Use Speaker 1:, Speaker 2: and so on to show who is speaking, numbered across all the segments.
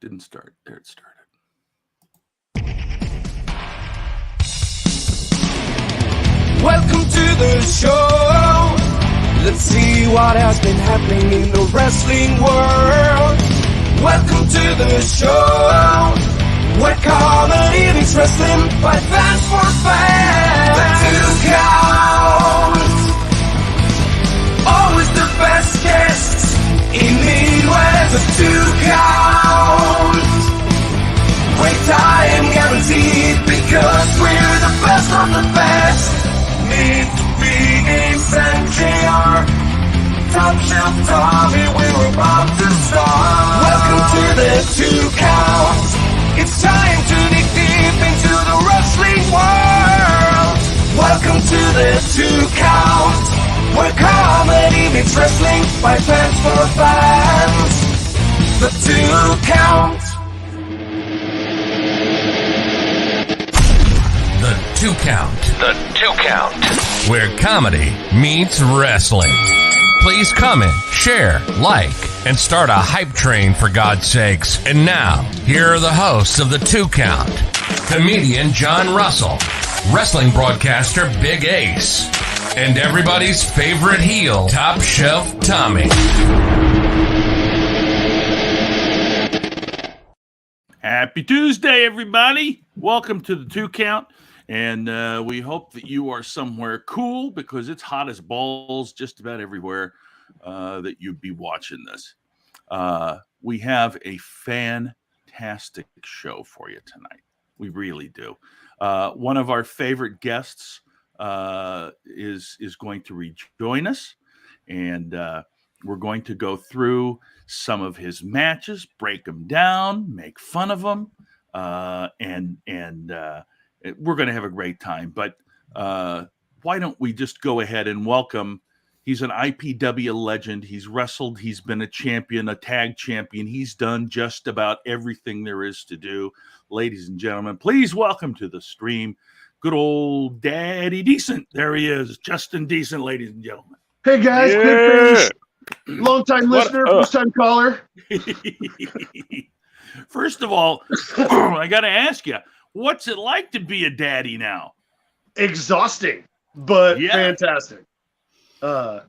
Speaker 1: Didn't start. There it started.
Speaker 2: Welcome to the show. Let's see what has been happening in the wrestling world. Welcome to the show, where comedy meets wrestling by fans for fans. The two counts, always the best guests in Midwest. The two counts, great time guaranteed because we're the best of the best. Need to be Ace and JR, Top Shelf Tommy, we're about to start. Welcome to the two counts. It's time to dig deep into the wrestling world. Welcome to the two count, where comedy meets wrestling by fans for fans. The two count.
Speaker 3: The Two Count. The Two Count. Where comedy meets wrestling. Please comment, share, like, and start a hype train for God's sakes. And now, here are the hosts of The Two Count. Comedian John Russell, wrestling broadcaster Big Ace, and everybody's favorite heel, Top Shelf Tommy.
Speaker 1: Happy Tuesday, everybody. Welcome to the Two Count. And we hope that you are somewhere cool because it's hot as balls just about everywhere that you'd be watching this. We have a fantastic show for you tonight. We really do. One of our favorite guests is going to rejoin us, and we're going to go through some of his matches, break them down, make fun of them, and we're going to have a great time. But why don't we just go ahead and welcome, he's an IPW legend. He's wrestled. He's been a champion, a tag champion. He's done just about everything there is to do. Ladies and gentlemen, please welcome to the stream, good old Daddy Decent. There he is, Justin Decent, ladies and gentlemen.
Speaker 4: Hey, guys. Yeah. Long-time listener, first-time caller.
Speaker 1: First of all, I got to ask you, what's it like to be a daddy now?
Speaker 4: Exhausting, but fantastic. The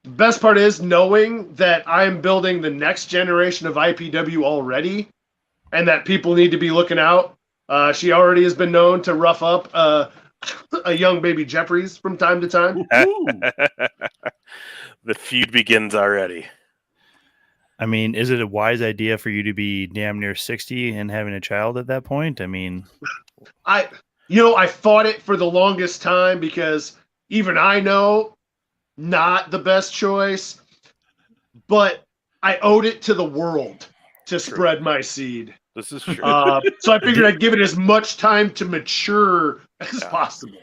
Speaker 4: best part is knowing that I'm building the next generation of IPW already, and that people need to be looking out. She already has been known to rough up a young baby Jeffries from time to time.
Speaker 5: The feud begins already.
Speaker 6: I mean, is it a wise idea for you to be damn near 60 and having a child at that point? I mean,
Speaker 4: I fought it for the longest time because even I know not the best choice, but I owed it to the world to spread my seed.
Speaker 5: This is true.
Speaker 4: So I figured I'd give it as much time to mature as possible.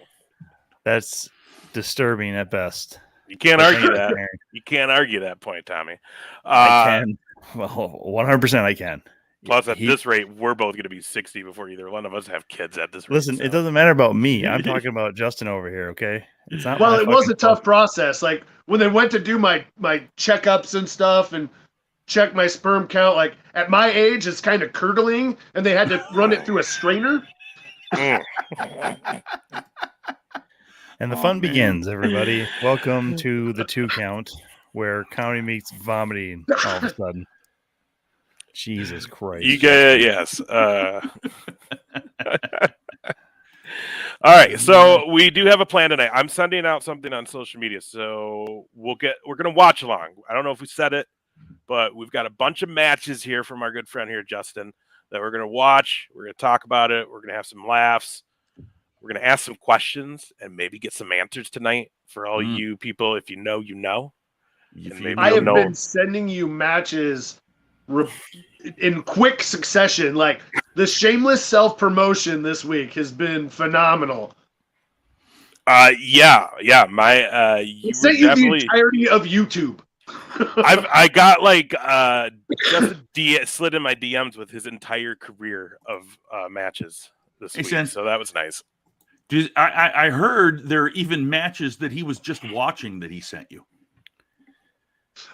Speaker 6: That's disturbing at best.
Speaker 5: You can't argue that. You can't argue that point, Tommy.
Speaker 6: I can. Well, 100% I can.
Speaker 5: Plus, at this rate, we're both going to be 60 before either one of us have kids at this rate.
Speaker 6: Listen, so. It doesn't matter about me. I'm talking about Justin over here, okay?
Speaker 4: It's not. Well, it was a tough process. Like, when they went to do my checkups and stuff and check my sperm count, like, at my age, it's kind of curdling, and they had to run it through a strainer.
Speaker 6: And the fun begins, everybody. Welcome to the Two Count, where comedy meets vomiting all of a sudden. Jesus Christ.
Speaker 5: You get yes. All right, so we do have a plan tonight. I'm sending out something on social media, so we're gonna watch along. I don't know if we said it, but we've got a bunch of matches here from our good friend here, Justin, that we're gonna watch. We're gonna talk about it. We're gonna have some laughs. We're going to ask some questions and maybe get some answers tonight for all you people. If you know, you know.
Speaker 4: I have been sending you matches in quick succession. Like, the shameless self-promotion this week has been phenomenal.
Speaker 5: Yeah. You
Speaker 4: sent you the entirety of YouTube.
Speaker 5: I got like just slid in my DMs with his entire career of matches this week, so that was nice.
Speaker 1: I heard there are even matches that he was just watching that he sent you.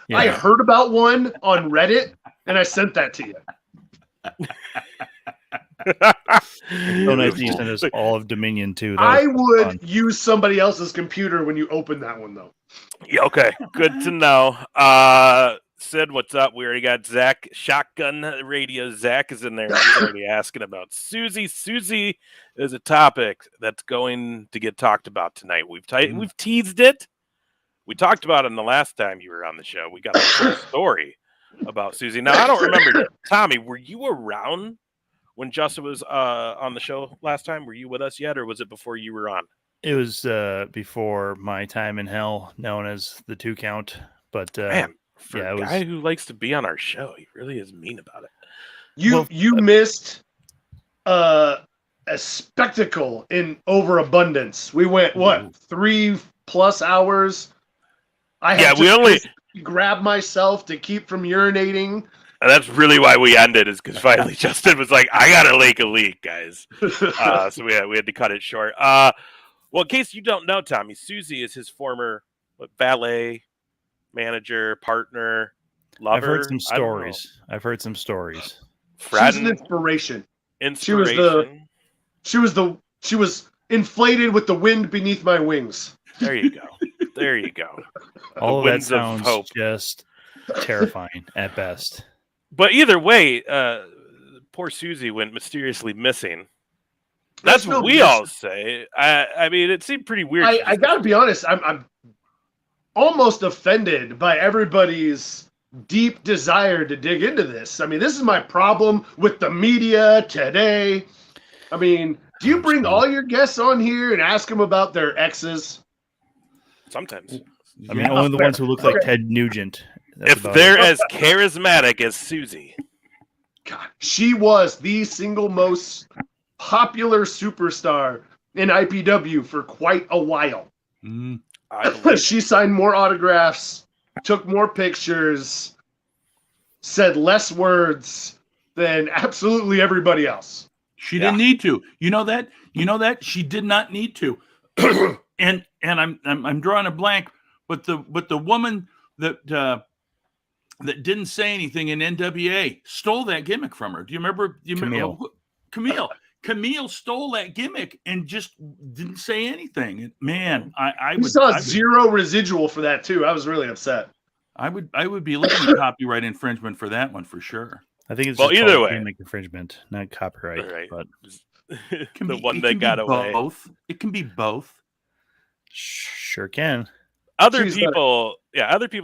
Speaker 4: Yeah. I heard about one on Reddit, and I sent that to you.
Speaker 6: Donut Decent is all of Dominion too.
Speaker 4: I would use somebody else's computer when you open that one, though.
Speaker 5: Yeah, okay, good to know. Sid, what's up? We already got Zach, Shotgun Radio. Zach is in there. He's already asking about Suzie. Suzie is a topic that's going to get talked about tonight. We've teased it. We talked about it the last time you were on the show. We got a full story about Suzie. Now, I don't remember. Tommy, were you around when Justin was on the show last time? Were you with us yet, or was it before you were on?
Speaker 6: It was before my time in hell, known as the 2 count. But
Speaker 5: man, for a guy who likes to be on our show, he really is mean about it.
Speaker 4: You missed a spectacle in overabundance. We went 3+ hours. I had to grab myself to keep from urinating.
Speaker 5: And that's really why we ended, is because finally Justin was like, I gotta take a leak, guys. So we had to cut it short. Well, in case you don't know, Tommy, Suzie is his former valet, manager, partner, lover.
Speaker 6: I've heard some stories.
Speaker 4: She's an inspiration. She was inflated with the wind beneath my wings.
Speaker 5: There you go.
Speaker 6: All of that sounds just terrifying at best.
Speaker 5: But either way, poor Suzie went mysteriously missing. That's what we all say. I mean, it seemed pretty weird.
Speaker 4: I gotta be honest. I'm almost offended by everybody's deep desire to dig into this. I mean, this is my problem with the media today. I mean, do you bring all your guests on here and ask them about their exes?
Speaker 5: Sometimes.
Speaker 6: I mean, only the ones who look like Ted Nugent.
Speaker 5: If they're as charismatic as Suzie.
Speaker 4: God, she was the single most popular superstar in IPW for quite a while. She signed more autographs, took more pictures, said less words than absolutely everybody else.
Speaker 1: She didn't need to. You know that? She did not need to. and I'm drawing a blank, but the woman that didn't say anything in NWA stole that gimmick from her. Do you remember? Camille stole that gimmick and just didn't say anything. Man, I
Speaker 4: saw zero residual for that too. I was really upset.
Speaker 1: I would be looking at copyright infringement for that one for sure.
Speaker 6: I think it's
Speaker 5: either way,
Speaker 6: gimmick infringement, not copyright.
Speaker 5: Right.
Speaker 6: But
Speaker 5: the one that got away.
Speaker 1: Both. It can be both.
Speaker 6: Sure can.
Speaker 5: Other people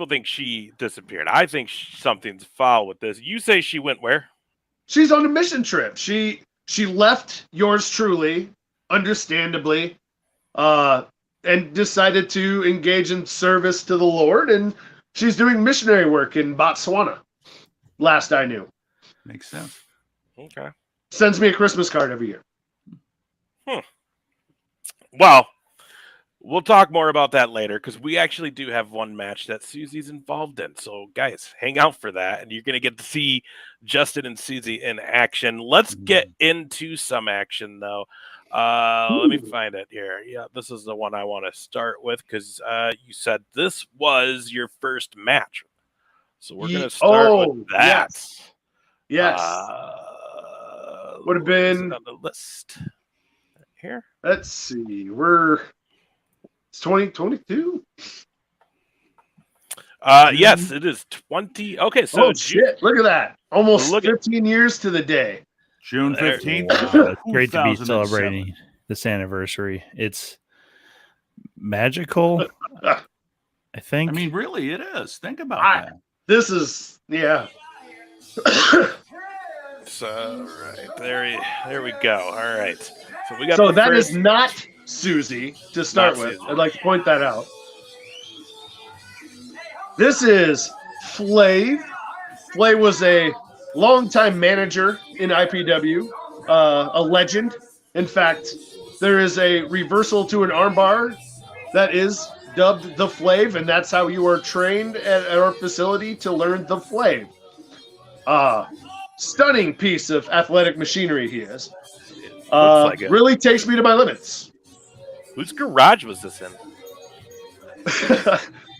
Speaker 5: think she disappeared. I think something's foul with this. You say she went where?
Speaker 4: She's on a mission trip. She left yours truly, understandably, and decided to engage in service to the Lord, and she's doing missionary work in Botswana, last I knew.
Speaker 1: Makes sense.
Speaker 5: Okay.
Speaker 4: Sends me a Christmas card every year.
Speaker 5: Well, we'll talk more about that later, because we actually do have one match that Suzie's involved in. So, guys, hang out for that, and you're going to get to see Justin and Suzie in action. Let's get into some action, though. Let me find it here. Yeah, this is the one I want to start with, because you said this was your first match. So we're going to start with that.
Speaker 4: Yes. Would have been
Speaker 5: on the list here.
Speaker 4: Let's see. It's 2022.
Speaker 5: Yes, it is 20. Okay, so
Speaker 4: shit! Look at that. Almost 15 years to the day.
Speaker 1: June 15th.
Speaker 6: Wow. Great to be celebrating this anniversary. It's magical. I think.
Speaker 1: I mean, really, it is. Think about that.
Speaker 4: This is
Speaker 5: So there we go. All right. So we got.
Speaker 4: So that is not Suzie to start with. I'd like to point that out. This is Flav. Flav was a longtime manager in IPW, a legend. In fact, there is a reversal to an armbar that is dubbed the Flav, and that's how you are trained at our facility to learn the Flav. Stunning piece of athletic machinery he is. Really takes me to my limits.
Speaker 5: Whose garage was this in?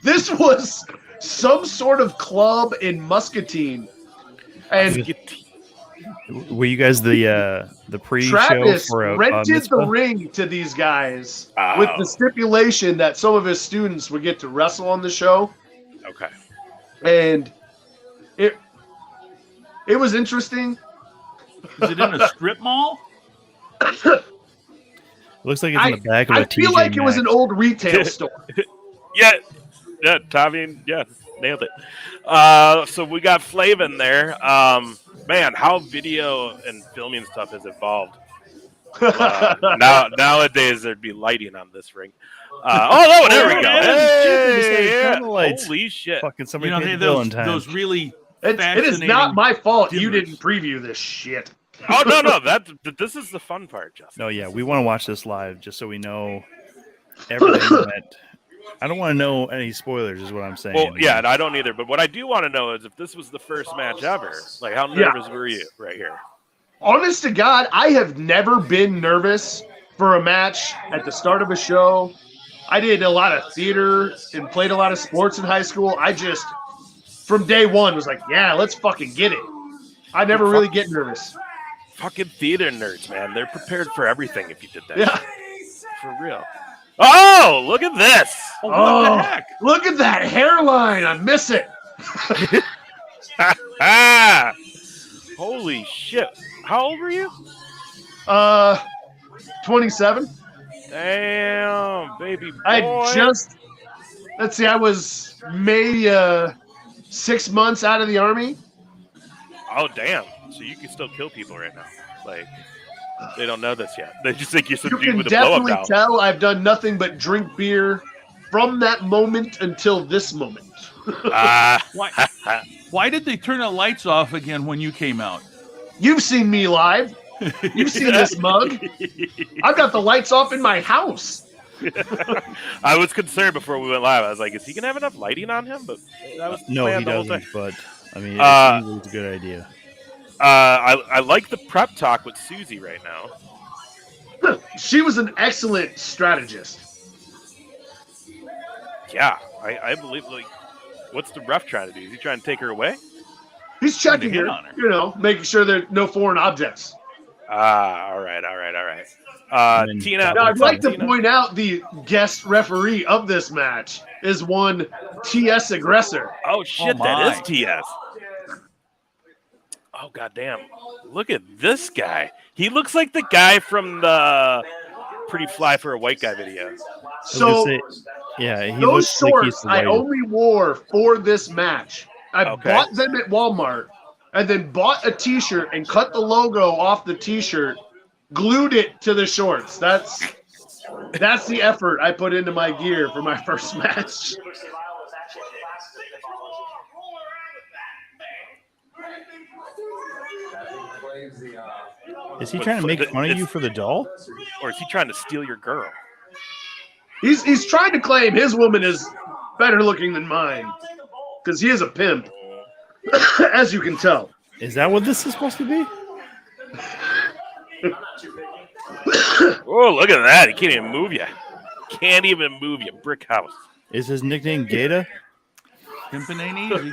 Speaker 4: This was some sort of club in Muscatine. And
Speaker 6: Were you guys the pre-show
Speaker 4: Travis
Speaker 6: for a
Speaker 4: rented the
Speaker 6: mitzvah?
Speaker 4: ring to these guys with the stipulation that some of his students would get to wrestle on the show.
Speaker 5: Okay.
Speaker 4: And it was interesting.
Speaker 1: Is it in a strip mall?
Speaker 6: Looks like it's in the back of a
Speaker 4: I feel
Speaker 6: TJ
Speaker 4: like it was an
Speaker 6: Maxx.
Speaker 4: old retail store.
Speaker 5: Yeah, Tommy, nailed it. So we got Flav in there. Man, how video and filming stuff has evolved. Nowadays there'd be lighting on this ring. There we go. Hey, holy shit!
Speaker 6: Fucking somebody paid
Speaker 1: hey,
Speaker 6: the bill in time.
Speaker 1: those really
Speaker 4: It is
Speaker 1: fascinating
Speaker 4: not my fault you
Speaker 1: dimmers.
Speaker 4: didn't preview this shit.
Speaker 5: Oh no, this is the fun part, Justin.
Speaker 6: No, yeah, we want to watch this live just so we know everything that. I don't want to know any spoilers, is what I'm saying.
Speaker 5: Well, yeah, and I don't either. But what I do want to know is if this was the first match ever. Like, how nervous were you right here?
Speaker 4: Honest to God, I have never been nervous for a match at the start of a show. I did a lot of theater and played a lot of sports in high school. I just, from day one, was like, yeah, let's fucking get it. I never really get nervous.
Speaker 5: Fucking theater nerds, man. They're prepared for everything if you did that.
Speaker 4: Yeah.
Speaker 5: For real. Oh, look at this.
Speaker 1: What the heck?
Speaker 4: Look at that hairline. I miss it.
Speaker 5: Holy shit. How old were you?
Speaker 4: 27.
Speaker 5: Damn, baby boy.
Speaker 4: I was maybe 6 months out of the Army.
Speaker 5: Oh, damn. So you can still kill people right now. Like, they don't know this yet. They just think you're some
Speaker 4: You
Speaker 5: dude
Speaker 4: can
Speaker 5: with a blow-up
Speaker 4: definitely
Speaker 5: doll.
Speaker 4: tell I've done nothing but drink beer from that moment until this moment.
Speaker 1: Why did they turn the lights off again when you came out?
Speaker 4: You've seen me live. You've seen this mug. I've got the lights off in my house.
Speaker 5: I was concerned before we went live. I was like, is he going to have enough lighting on him? But that was the
Speaker 6: No,
Speaker 5: plan
Speaker 6: he
Speaker 5: the whole
Speaker 6: doesn't.
Speaker 5: time.
Speaker 6: But I mean, it seems like it's a good idea.
Speaker 5: I like the prep talk with Suzie right now.
Speaker 4: She was an excellent strategist.
Speaker 5: Yeah, I believe. Like, what's the ref trying to do? Is he trying to take her away?
Speaker 4: He's checking
Speaker 1: hit
Speaker 4: her,
Speaker 1: on her.
Speaker 4: you know, making sure there are no foreign objects.
Speaker 5: All right. Tina.
Speaker 4: Now, I'd like to
Speaker 5: Tina?
Speaker 4: point out the guest referee of this match is one TS Aggressor.
Speaker 5: Oh shit,
Speaker 1: Oh,
Speaker 5: that is
Speaker 1: my.
Speaker 5: TS. Oh goddamn! Look at this guy. He looks like the guy from the "Pretty Fly for a White Guy" video.
Speaker 4: So
Speaker 6: yeah, he
Speaker 4: those
Speaker 6: looks like he's
Speaker 4: shorts
Speaker 6: the
Speaker 4: I
Speaker 6: white-
Speaker 4: only wore for this match. I
Speaker 5: Okay.
Speaker 4: bought them at Walmart and then bought a T-shirt and cut the logo off the T-shirt, glued it to the shorts. That's the effort I put into my gear for my first match.
Speaker 6: Is he trying to make fun of you for the doll?
Speaker 5: Or is he trying to steal your girl?
Speaker 4: He's trying to claim his woman is better looking than mine because he is a pimp, as you can tell.
Speaker 6: Is that what this is supposed to be?
Speaker 5: Oh, look at that! He can't even move you. Can't even move you. Brick house.
Speaker 6: Is his nickname Gata?
Speaker 1: Pimpin' ain't easy.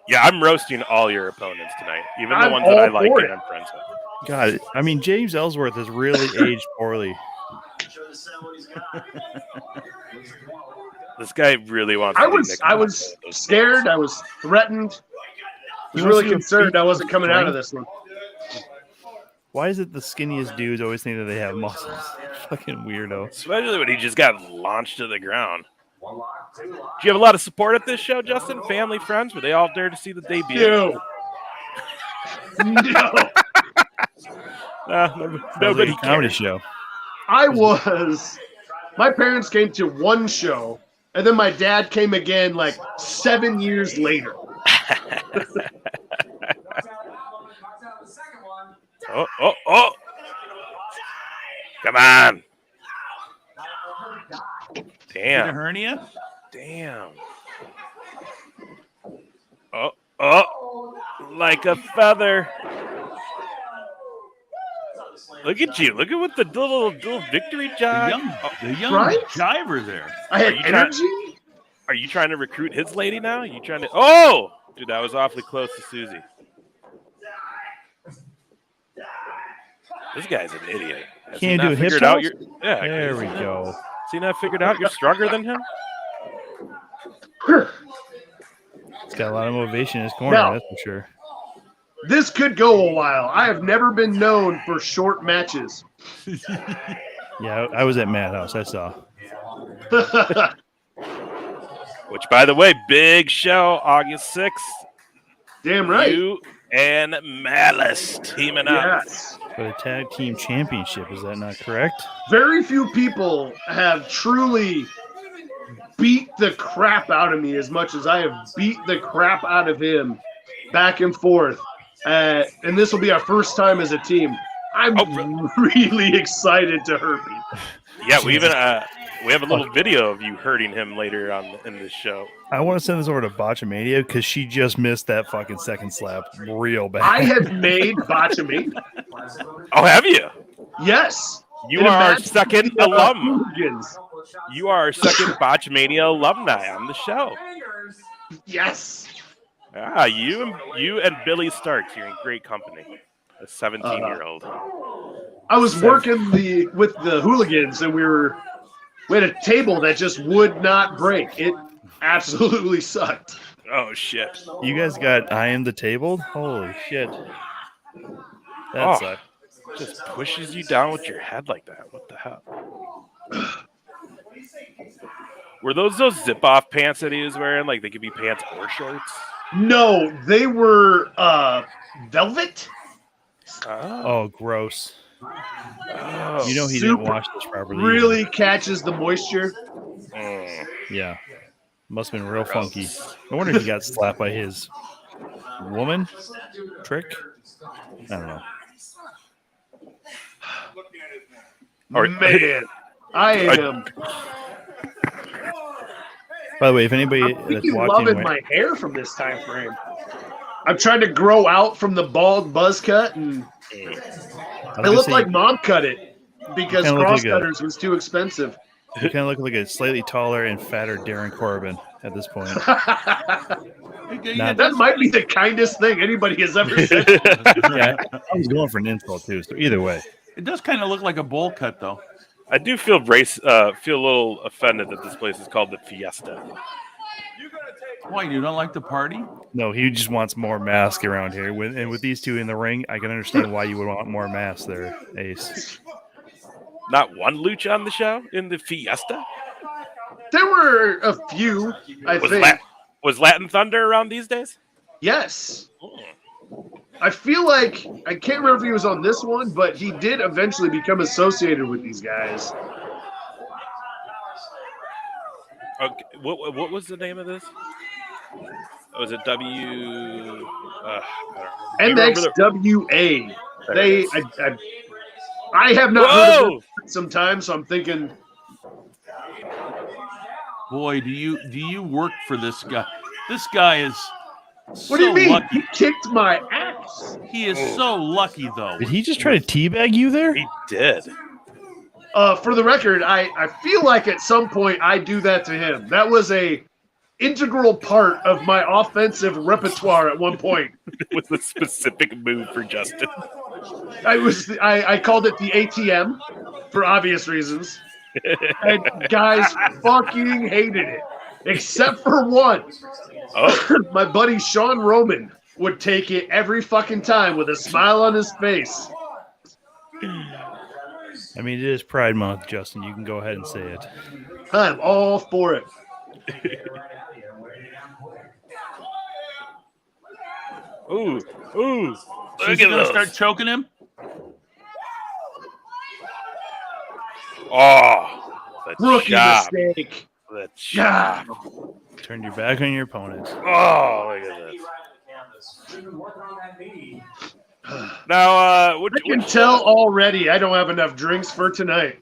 Speaker 5: Yeah, I'm roasting all your opponents tonight, even the
Speaker 4: I'm
Speaker 5: ones that I
Speaker 4: all
Speaker 5: like
Speaker 4: for
Speaker 5: and
Speaker 4: it.
Speaker 5: I'm friends with.
Speaker 6: God, I mean, James Ellsworth has really aged poorly.
Speaker 5: This guy really wants.
Speaker 4: I
Speaker 5: to be
Speaker 4: was
Speaker 5: Nick.
Speaker 4: scared. I was threatened. I was really concerned I wasn't coming out of this one.
Speaker 6: Why is it the skinniest dudes always think that they have muscles? Fucking weirdo.
Speaker 5: Especially when he just got launched to the ground. Do you have a lot of support at this show, Justin? Family, friends? Were they all there to see the debut?
Speaker 4: No.
Speaker 5: Nobody
Speaker 6: comedy
Speaker 5: cares.
Speaker 6: show.
Speaker 4: My parents came to one show, and then my dad came again like 7 years later.
Speaker 5: Oh. Come on.
Speaker 1: Get a
Speaker 5: Damn.
Speaker 1: hernia?
Speaker 5: Damn. Oh. Like a feather. Look at you. Look at what the little victory
Speaker 1: The
Speaker 5: jog.
Speaker 1: young
Speaker 4: Right?
Speaker 1: jiver there.
Speaker 4: I had
Speaker 5: Are you trying-
Speaker 4: energy.
Speaker 5: Are you trying to recruit his lady now? You trying to? Oh, dude, that was awfully close to Suzie. This guy's an idiot. Has
Speaker 6: Can
Speaker 5: he
Speaker 6: you
Speaker 5: not
Speaker 6: do hip
Speaker 5: figured out
Speaker 6: toss?
Speaker 5: your? Yeah,
Speaker 6: There we
Speaker 5: has he not-
Speaker 6: go.
Speaker 5: Has he not figured out you're stronger than him?
Speaker 6: He's got a lot of motivation in his corner,
Speaker 4: Now-
Speaker 6: that's for sure.
Speaker 4: This could go a while. I have never been known for short matches.
Speaker 6: Yeah, I was at Madhouse. I saw.
Speaker 5: Which, by the way, big show, August 6th.
Speaker 4: Damn right.
Speaker 5: You and Malice teaming up.
Speaker 4: Yes.
Speaker 6: For the tag team championship, is that not correct?
Speaker 4: Very few people have truly beat the crap out of me as much as I have beat the crap out of him back and forth. And this will be our first time as a team. I'm really excited to hurt me.
Speaker 5: Yeah, we even we have a little video of you hurting him later on in this show.
Speaker 6: I want to send this over to Botchamania because she just missed that fucking second slap real bad.
Speaker 4: I have made Botchamania.
Speaker 5: Oh, have you?
Speaker 4: Yes.
Speaker 5: You
Speaker 4: In a
Speaker 5: are our
Speaker 4: match
Speaker 5: second
Speaker 4: of
Speaker 5: alum.
Speaker 4: hooligans.
Speaker 5: You are our second Botchamania alumni on the show.
Speaker 4: Yes.
Speaker 5: Ah, you and Billy Starks, you're in great company. A 17-year-old.
Speaker 4: I was working with the hooligans, and we had a table that just would not break. It absolutely sucked.
Speaker 5: Oh shit!
Speaker 6: You guys got I am the table? Holy shit. That sucked.
Speaker 5: Just pushes you down with your head like that. What the hell? Were those zip-off pants that he was wearing? Like they could be pants or shorts?
Speaker 4: No, they were velvet.
Speaker 6: Oh, gross.
Speaker 5: Oh.
Speaker 6: You know he didn't wash this properly.
Speaker 4: Really catches the moisture.
Speaker 6: Yeah. Must have been real funky. I wonder if he got slapped by his woman trick. I don't know.
Speaker 4: Man, I am.
Speaker 6: By the way, if anybody
Speaker 4: I'm
Speaker 6: that's
Speaker 4: really
Speaker 6: watching,
Speaker 4: loving my hair from this time frame. I'm trying to grow out from the bald buzz cut, and I look like mom cut it because
Speaker 6: kinda look
Speaker 4: cross
Speaker 6: like
Speaker 4: cutters was too expensive.
Speaker 6: you kind of look like a slightly taller and fatter Darren Corbin at this point.
Speaker 4: That might be the kindest thing anybody has ever said.
Speaker 6: Yeah, I was going for an insult too. So either way,
Speaker 1: It does kind of look like a bowl cut, though.
Speaker 5: I do feel a little offended that this place is called the Fiesta.
Speaker 1: Why, you don't like the party?
Speaker 6: no, he just wants more mask around here. And with these two in the ring, I can understand why you would want more mask there, Ace.
Speaker 5: Not one lucha on the show in the Fiesta?
Speaker 4: There were a few, I think.
Speaker 5: Was Latin Thunder around these days?
Speaker 4: Yes. I feel like, I can't remember if he was on this one, but he did eventually become associated with these guys.
Speaker 5: Okay, what was the name of this? Was it W?
Speaker 4: MXWA. I have not heard of it sometimes, so I'm thinking.
Speaker 1: Boy, do you work for this guy? This guy is
Speaker 4: What do you mean?
Speaker 1: lucky.
Speaker 4: He kicked my ass.
Speaker 1: He is so lucky, though.
Speaker 6: Did he just try to teabag you there?
Speaker 5: He did.
Speaker 4: For the record, I feel like at some point I do that to him. That was a integral part of my offensive repertoire at one point.
Speaker 5: It was a specific move for Justin.
Speaker 4: I called it the ATM for obvious reasons. And guys fucking hated it. Except for one.
Speaker 5: Oh.
Speaker 4: My buddy Sean Roman would take it every fucking time with a smile on his face.
Speaker 6: I mean, it is Pride Month, Justin. You can go ahead and say it.
Speaker 4: I'm all for it.
Speaker 5: Ooh.
Speaker 1: She's gonna start choking him.
Speaker 5: Oh, the
Speaker 4: Rookie
Speaker 5: chop.
Speaker 4: mistake.
Speaker 5: The chop.
Speaker 6: Turn your back on your opponent.
Speaker 5: Oh, look at this. Now,
Speaker 4: I can tell already I don't have enough drinks for tonight.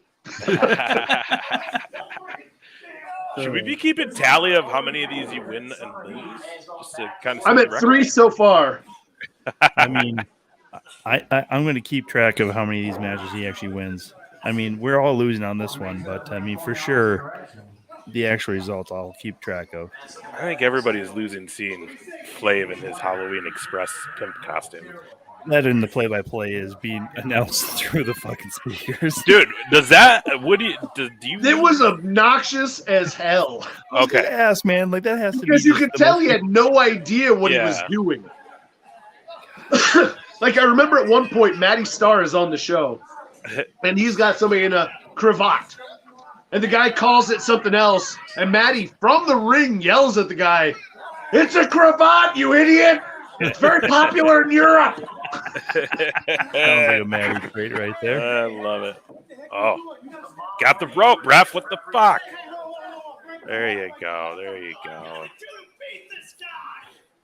Speaker 5: Should we be keeping tally of how many of these you win and lose? Just to kind of
Speaker 4: I'm at 3 so far.
Speaker 6: I mean, I'm going to keep track of how many of these matches he actually wins. I mean, we're all losing on this one, but I mean, for sure, the actual results I'll keep track of.
Speaker 5: I think everybody's losing seeing Flav in his Halloween Express pimp costume.
Speaker 6: That in the play-by-play is being announced through the fucking speakers.
Speaker 5: Dude, does that? What do you? Do you?
Speaker 4: It was obnoxious as hell.
Speaker 5: Okay.
Speaker 6: Ass man, like that has to be
Speaker 4: Because you
Speaker 6: just
Speaker 4: could
Speaker 6: the
Speaker 4: tell
Speaker 6: most-
Speaker 4: he had no idea what he was doing. Like I remember at one point, Matty Starr is on the show, and he's got somebody in a cravat, and the guy calls it something else, and Matty from the ring yells at the guy, "It's a cravat, you idiot! It's very popular in Europe."
Speaker 6: Sounds like a Matty trait right there.
Speaker 5: I love it. Oh, got the rope, ref. What the fuck? There you go. There you go.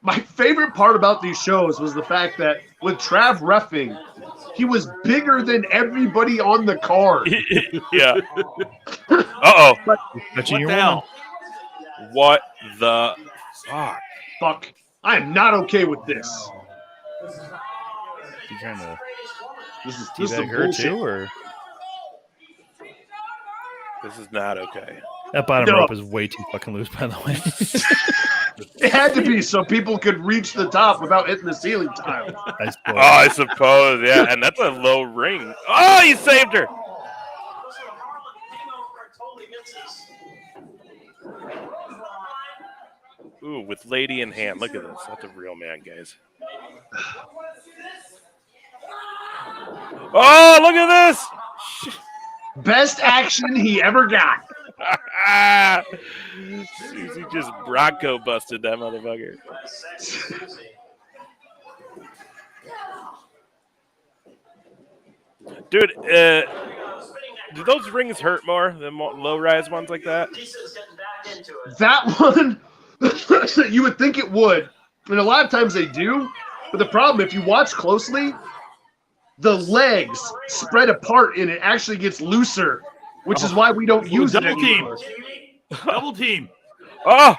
Speaker 4: My favorite part about these shows was the fact that with Trav reffing, he was bigger than everybody on the card.
Speaker 5: Yeah. Uh-oh.
Speaker 1: What the hell?
Speaker 5: What the fuck?
Speaker 4: Fuck. I am not okay with this.
Speaker 6: You trying to
Speaker 4: This is
Speaker 6: teabag
Speaker 4: some
Speaker 6: her
Speaker 4: bullshit.
Speaker 6: too, or
Speaker 5: This is not okay.
Speaker 6: that bottom
Speaker 4: No.
Speaker 6: rope is way too fucking loose, by the way.
Speaker 4: It had to be so people could reach the top without hitting the ceiling tile.
Speaker 6: I suppose.
Speaker 5: Oh, I suppose, yeah. And that's a low ring. Oh, you saved her. Ooh, with lady in hand. Look at this. That's a real man, guys. Oh, look at this.
Speaker 4: Best action he ever got.
Speaker 5: Suzie just Bronco busted that motherfucker. Dude, do those rings hurt more than low-rise ones like that?
Speaker 4: That one, you would think it would. And a lot of times they do. But the problem, if you watch closely, the legs spread apart and it actually gets looser, which is why we don't use it
Speaker 1: double team.
Speaker 4: anymore.
Speaker 1: Double team.
Speaker 5: Oh!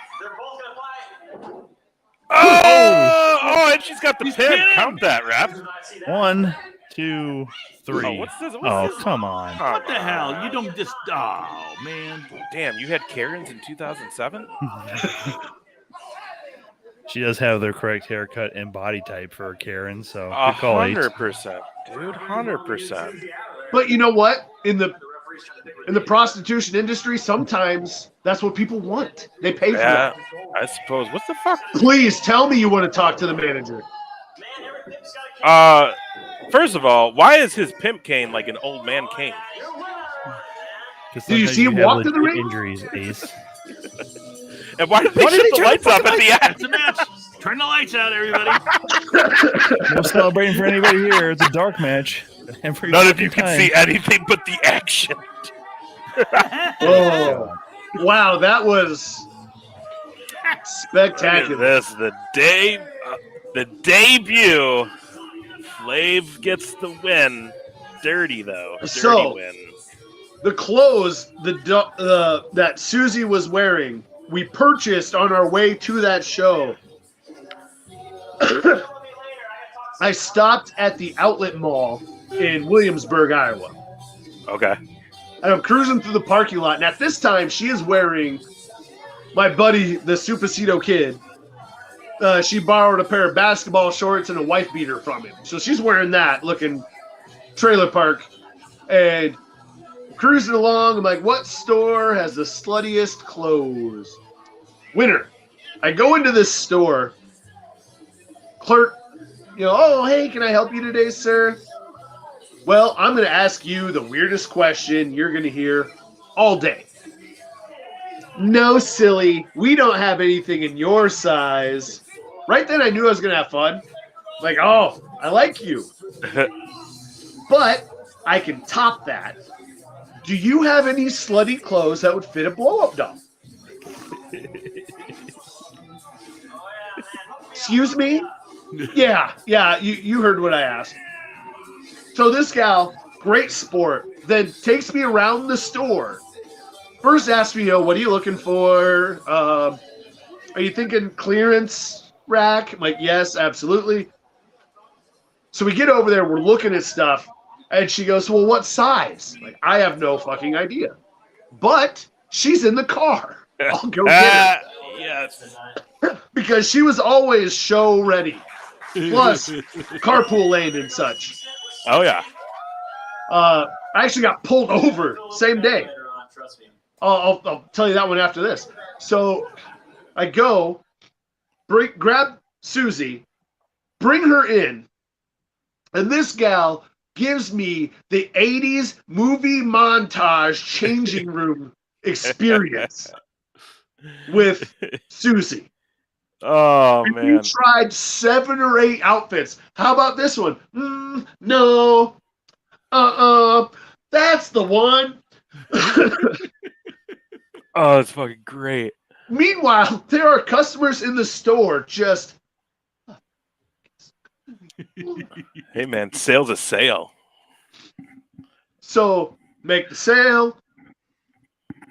Speaker 5: Oh, and she's got the
Speaker 1: He's
Speaker 5: pin.
Speaker 1: pinning.
Speaker 5: Count that, ref.
Speaker 6: 1, 2, 3.
Speaker 5: Oh, what's this? What's
Speaker 6: Oh,
Speaker 5: this?
Speaker 6: come on.
Speaker 1: What the hell? You don't just. Oh, man.
Speaker 5: Damn, you had Karens in 2007?
Speaker 6: She does have the correct haircut and body type for Karen, so good call, H.
Speaker 5: 100%. Dude, 100%.
Speaker 4: But you know what? In the prostitution industry, sometimes that's what people want. They pay for
Speaker 5: Yeah,
Speaker 4: that.
Speaker 5: I suppose. What the fuck?
Speaker 4: Please tell me you want to talk to the manager.
Speaker 5: First of all, why is his pimp cane like an old man cane?
Speaker 4: Did you see him walk to the ring?
Speaker 6: Injuries, Ace.
Speaker 5: And why did they shut the lights off at the end?
Speaker 1: That's a match. Turn the lights out, everybody.
Speaker 6: No celebrating for anybody here. It's a dark match. Every
Speaker 5: None of you
Speaker 6: fucking
Speaker 5: can
Speaker 6: time.
Speaker 5: see anything but the action.
Speaker 4: Oh, wow, that was
Speaker 5: Look at
Speaker 4: spectacular.
Speaker 5: this, the debut. Flav gets the win. Dirty though. Dirty
Speaker 4: So-
Speaker 5: win.
Speaker 4: The clothes that Suzie was wearing, we purchased on our way to that show. I stopped at the outlet mall in Williamsburg, Iowa.
Speaker 5: Okay.
Speaker 4: And I'm cruising through the parking lot, and at this time, she is wearing my buddy, the Supacito kid. She borrowed a pair of basketball shorts and a wife beater from him. So she's wearing that, looking trailer park. And cruising along, I'm like, what store has the sluttiest clothes? Winner. I go into this store. Clerk, oh, hey, can I help you today, sir? Well, I'm going to ask you the weirdest question you're going to hear all day. No, silly. We don't have anything in your size. Right then, I knew I was going to have fun. Like, oh, I like you. But I can top that. Do you have any slutty clothes that would fit a blow-up doll? Excuse me? Yeah, you heard what I asked. So this gal, great sport, then takes me around the store. First asks me, what are you looking for? Are you thinking clearance rack? I'm like, yes, absolutely. So we get over there, we're looking at stuff, and she goes, well, what size? Like, I have no fucking idea. But she's in the car. I'll go get her.
Speaker 5: Yes.
Speaker 4: Because she was always show ready. plus carpool lane and such.
Speaker 5: Oh yeah.
Speaker 4: I actually got pulled over same day. I'll tell you that one after this. So I go, grab Suzie, bring her in, and this gal gives me the 80s movie montage changing room experience with Suzie.
Speaker 5: Oh,
Speaker 4: and
Speaker 5: man.
Speaker 4: We tried 7 or 8 outfits. How about this one? No. That's the one.
Speaker 5: Oh, it's fucking great.
Speaker 4: Meanwhile, there are customers in the store just.
Speaker 5: Hey, man, sale's a sale.
Speaker 4: So, make the sale.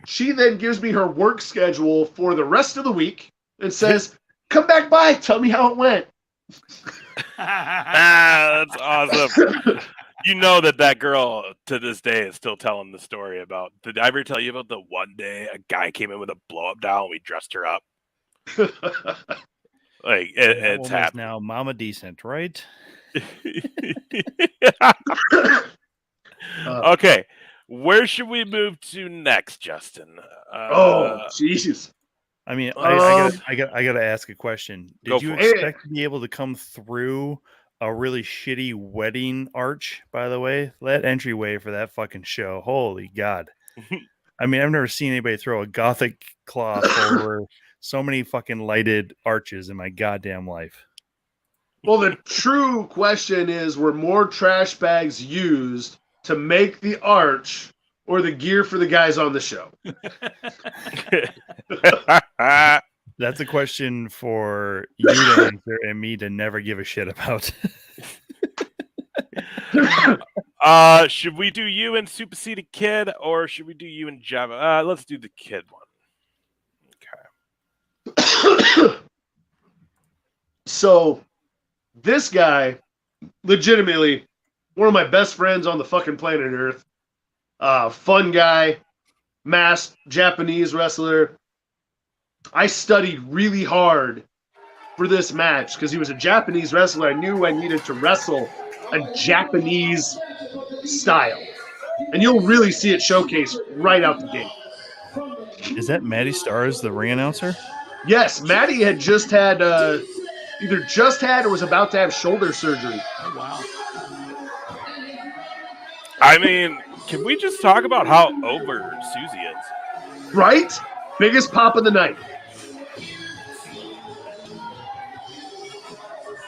Speaker 4: She then gives me her work schedule for the rest of the week and says, come back by, tell me how it went.
Speaker 5: That's awesome. You know that girl to this day is still telling the story about. Did I ever tell you about the one day a guy came in with a blow up doll and we dressed her up? Like it's happening
Speaker 6: now. Mama Decent, right?
Speaker 5: Okay, where should we move to next, Justin?
Speaker 4: Jesus.
Speaker 6: I mean, I gotta ask a question. Did you expect to be able to come through a really shitty wedding arch, by the way? That entryway for that fucking show. Holy God. I mean, I've never seen anybody throw a gothic cloth over so many fucking lighted arches in my goddamn life.
Speaker 4: Well, the true question is, were more trash bags used to make the arch or the gear for the guys on the show?
Speaker 6: That's a question for you to answer and me to never give a shit about.
Speaker 5: Should we do you and Supersede a Kid, or should we do you and Java? Let's do the Kid one.
Speaker 4: Okay. So, this guy, legitimately, one of my best friends on the fucking planet Earth. Fun guy, masked Japanese wrestler. I studied really hard for this match because he was a Japanese wrestler. I knew I needed to wrestle a Japanese style. And you'll really see it showcased right out the gate.
Speaker 6: Is that Maddie Stars, the ring announcer?
Speaker 4: Yes, Maddie had just had, either just had or was about to have shoulder surgery.
Speaker 1: Oh, wow.
Speaker 5: I mean, can we just talk about how over Suzie is?
Speaker 4: Right? Biggest pop of the night.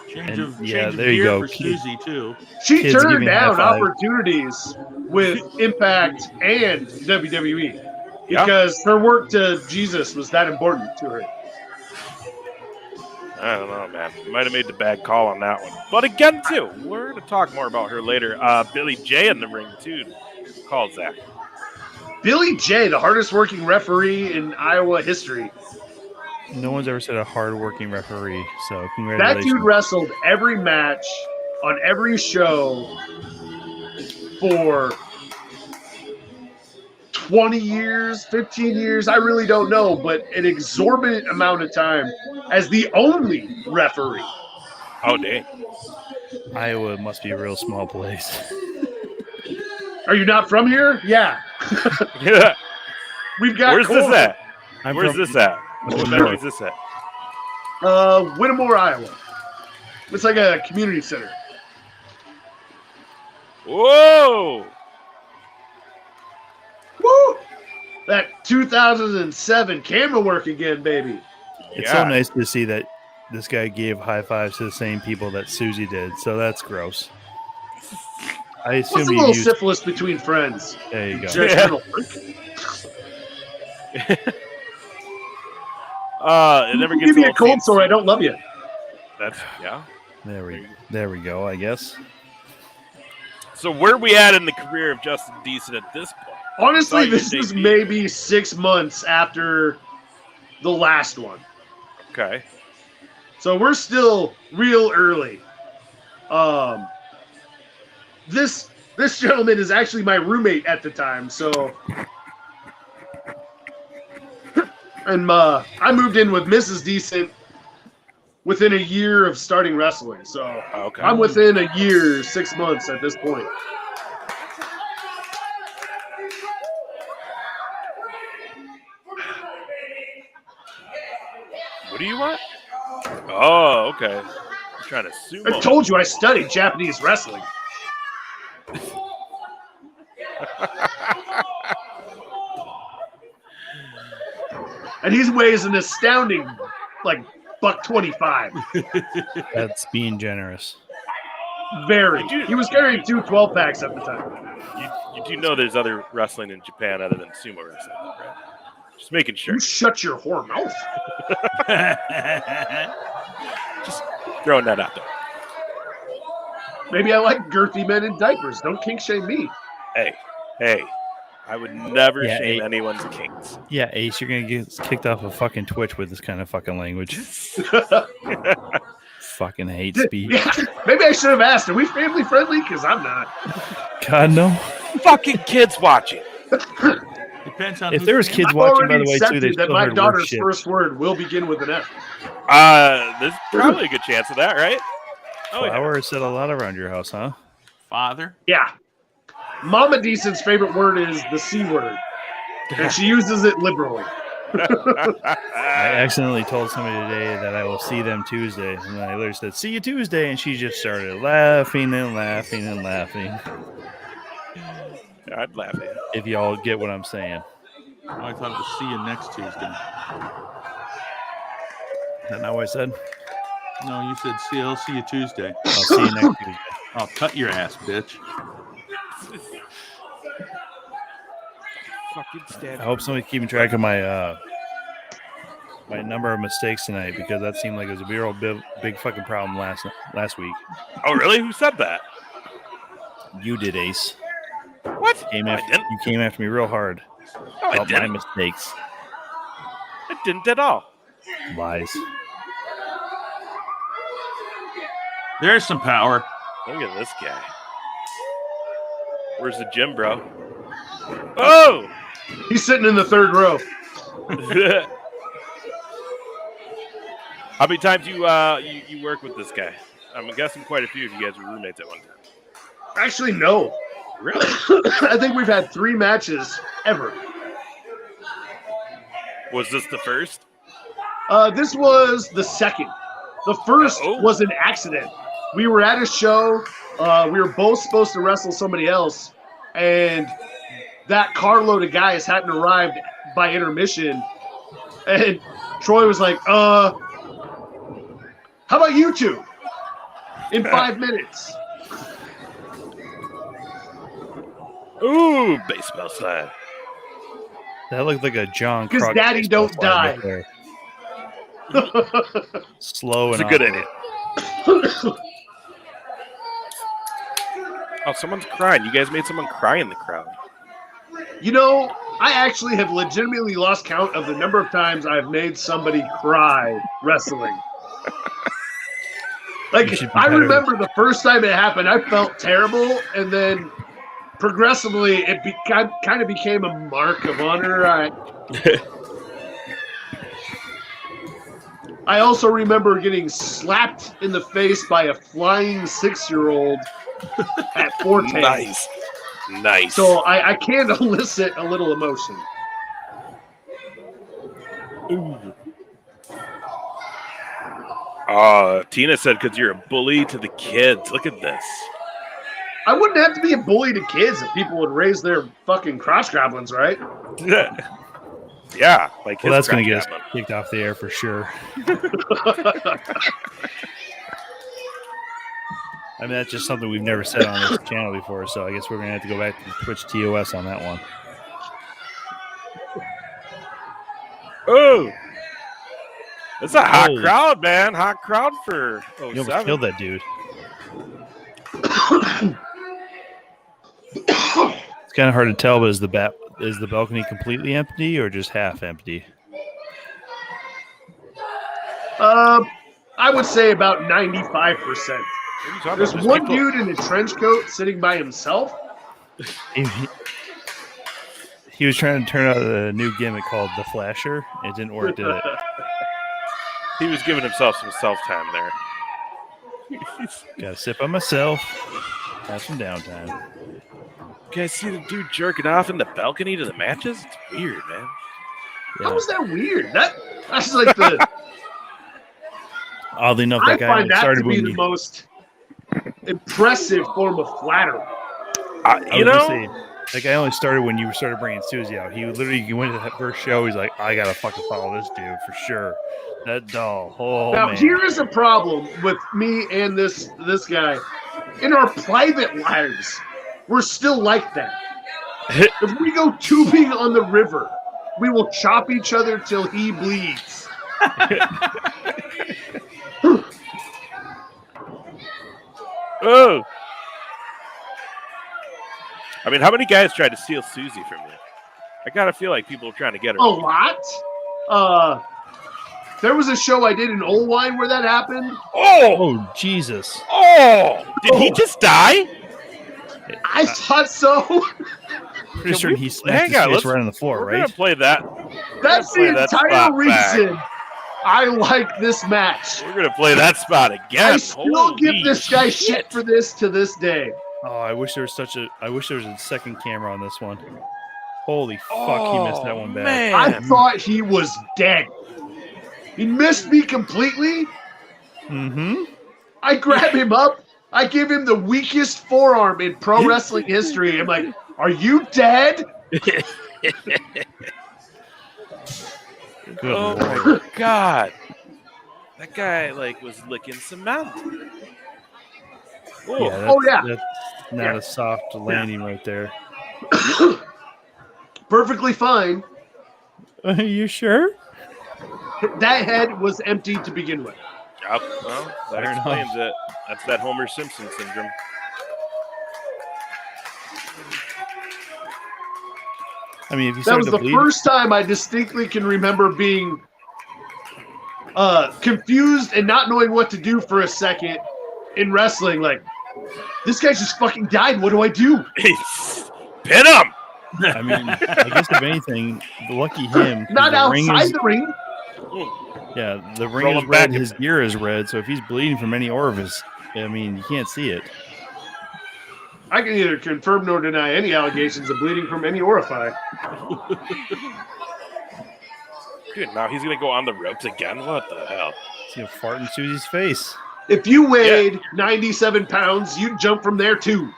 Speaker 1: Change of
Speaker 6: there
Speaker 1: gear
Speaker 6: you go.
Speaker 1: for Suzie, too.
Speaker 4: She
Speaker 6: Kids
Speaker 4: turned
Speaker 6: giving
Speaker 4: down
Speaker 6: high five.
Speaker 4: opportunities with Impact and WWE because her work to Jesus was that important to her.
Speaker 5: I don't know, man. Might have made the bad call on that one. But again, too, we're going to talk more about her later. Billy J in the ring, too, calls that.
Speaker 4: Billy J, the hardest working referee in Iowa history.
Speaker 6: No one's ever said a hard-working referee, so
Speaker 4: That
Speaker 6: congratulations.
Speaker 4: dude wrestled every match on every show for 20 years, 15 years, I really don't know, but an exorbitant amount of time as the only referee.
Speaker 5: Oh, dang.
Speaker 6: Iowa must be a real small place.
Speaker 4: Are you not from here? Yeah.
Speaker 5: Yeah.
Speaker 4: We've got
Speaker 5: Where's this at? Where's
Speaker 6: from-
Speaker 5: this at? What venue is this at?
Speaker 4: Whittemore, Iowa. It's like a community center.
Speaker 5: Whoa!
Speaker 4: Woo! That 2007 camera work again, baby.
Speaker 6: It's so nice to see that this guy gave high fives to the same people that Suzie did, so that's gross. I assume
Speaker 4: What's a
Speaker 6: you
Speaker 4: little
Speaker 6: used...
Speaker 4: syphilis between friends?
Speaker 6: There you go.
Speaker 4: Judgmental.
Speaker 5: It never gets
Speaker 4: Give me a
Speaker 5: old
Speaker 4: cold
Speaker 5: seeing-
Speaker 4: sore, I don't love you.
Speaker 5: That's
Speaker 6: There we go, I guess.
Speaker 5: So where are we at in the career of Justin Decent at this point?
Speaker 4: Honestly,
Speaker 5: Thought
Speaker 4: this
Speaker 5: you
Speaker 4: is
Speaker 5: debuted.
Speaker 4: maybe 6 months after the last one.
Speaker 5: Okay.
Speaker 4: So we're still real early. This gentleman is actually my roommate at the time, so and I moved in with Mrs. Decent within a year of starting wrestling. So
Speaker 5: Okay.
Speaker 4: I'm within a year, 6 months at this point.
Speaker 5: What do you want? Oh, okay. I'm trying to sumo.
Speaker 4: I told you I studied Japanese wrestling. And he weighs an astounding, like, $125.
Speaker 6: That's being generous.
Speaker 4: Very. He was carrying 2 12-packs at the time.
Speaker 5: You do know there's other wrestling in Japan other than sumo wrestling, right? Just making sure.
Speaker 4: You shut your whore mouth.
Speaker 5: Just throwing that out there.
Speaker 4: Maybe I like girthy men in diapers. Don't kink shame me.
Speaker 5: Hey. I would never
Speaker 6: Yeah,
Speaker 5: shame
Speaker 6: hey.
Speaker 5: anyone's kinks.
Speaker 6: Yeah, Ace, you're gonna get kicked off of fucking Twitch with this kind of fucking language. Fucking hate speech.
Speaker 4: Yeah, maybe I should have asked. Are we family friendly? Because I'm not.
Speaker 6: God no.
Speaker 5: Fucking kids watching.
Speaker 1: Depends on
Speaker 6: If
Speaker 1: who's
Speaker 6: there was
Speaker 1: in.
Speaker 6: kids
Speaker 4: I've
Speaker 6: watching, by
Speaker 4: already
Speaker 6: the way, too, they
Speaker 4: accepted that
Speaker 6: still
Speaker 4: my
Speaker 6: heard
Speaker 4: daughter's
Speaker 6: worse shit.
Speaker 4: first word will begin with an F.
Speaker 5: There's probably a good chance of that, right? Oh, yeah.
Speaker 6: Flower said a lot around your house, huh?
Speaker 1: Father.
Speaker 4: Yeah. Mama Decent's favorite word is the C word. And she uses it liberally.
Speaker 6: I accidentally told somebody today that I will see them Tuesday, and then I literally said, "See you Tuesday," and she just started laughing and laughing and laughing.
Speaker 5: I'd laugh at it.
Speaker 6: If y'all get what I'm saying.
Speaker 1: Oh, I thought it was see you next Tuesday.
Speaker 6: Is that not what I said?
Speaker 1: No, you said I'll see you Tuesday.
Speaker 6: I'll see you next Tuesday.
Speaker 1: I'll cut your ass, bitch.
Speaker 5: Fucking stand.
Speaker 6: I hope somebody's keeping track of my my number of mistakes tonight, because that seemed like it was a real big fucking problem last week.
Speaker 5: Oh, really? Who said that?
Speaker 6: You did, Ace.
Speaker 5: What?
Speaker 6: You
Speaker 5: I didn't.
Speaker 6: came after me real hard
Speaker 5: No, I
Speaker 6: about my
Speaker 5: didn't.
Speaker 6: mistakes.
Speaker 5: I didn't at all.
Speaker 6: Lies.
Speaker 1: There's some power.
Speaker 5: Look at this guy. Where's the gym, bro? Oh!
Speaker 4: He's sitting in the third row.
Speaker 5: How many times you work with this guy? I'm guessing quite a few if you guys were roommates at one time.
Speaker 4: Actually, no.
Speaker 5: Really?
Speaker 4: I think we've had 3 matches ever.
Speaker 5: Was this the first?
Speaker 4: This was the second. The first was an accident. We were at a show. We were both supposed to wrestle somebody else, and that carload of guys hadn't arrived by intermission. And Troy was like, how about you two? In 5 minutes.
Speaker 5: Ooh, baseball slide.
Speaker 6: That looked like a John
Speaker 4: Because
Speaker 6: Kruk
Speaker 4: Daddy
Speaker 6: baseball
Speaker 4: don't
Speaker 6: slide
Speaker 4: die.
Speaker 6: right there. Slow
Speaker 5: It's
Speaker 6: and
Speaker 5: a good
Speaker 6: awkward.
Speaker 5: idea. Oh, someone's crying. You guys made someone cry in the crowd.
Speaker 4: You know, I actually have legitimately lost count of the number of times I've made somebody cry wrestling. Like,
Speaker 6: You should be
Speaker 4: I
Speaker 6: better.
Speaker 4: remember the first time it happened, I felt terrible, and then progressively it kind of became a mark of honor. I also remember getting slapped in the face by a flying 6-year-old at Forte.
Speaker 5: Nice.
Speaker 4: So I can elicit a little emotion.
Speaker 5: Tina said because you're a bully to the kids. Look at this.
Speaker 4: I wouldn't have to be a bully to kids if people would raise their fucking crotch goblins, right?
Speaker 5: Yeah, like
Speaker 6: Well,
Speaker 5: his
Speaker 6: that's going to
Speaker 5: crap
Speaker 6: get us
Speaker 5: happened.
Speaker 6: kicked off the air for sure. I mean, that's just something we've never said on this channel before, so I guess we're going to have to go back to Twitch TOS on that one.
Speaker 5: Oh, it's a hot
Speaker 6: Holy-
Speaker 5: crowd, man. Hot crowd for
Speaker 6: You almost
Speaker 5: 07.
Speaker 6: killed that dude. It's kind of hard to tell, but is the balcony completely empty or just half empty?
Speaker 4: I would say about 95%.
Speaker 5: What are you talking
Speaker 4: There's
Speaker 5: about? There's
Speaker 4: one
Speaker 5: people-
Speaker 4: dude in a trench coat sitting by himself.
Speaker 6: He was trying to turn out a new gimmick called the Flasher. It didn't work, did it?
Speaker 5: He was giving himself some self-time there.
Speaker 6: Got to sip on myself. Have some downtime.
Speaker 5: You guys see the dude jerking off in the balcony to the matches? It's weird, man.
Speaker 4: How was that weird? That's like the.
Speaker 6: Oddly enough,
Speaker 4: I
Speaker 6: that guy
Speaker 4: find that
Speaker 6: started
Speaker 4: to be
Speaker 6: when
Speaker 4: the most impressive form of flattery.
Speaker 6: That guy only started when you started bringing Suzie out. He went to that first show. He's like, I gotta fucking follow this dude for sure. That doll. Oh
Speaker 4: Now
Speaker 6: man.
Speaker 4: here is a problem with me and this guy. In our private lives, we're still like that. If we go tubing on the river, we will chop each other till he bleeds.
Speaker 5: Oh. I mean, how many guys tried to steal Suzie from you? I gotta feel like people are trying to get her.
Speaker 4: A lot. There was a show I did in Oldwine where that happened.
Speaker 6: Oh Jesus.
Speaker 5: Oh! Did he just die?
Speaker 4: I thought so.
Speaker 6: Pretty sure he smacked his face right on the floor,
Speaker 5: We're
Speaker 6: right?
Speaker 5: gonna play that.
Speaker 4: That's the entire reason I like this match.
Speaker 5: We're gonna play that spot again.
Speaker 4: I still give this guy shit for this to this day.
Speaker 6: Oh, I wish there was a second camera on this one. Holy fuck, he missed that one bad.
Speaker 5: Man.
Speaker 4: I thought he was dead. He missed me completely.
Speaker 6: Mm-hmm.
Speaker 4: I grab him up. I give him the weakest forearm in pro wrestling history. I'm like, are you dead?
Speaker 6: Good
Speaker 5: Oh
Speaker 6: Lord.
Speaker 5: my god. That guy was licking cement. Oh,
Speaker 4: Yeah,
Speaker 6: That's not a soft landing right there.
Speaker 4: perfectly fine.
Speaker 6: Are you sure?
Speaker 4: That head was empty to begin with.
Speaker 5: Yep. Well, that
Speaker 6: Fair
Speaker 5: explains it. That's that Homer Simpson syndrome.
Speaker 6: I mean, if you
Speaker 4: That
Speaker 6: started
Speaker 4: was
Speaker 6: to
Speaker 4: the
Speaker 6: bleed,
Speaker 4: first time I distinctly can remember being confused and not knowing what to do for a second in wrestling. Like, this guy just fucking died. What do I do?
Speaker 5: Pin him!
Speaker 6: I mean, I guess if anything, lucky him.
Speaker 4: Not outside the ring.
Speaker 6: Yeah, the ring
Speaker 5: Roll
Speaker 6: is
Speaker 5: him
Speaker 6: red,
Speaker 5: back.
Speaker 6: his gear is red, so if he's bleeding from any orifice, I mean, you can't see it.
Speaker 4: I can neither confirm nor deny any allegations of bleeding from any orifice.
Speaker 5: Dude, now he's gonna go on the ropes again? What the hell?
Speaker 6: See a fart in Susie's face.
Speaker 4: If you weighed 97 pounds, you'd jump from there too.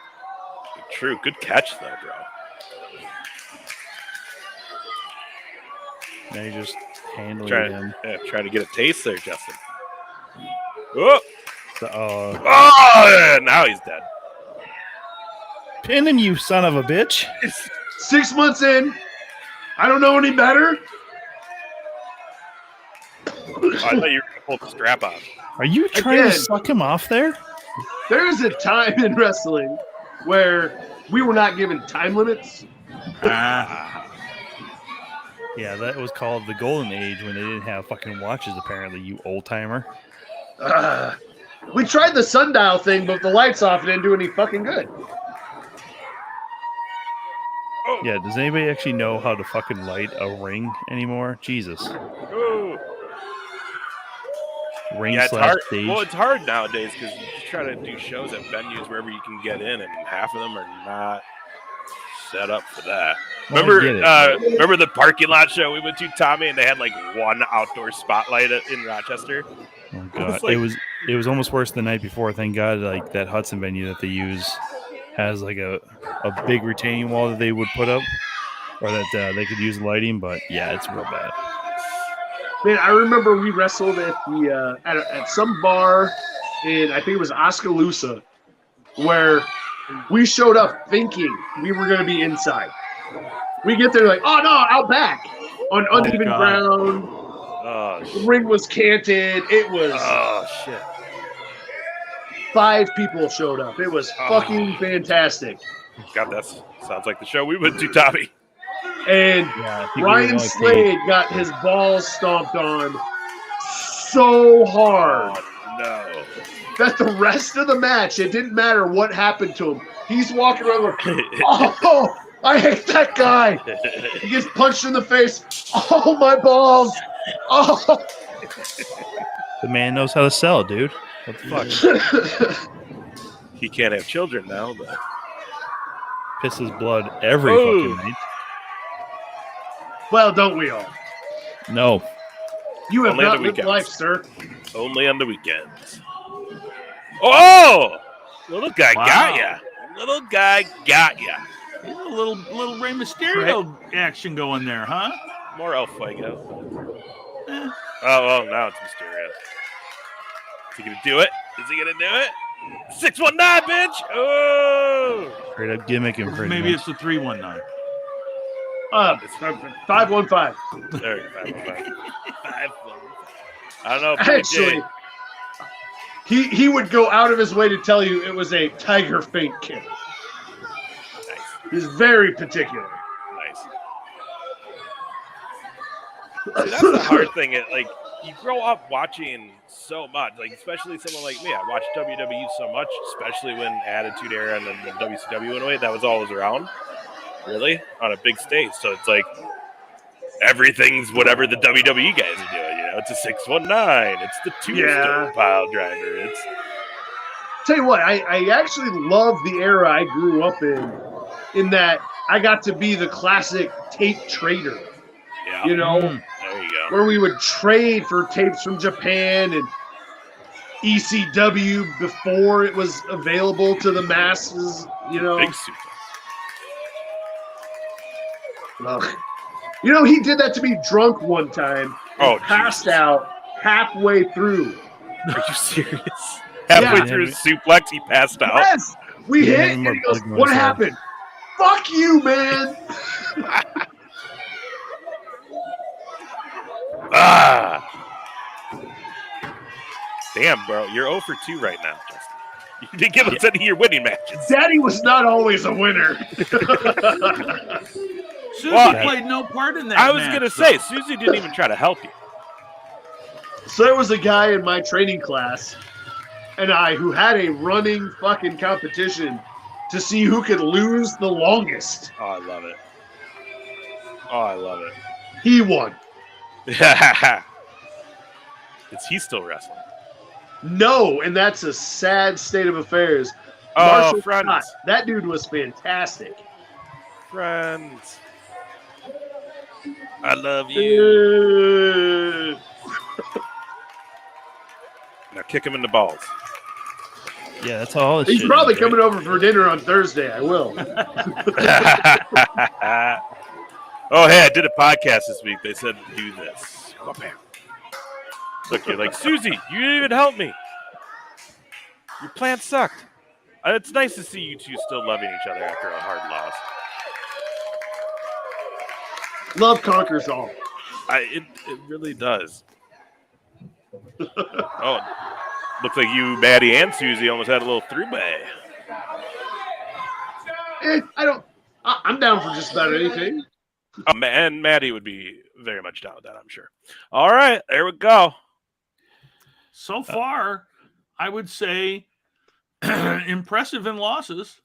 Speaker 5: True. Good catch, though, bro.
Speaker 6: Now you're just handling him.
Speaker 5: Trying to get a taste there, Justin. Oh!
Speaker 6: Oh,
Speaker 5: Now he's dead.
Speaker 6: pin him, you son of a bitch.
Speaker 4: 6 months in, I don't know any better.
Speaker 5: Oh, I thought you were going to pull the strap off.
Speaker 6: Are you trying to
Speaker 4: Again.
Speaker 6: suck him off there?
Speaker 4: There's a time in wrestling where we were not given time limits.
Speaker 6: Yeah, that was called the golden age when they didn't have fucking watches, apparently, you old timer.
Speaker 4: We tried the sundial thing, but with the lights off, it didn't do any fucking good.
Speaker 6: Yeah, does anybody actually know how to fucking light a ring anymore? Jesus.
Speaker 5: Oh.
Speaker 6: Ring
Speaker 5: Yeah, it's
Speaker 6: slash
Speaker 5: hard.
Speaker 6: stage.
Speaker 5: Well, it's hard nowadays because you just try to do shows at venues wherever you can get in, and half of them are not set up for that.
Speaker 6: Well, I
Speaker 5: Remember,
Speaker 6: get it,
Speaker 5: remember the parking lot show we went to, Tommy, and they had like one outdoor spotlight in Rochester.
Speaker 6: Oh god,
Speaker 5: like-
Speaker 6: it was almost worse the night before. Thank God, like that Hudson venue that they use has like a big retaining wall that they would put up, or that they could use lighting. But yeah, it's real bad.
Speaker 4: Man, I remember we wrestled at the at some bar in, I think it was Oskaloosa, where we showed up thinking we were going to be inside. We get there like, oh no, out back on uneven ground.
Speaker 5: Oh,
Speaker 4: The ring was canted. It was
Speaker 5: shit.
Speaker 4: 5 people showed up. It was fucking fantastic.
Speaker 5: God, that sounds like the show we went to, Tommy.
Speaker 4: And
Speaker 6: Yeah, I think we were
Speaker 4: Ryan
Speaker 6: only
Speaker 4: Slade got his balls stomped on so hard
Speaker 5: Oh, no.
Speaker 4: that the rest of the match, it didn't matter what happened to him. He's walking around like, oh, I hate that guy. He gets punched in the face. Oh, my balls. Oh,
Speaker 6: The man knows how to sell, dude. What the fuck?
Speaker 5: He can't have children now, but
Speaker 6: Pisses blood every fucking night.
Speaker 4: Well, don't we all?
Speaker 6: No.
Speaker 4: You have
Speaker 5: Only on
Speaker 4: not
Speaker 5: the
Speaker 4: lived
Speaker 5: weekends.
Speaker 4: life, sir.
Speaker 5: only on the weekends. Oh! Little guy
Speaker 1: Wow.
Speaker 5: got ya. Little guy got ya.
Speaker 1: A little Rey Mysterio action going there, huh?
Speaker 5: More El Fuego.
Speaker 1: Eh.
Speaker 5: Oh, well, now it's Mysterio. Is he going to do it? Is he going to do it? 619, bitch! Oh!
Speaker 6: Straight up gimmick infringement.
Speaker 1: Maybe it's the 319.
Speaker 4: It's 515.
Speaker 5: There, 515. I don't know.
Speaker 4: Actually, he would go out of his way to tell you it was a tiger feint kick.
Speaker 5: Nice.
Speaker 4: He's very particular.
Speaker 5: Nice. See, that's the hard thing. Like, you grow up watching so much, like especially someone like me. I watched WWE so much, especially when Attitude Era and then the WCW went away. That was always around, really, on a big stage. So it's like everything's whatever the WWE guys are doing. You know, it's a 619. It's the tombstone pile driver. It's
Speaker 4: Tell you what, I actually love the era I grew up in that I got to be the classic tape trader.
Speaker 5: yeah.
Speaker 4: You know,
Speaker 5: There you go.
Speaker 4: where we would trade for tapes from Japan and ECW before it was available to the masses. You know,
Speaker 5: Big super.
Speaker 4: Ugh. You know, he did that to me drunk one time.
Speaker 5: Oh,
Speaker 4: Passed
Speaker 5: Jesus.
Speaker 4: out halfway through.
Speaker 5: Are you serious? Halfway through his suplex, he passed out.
Speaker 4: Yes, we
Speaker 6: Yeah,
Speaker 4: hit, and
Speaker 6: more
Speaker 4: he goes,
Speaker 6: blood going
Speaker 4: "What
Speaker 6: inside."
Speaker 4: happened?" Fuck you, man.
Speaker 5: Ah. Damn, bro. You're 0 for 2 right now, Justin. You didn't give us any of your winning matches.
Speaker 4: Daddy was not always a winner.
Speaker 1: Susie
Speaker 5: Well,
Speaker 1: played no part in that.
Speaker 5: I was
Speaker 1: match,
Speaker 5: going to
Speaker 1: though.
Speaker 5: say, Susie didn't even try to help you.
Speaker 4: So there was a guy in my training class and I who had a running fucking competition to see who could lose the longest.
Speaker 5: Oh, I love it. Oh, I love it.
Speaker 4: He won.
Speaker 5: Is he still wrestling?
Speaker 4: No, and that's a sad state of affairs.
Speaker 5: Oh,
Speaker 4: Marshall
Speaker 5: friends.
Speaker 4: Scott, that dude was fantastic.
Speaker 5: Friends. I love you. Now kick him in the balls.
Speaker 6: Yeah, that's all this
Speaker 4: He's
Speaker 6: shit
Speaker 4: probably
Speaker 6: is, right?
Speaker 4: coming over for dinner on Thursday. I will.
Speaker 5: Oh, hey, I did a podcast this week. They said do this. Look, you're like, Susie, you didn't even help me. Your plan sucked. It's nice to see you two still loving each other after a hard loss.
Speaker 4: Love conquers all.
Speaker 5: It really does. Oh, looks like you, Maddie, and Susie almost had a little three-way.
Speaker 4: I'm down for just about anything.
Speaker 5: And Maddie would be very much down with that, I'm sure. All right, there we go.
Speaker 1: So far, I would say impressive in losses.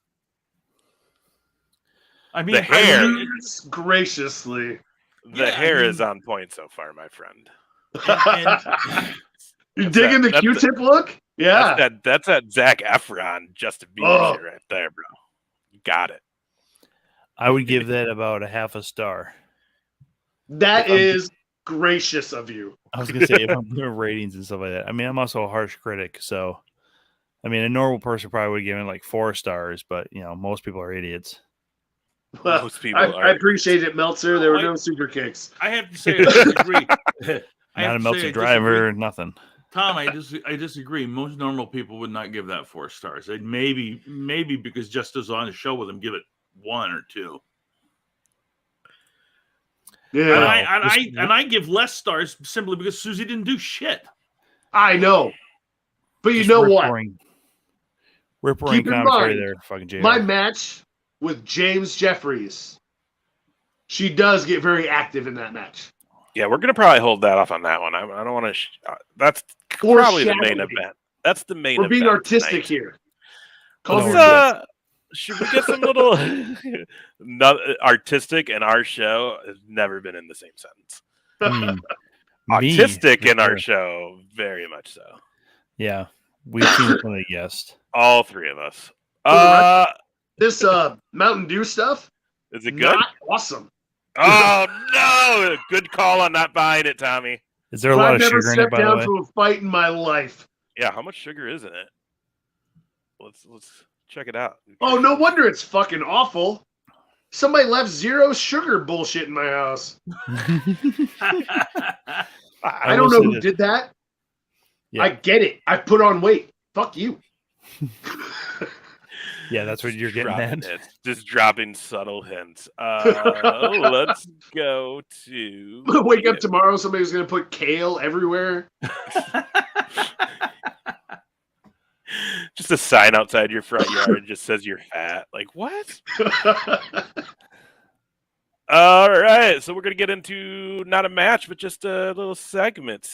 Speaker 1: I mean,
Speaker 5: The hair.
Speaker 1: I
Speaker 4: Lose graciously.
Speaker 5: The hair is on point so far, my friend.
Speaker 4: You digging the
Speaker 5: that's
Speaker 4: Q-tip look? Yeah.
Speaker 5: That's that Zac Efron Justin Bieber shit right there, bro. You got it.
Speaker 6: I would give that about a half a star.
Speaker 4: That is gracious of you.
Speaker 6: I was gonna say if I'm doing ratings and stuff like that. I mean, I'm also a harsh critic, so I mean, a normal person probably would give it like 4 stars, but you know, most people are idiots.
Speaker 4: Well,
Speaker 5: Most people
Speaker 4: I
Speaker 5: are.
Speaker 4: appreciate it, Meltzer. There were no super kicks.
Speaker 1: I have to say I disagree.
Speaker 6: Not a Meltzer driver, nothing.
Speaker 1: Tom, I disagree. Most normal people would not give that 4 stars. They'd maybe because just as on the show with them, give it 1 or 2.
Speaker 4: Yeah,
Speaker 1: And I give less stars simply because Susie didn't do shit.
Speaker 4: I know. But you
Speaker 6: Just
Speaker 4: know what?
Speaker 6: Rip-roaring
Speaker 4: Keep in
Speaker 6: commentary
Speaker 4: mind,
Speaker 6: there, fucking JR.
Speaker 4: My match with James Jeffries, she does get very active in that match.
Speaker 5: Yeah, we're gonna probably hold that off on that one. I don't want to. That's probably the main
Speaker 4: Foreshadowing.
Speaker 5: event. That's the main
Speaker 4: We're
Speaker 5: event.
Speaker 4: being artistic
Speaker 5: tonight.
Speaker 4: here. Calm
Speaker 5: Let's,
Speaker 4: your jets.
Speaker 5: should we get some little not artistic? And our show has never been in the same sentence.
Speaker 6: Hmm.
Speaker 5: autistic in our show, very much so.
Speaker 6: Yeah, we've seen some of the guests.
Speaker 5: All three of us.
Speaker 4: This Mountain Dew stuff
Speaker 5: is it good?
Speaker 4: Not awesome.
Speaker 5: Oh no! Good call on not buying it, Tommy.
Speaker 6: Is there a lot of sugar in it, by the way?
Speaker 4: I've never stepped down to a fight in my life.
Speaker 5: Yeah, how much sugar is in it? Let's check it out.
Speaker 4: Oh, no wonder it's fucking awful. Somebody left zero sugar bullshit in my house. I don't know who did that. Yeah. I get it. I put on weight. Fuck you.
Speaker 6: Yeah, that's what you're getting at.
Speaker 5: Just dropping subtle hints. Let's go to...
Speaker 4: Wake up tomorrow, somebody's going to put kale everywhere.
Speaker 5: Just a sign outside your front yard just says you're fat. Like, what? All right, so we're going to get into not a match, but just a little segment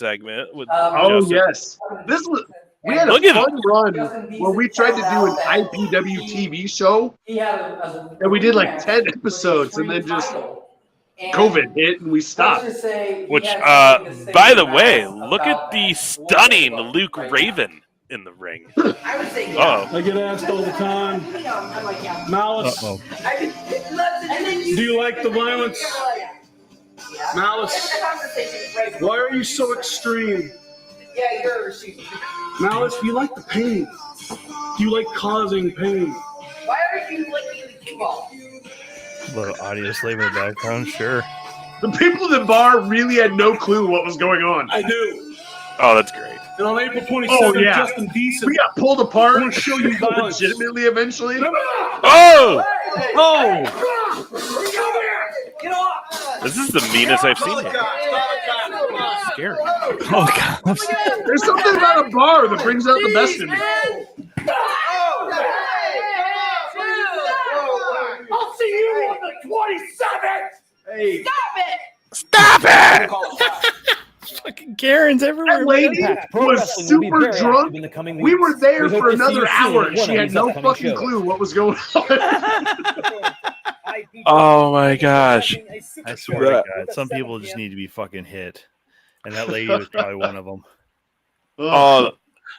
Speaker 5: with
Speaker 4: oh, yes. We had a fun run where we tried to do an IPW TV show, and we did like 10 episodes, and then just COVID hit, and we stopped.
Speaker 5: Which, by the way, look at the stunning Luke Raven in the ring.
Speaker 7: I would say yeah.
Speaker 8: I get asked all the time, Malice, do you like the violence? Malice, why are you so extreme?
Speaker 7: Yeah, you're
Speaker 8: Malice, do you like the pain? Do you like causing pain?
Speaker 7: Why are you licking the cue ball?
Speaker 6: A little audio slave in the background, sure.
Speaker 4: The people in the bar really had no clue what was going on.
Speaker 8: I do.
Speaker 5: Oh, that's great.
Speaker 8: And on April 27th, Justin Decent.
Speaker 4: We got pulled apart.
Speaker 8: I want to show you violence.
Speaker 4: Legitimately, eventually.
Speaker 5: Oh!
Speaker 7: Get off!
Speaker 5: This is the meanest I've seen him. Scary.
Speaker 6: Oh, God.
Speaker 4: There's something about a bar that brings out the best in me.
Speaker 7: I'll see you on the 27th!
Speaker 4: Hey.
Speaker 5: Stop it!
Speaker 6: Fucking Karen's everywhere.
Speaker 4: That lady was super drunk. We were there for another hour, and she had no fucking clue what was going on.
Speaker 5: Oh my gosh.
Speaker 6: I swear to God, some people just need to be fucking hit. And that lady was probably one of them.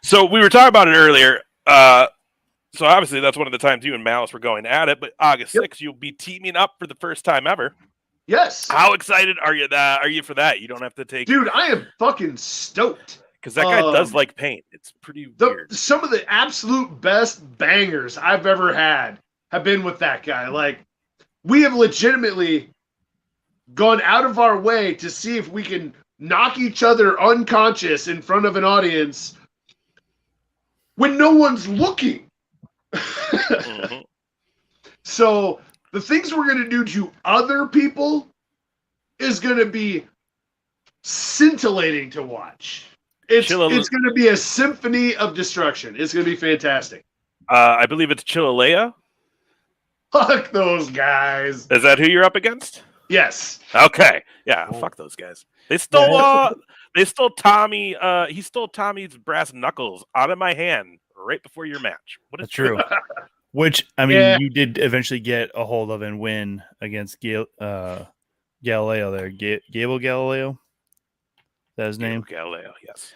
Speaker 5: So we were talking about it earlier. So obviously that's one of the times you and Malice were going at it, but August 6th, you'll be teaming up for the first time ever.
Speaker 4: Yes.
Speaker 5: How excited are you for that? You don't have to take...
Speaker 4: Dude, I am fucking stoked.
Speaker 5: Because that guy does like paint. It's pretty weird.
Speaker 4: Some of the absolute best bangers I've ever had have been with that guy. Like, we have legitimately gone out of our way to see if we can knock each other unconscious in front of an audience when no one's looking. Mm-hmm. So the things we're going to do to other people is going to be scintillating to watch. It's going to be a symphony of destruction. It's going to be fantastic.
Speaker 5: I believe it's Chillalea.
Speaker 4: Fuck those guys.
Speaker 5: Is that who you're up against?
Speaker 4: Yes.
Speaker 5: Okay. Yeah. Fuck those guys. They stole. They stole Tommy. He stole Tommy's brass knuckles out of my hand right before your match. What is
Speaker 6: true? Which I mean, you did eventually get a hold of and win against Galileo there. Gable Galileo. Is that his name?
Speaker 5: Galileo. Yes.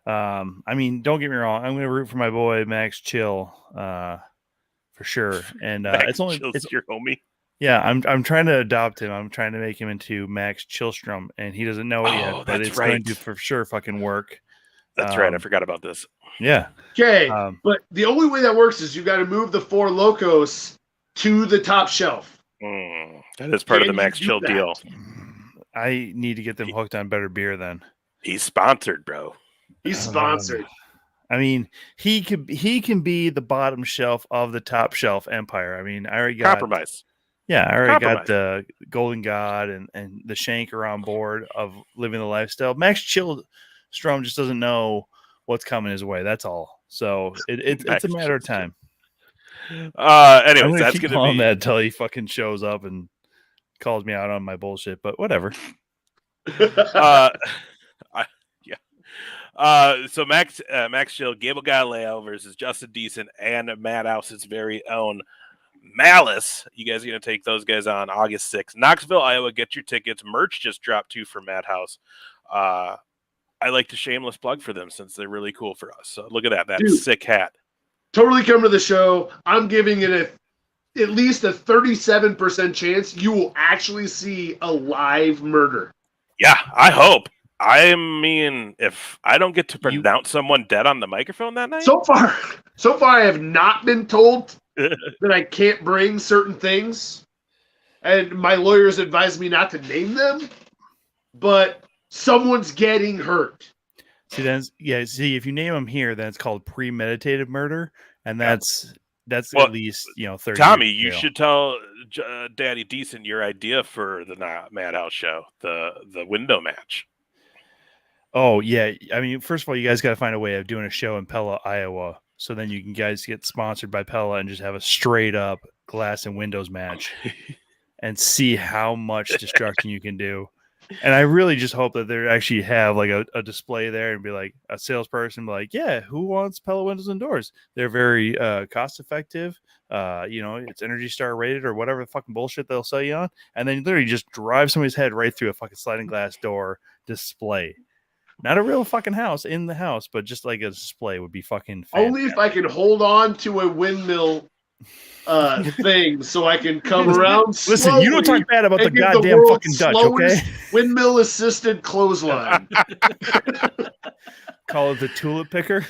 Speaker 6: I mean, don't get me wrong. I'm going to root for my boy Max Chill. For sure, and it's
Speaker 5: your homie.
Speaker 6: Yeah, I'm trying to adopt him. I'm trying to make him into Max Chillstrom, and he doesn't know it yet, but it's going to for sure fucking work.
Speaker 5: That's right. I forgot about this.
Speaker 6: Yeah.
Speaker 4: Okay, but the only way that works is you got to move the Four Locos to the top shelf.
Speaker 5: That is part of the Max Chill deal.
Speaker 6: I need to get them hooked on better beer then.
Speaker 5: He's sponsored, bro.
Speaker 4: He's sponsored.
Speaker 6: I mean, he can be the bottom shelf of the top shelf empire. I mean, I already got
Speaker 5: compromise.
Speaker 6: Yeah, I already got the Golden God and the Shanker on board of living the lifestyle. Max Chillstrom just doesn't know what's coming his way. That's all. So it's a matter of time.
Speaker 5: Anyways, that's going to be
Speaker 6: that until he fucking shows up and calls me out on my bullshit. But whatever.
Speaker 5: So Max Chill, Gable Galileo versus Justin Decent and Madhouse's very own Malice. You guys are going to take those guys on August 6th. Knoxville, Iowa. Get your tickets. Merch just dropped too for Madhouse. I like to shameless plug for them since they're really cool for us. So look at that. That's
Speaker 4: Dude.
Speaker 5: sick hat.
Speaker 4: Totally come to the show. I'm giving it at least a 37% chance you will actually see a live murder.
Speaker 5: Yeah, I hope. I mean, if I don't get to pronounce someone dead on the microphone that night.
Speaker 4: So far, I have not been told that I can't bring certain things. And my lawyers advised me not to name them. But someone's getting hurt.
Speaker 6: See, if you name them here, then it's called premeditated murder, and that's at least 30.
Speaker 5: Tommy, you should tell Daddy Decent your idea for the Madhouse show, the window match.
Speaker 6: Oh yeah, I mean, first of all, you guys got to find a way of doing a show in Pella, Iowa, so then you can guys get sponsored by Pella and just have a straight up glass and windows match, and see how much destruction you can do. And I really just hope that they actually have like a display there and be like a salesperson, be like, yeah, who wants Pella windows and doors? They're very cost effective. It's Energy Star rated or whatever the fucking bullshit they'll sell you on. And then literally just drive somebody's head right through a fucking sliding glass door display. Not a real fucking house in the house, but just like a display would be fucking fantastic.
Speaker 4: Only if I can hold on to a windmill thing so I can come around.
Speaker 6: Listen, you don't talk bad about the goddamn fucking Dutch, okay?
Speaker 4: Windmill assisted clothesline.
Speaker 6: Call it the tulip picker.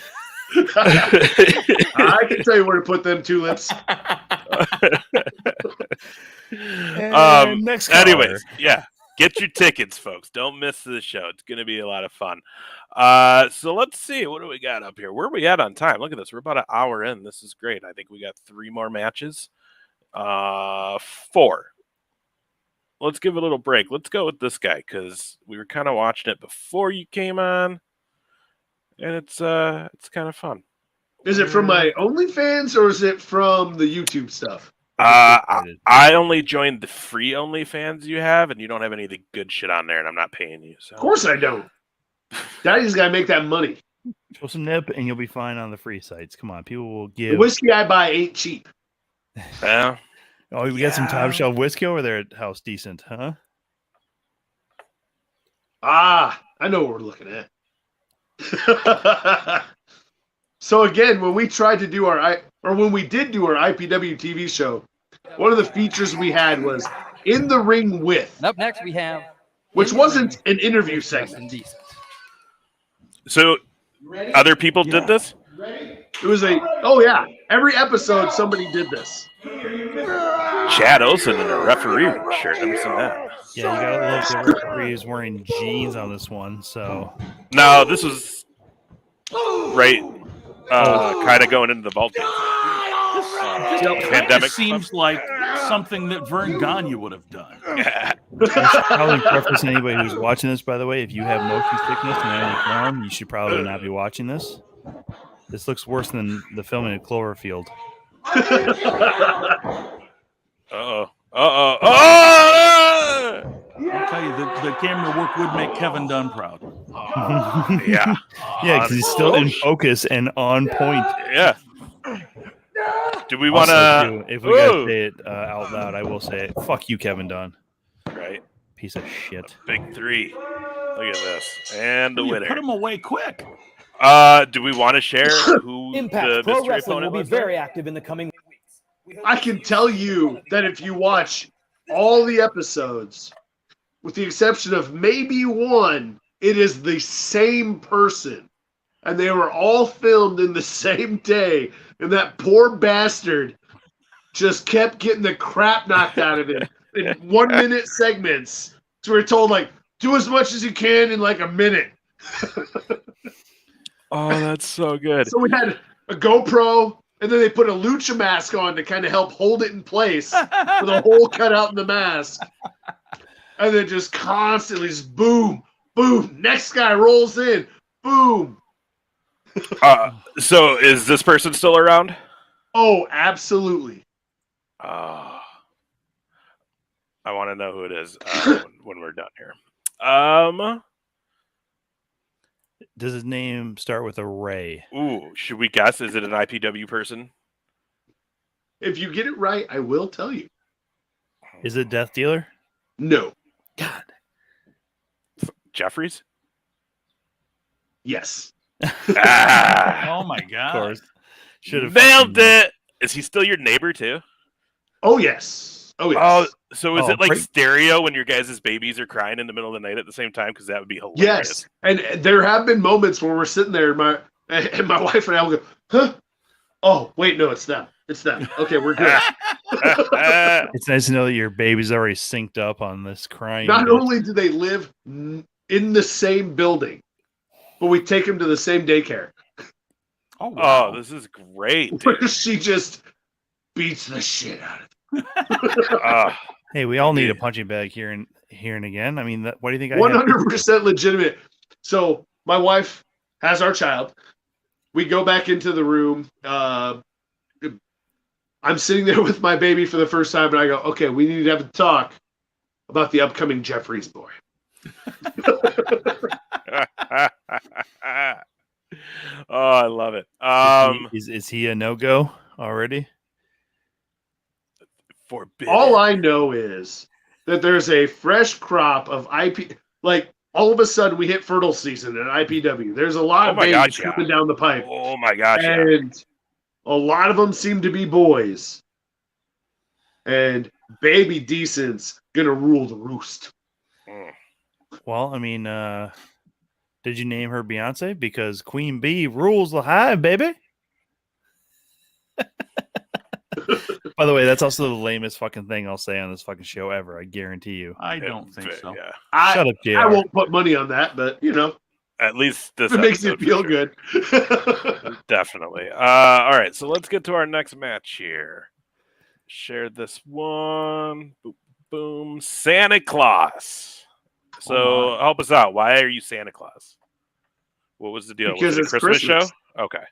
Speaker 4: I can tell you where to put them tulips.
Speaker 6: Next caller.
Speaker 5: Anyways, yeah. Get your tickets, folks. Don't miss the show. It's going to be a lot of fun. So let's see. What do we got up here? Where are we at on time? Look at this. We're about an hour in. This is great. I think we got 3 more matches. 4. Let's give a little break. Let's go with this guy because we were kind of watching it before you came on, and it's kind of fun.
Speaker 4: Is it from my OnlyFans or is it from the YouTube stuff?
Speaker 5: I only joined the free OnlyFans you have, and you don't have any of the good shit on there, and I'm not paying you. So.
Speaker 4: Of course I don't. Daddy's got to make that money.
Speaker 6: Show some nip, and you'll be fine on the free sites. Come on, people will give.
Speaker 4: The whiskey I buy ain't cheap.
Speaker 5: Yeah.
Speaker 6: Oh, we got some top shelf whiskey over there at House Decent, huh?
Speaker 4: I know what we're looking at. So again, when we tried to do when we did do our IPW TV show, one of the features we had was In the Ring With.
Speaker 9: And up next we have,
Speaker 4: which wasn't an interview segment.
Speaker 5: So other people did this?
Speaker 4: It was every episode somebody did this.
Speaker 5: Chad Olsen in a referee shirt. I've seen that.
Speaker 6: Yeah, you gotta love the referee is wearing jeans on this one. So
Speaker 5: no, this was right. Kind of going into the vault. Pandemic
Speaker 1: seems like something that Vern Gagne would have done.
Speaker 6: Probably preface anybody who's watching this, by the way, if you have motion sickness in any form, you should probably not be watching this. This looks worse than the filming at Cloverfield.
Speaker 5: Oh!
Speaker 1: I'll tell you, the camera work would make Kevin Dunn proud.
Speaker 5: Yeah,
Speaker 6: because he's still in focus and on point.
Speaker 5: Yeah. Do we want to?
Speaker 6: If we gotta say it out loud, I will say it. Fuck you, Kevin Dunn.
Speaker 5: Right.
Speaker 6: Piece of shit.
Speaker 5: Big 3. Look at this, and the winner.
Speaker 1: Put him away quick.
Speaker 5: Do we want to share who
Speaker 9: Impact
Speaker 5: the
Speaker 9: Pro
Speaker 5: mystery
Speaker 9: Wrestling will
Speaker 5: opponent
Speaker 9: be
Speaker 5: was?
Speaker 9: very active in the coming weeks.
Speaker 4: I can tell you that if you watch all the episodes, with the exception of maybe one, it is the same person. And they were all filmed in the same day. And that poor bastard just kept getting the crap knocked out of him in 1-minute segments. So we're told, do as much as you can in a minute.
Speaker 5: Oh, that's so good.
Speaker 4: So we had a GoPro, and then they put a lucha mask on to kind of help hold it in place with a hole cut out in the mask. And then just constantly just boom, boom. Next guy rolls in. Boom.
Speaker 5: So is this person still around?
Speaker 4: Oh, absolutely.
Speaker 5: I want to know who it is when we're done here.
Speaker 6: Does his name start with a Ray?
Speaker 5: Ooh, should we guess? Is it an IPW person?
Speaker 4: If you get it right, I will tell you.
Speaker 6: Is it Death Dealer?
Speaker 4: No.
Speaker 6: God.
Speaker 5: Jeffries?
Speaker 4: Yes.
Speaker 1: Oh my god!
Speaker 6: Of course. Should have
Speaker 5: Nailed it. Is he still your neighbor too?
Speaker 4: Oh yes. Oh yes.
Speaker 5: Oh, so is
Speaker 6: Oh,
Speaker 5: it like
Speaker 6: great.
Speaker 5: stereo when your guys' babies are crying in the middle of the night at the same time? Because that would be hilarious.
Speaker 4: Yes. And there have been moments where we're sitting there, and my wife and I will go, huh? Oh, wait, no, it's them. It's them. Okay, we're good.
Speaker 6: It's nice to know that your baby's already synced up on this crying.
Speaker 4: Not
Speaker 6: bit.
Speaker 4: only do they live in the same building, but we take them to the same daycare.
Speaker 1: Oh, wow.
Speaker 5: Oh, this is great.
Speaker 4: Where
Speaker 5: dude.
Speaker 4: she just beats the shit out of them.
Speaker 6: Hey, we all need a punching bag here and again. I mean, what do you think?
Speaker 4: 100% legitimate. So my wife has our child. We go back into the room. I'm sitting there with my baby for the first time, and I go, okay, we need to have a talk about the upcoming Jeffries boy.
Speaker 5: Oh, I love it.
Speaker 6: Is he a no-go already?
Speaker 5: Forbidden.
Speaker 4: All I know is that there's a fresh crop of IP. Like, all of a sudden, we hit fertile season at IPW. There's a lot of babies coming down the pipe.
Speaker 5: Oh, my gosh.
Speaker 4: And a lot of them seem to be boys. And Baby Decent's going to rule the roost.
Speaker 6: Well, I mean, did you name her Beyonce? Because Queen Bee rules the hive, baby. By the way, that's also the lamest fucking thing I'll say on this fucking show ever. I guarantee you.
Speaker 1: I don't think so.
Speaker 5: Yeah.
Speaker 6: Shut up, JR.
Speaker 4: I won't put money on that, but, you know,
Speaker 5: At least this
Speaker 4: it makes you
Speaker 5: episode,
Speaker 4: feel
Speaker 5: for sure.
Speaker 4: good.
Speaker 5: Definitely. All right, so let's get to our next match here. Share this one. Boom, boom. Santa Claus. So help us out. Why are you Santa Claus? What was the deal?
Speaker 4: Because
Speaker 5: was it a
Speaker 4: it's
Speaker 5: Christmas
Speaker 4: Christmas.
Speaker 5: show? Okay.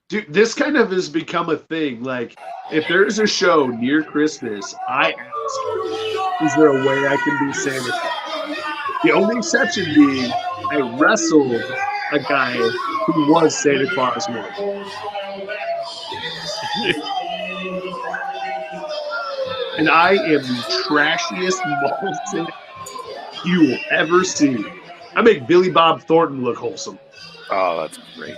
Speaker 4: Dude, this kind of has become a thing. Like, if there's a show near Christmas, I ask, is there a way I can be Santa Claus? The only exception being, I wrestled a guy who was Santa Claus once. And I am the trashiest mall Santa you will ever see. I make Billy Bob Thornton look wholesome.
Speaker 5: Oh, that's great.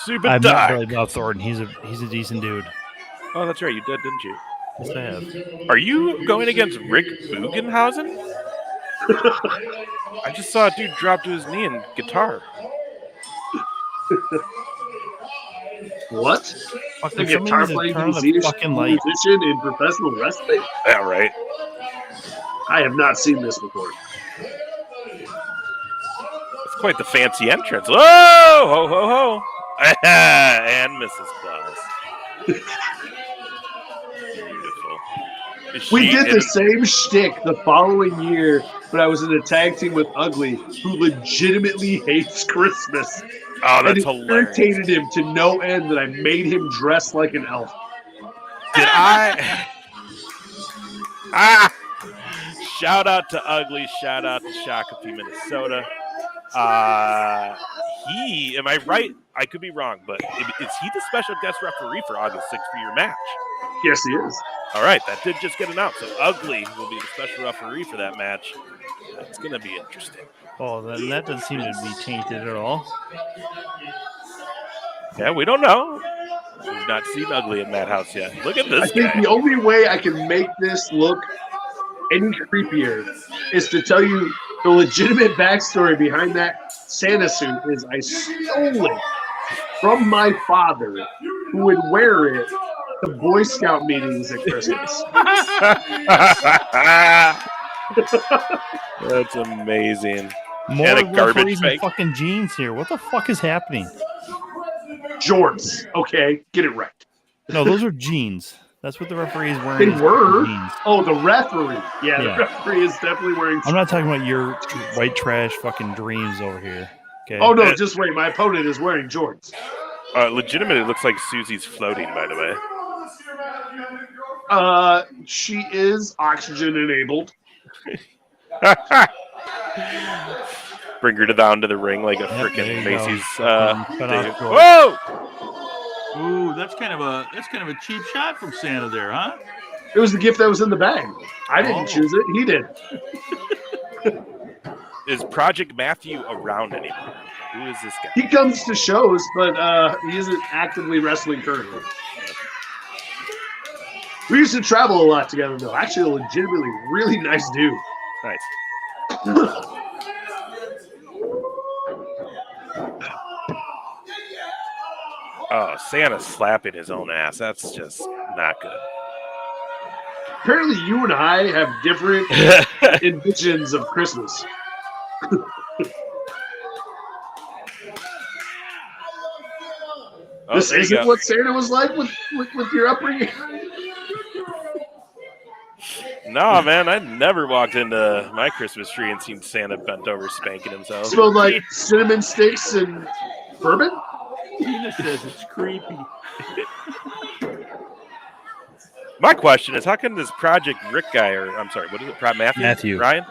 Speaker 5: Super
Speaker 6: I've
Speaker 5: dark.
Speaker 6: met Billy Bob Thornton. He's a decent dude.
Speaker 5: Oh, that's right. You did, didn't you?
Speaker 6: Yes, I have.
Speaker 5: Are you going against Rick Bugenhausen? I just saw a dude drop to his knee and guitar.
Speaker 4: What?
Speaker 6: Fuck,
Speaker 4: The
Speaker 6: did somebody
Speaker 4: guitar
Speaker 6: need to
Speaker 4: playing
Speaker 6: turn on the
Speaker 4: musician
Speaker 6: fucking light?
Speaker 4: in professional wrestling?
Speaker 5: Yeah, right.
Speaker 4: I have not seen this before.
Speaker 5: It's quite the fancy entrance. Whoa! Ho, ho, ho. And Mrs. Claus. Beautiful.
Speaker 4: We did the same shtick the following year, but I was in a tag team with Ugly, who legitimately hates Christmas.
Speaker 5: Oh, that's
Speaker 4: and it
Speaker 5: hilarious.
Speaker 4: irritated him to no end that I made him dress like an elf.
Speaker 5: Did I? Shout out to Ugly. Shout out to Shakopee, Minnesota. Am I right? I could be wrong, but is he the special guest referee for August 6th for your match?
Speaker 4: Yes, he is.
Speaker 5: All right, that did just get announced. So Ugly will be the special referee for that match. It's going to be interesting.
Speaker 6: Oh, then that doesn't seem to be tainted at all.
Speaker 5: Yeah, we don't know. We've not seen Ugly in Madhouse yet. Look at this
Speaker 4: I think
Speaker 5: guy.
Speaker 4: the only way I can make this look any creepier is to tell you the legitimate backstory behind that Santa suit is I stole it from my father, who would wear it to Boy Scout meetings at Christmas.
Speaker 5: That's amazing.
Speaker 6: More
Speaker 5: And a garbage
Speaker 6: referees in
Speaker 5: bag.
Speaker 6: fucking jeans here. What the fuck is happening?
Speaker 4: Jorts, okay? Get it right.
Speaker 6: No, those are jeans. That's what the referee is wearing.
Speaker 4: They
Speaker 6: is
Speaker 4: were.
Speaker 6: jeans.
Speaker 4: Oh, the referee. Yeah,
Speaker 6: Yeah.
Speaker 4: the referee is definitely wearing.
Speaker 6: I'm not talking about your white trash fucking dreams over here. Okay.
Speaker 4: Oh, no, just wait. My opponent is wearing jorts.
Speaker 5: Legitimately, it looks like Susie's floating, by the way.
Speaker 4: She is oxygen enabled.
Speaker 5: Bring her down to the ring like a
Speaker 6: Yep, there
Speaker 5: freaking
Speaker 6: you go.
Speaker 5: Macy's.
Speaker 6: Cut off
Speaker 5: thing.
Speaker 6: short.
Speaker 5: Whoa!
Speaker 1: Ooh, that's kind of a cheap shot from Santa there, huh?
Speaker 4: It was the gift that was in the bag. I didn't choose it. He did.
Speaker 5: Is Project Matthew around anymore? Who is this guy?
Speaker 4: He comes to shows, but he isn't actively wrestling currently. We used to travel a lot together, though. Actually, a legitimately really nice dude.
Speaker 5: Nice. Oh, Santa's slapping his own ass. That's just not good.
Speaker 4: Apparently, you and I have different envisions of Christmas.
Speaker 5: Oh,
Speaker 4: This
Speaker 5: there you
Speaker 4: isn't
Speaker 5: go.
Speaker 4: what Santa was like with your upbringing?
Speaker 5: No, man, I never walked into my Christmas tree and seen Santa bent over spanking himself.
Speaker 4: Smelled like cinnamon sticks and bourbon?
Speaker 1: Tina says it's creepy.
Speaker 5: My question is, how can this Project Rick guy, or I'm sorry, what is it, Matthew? Ryan?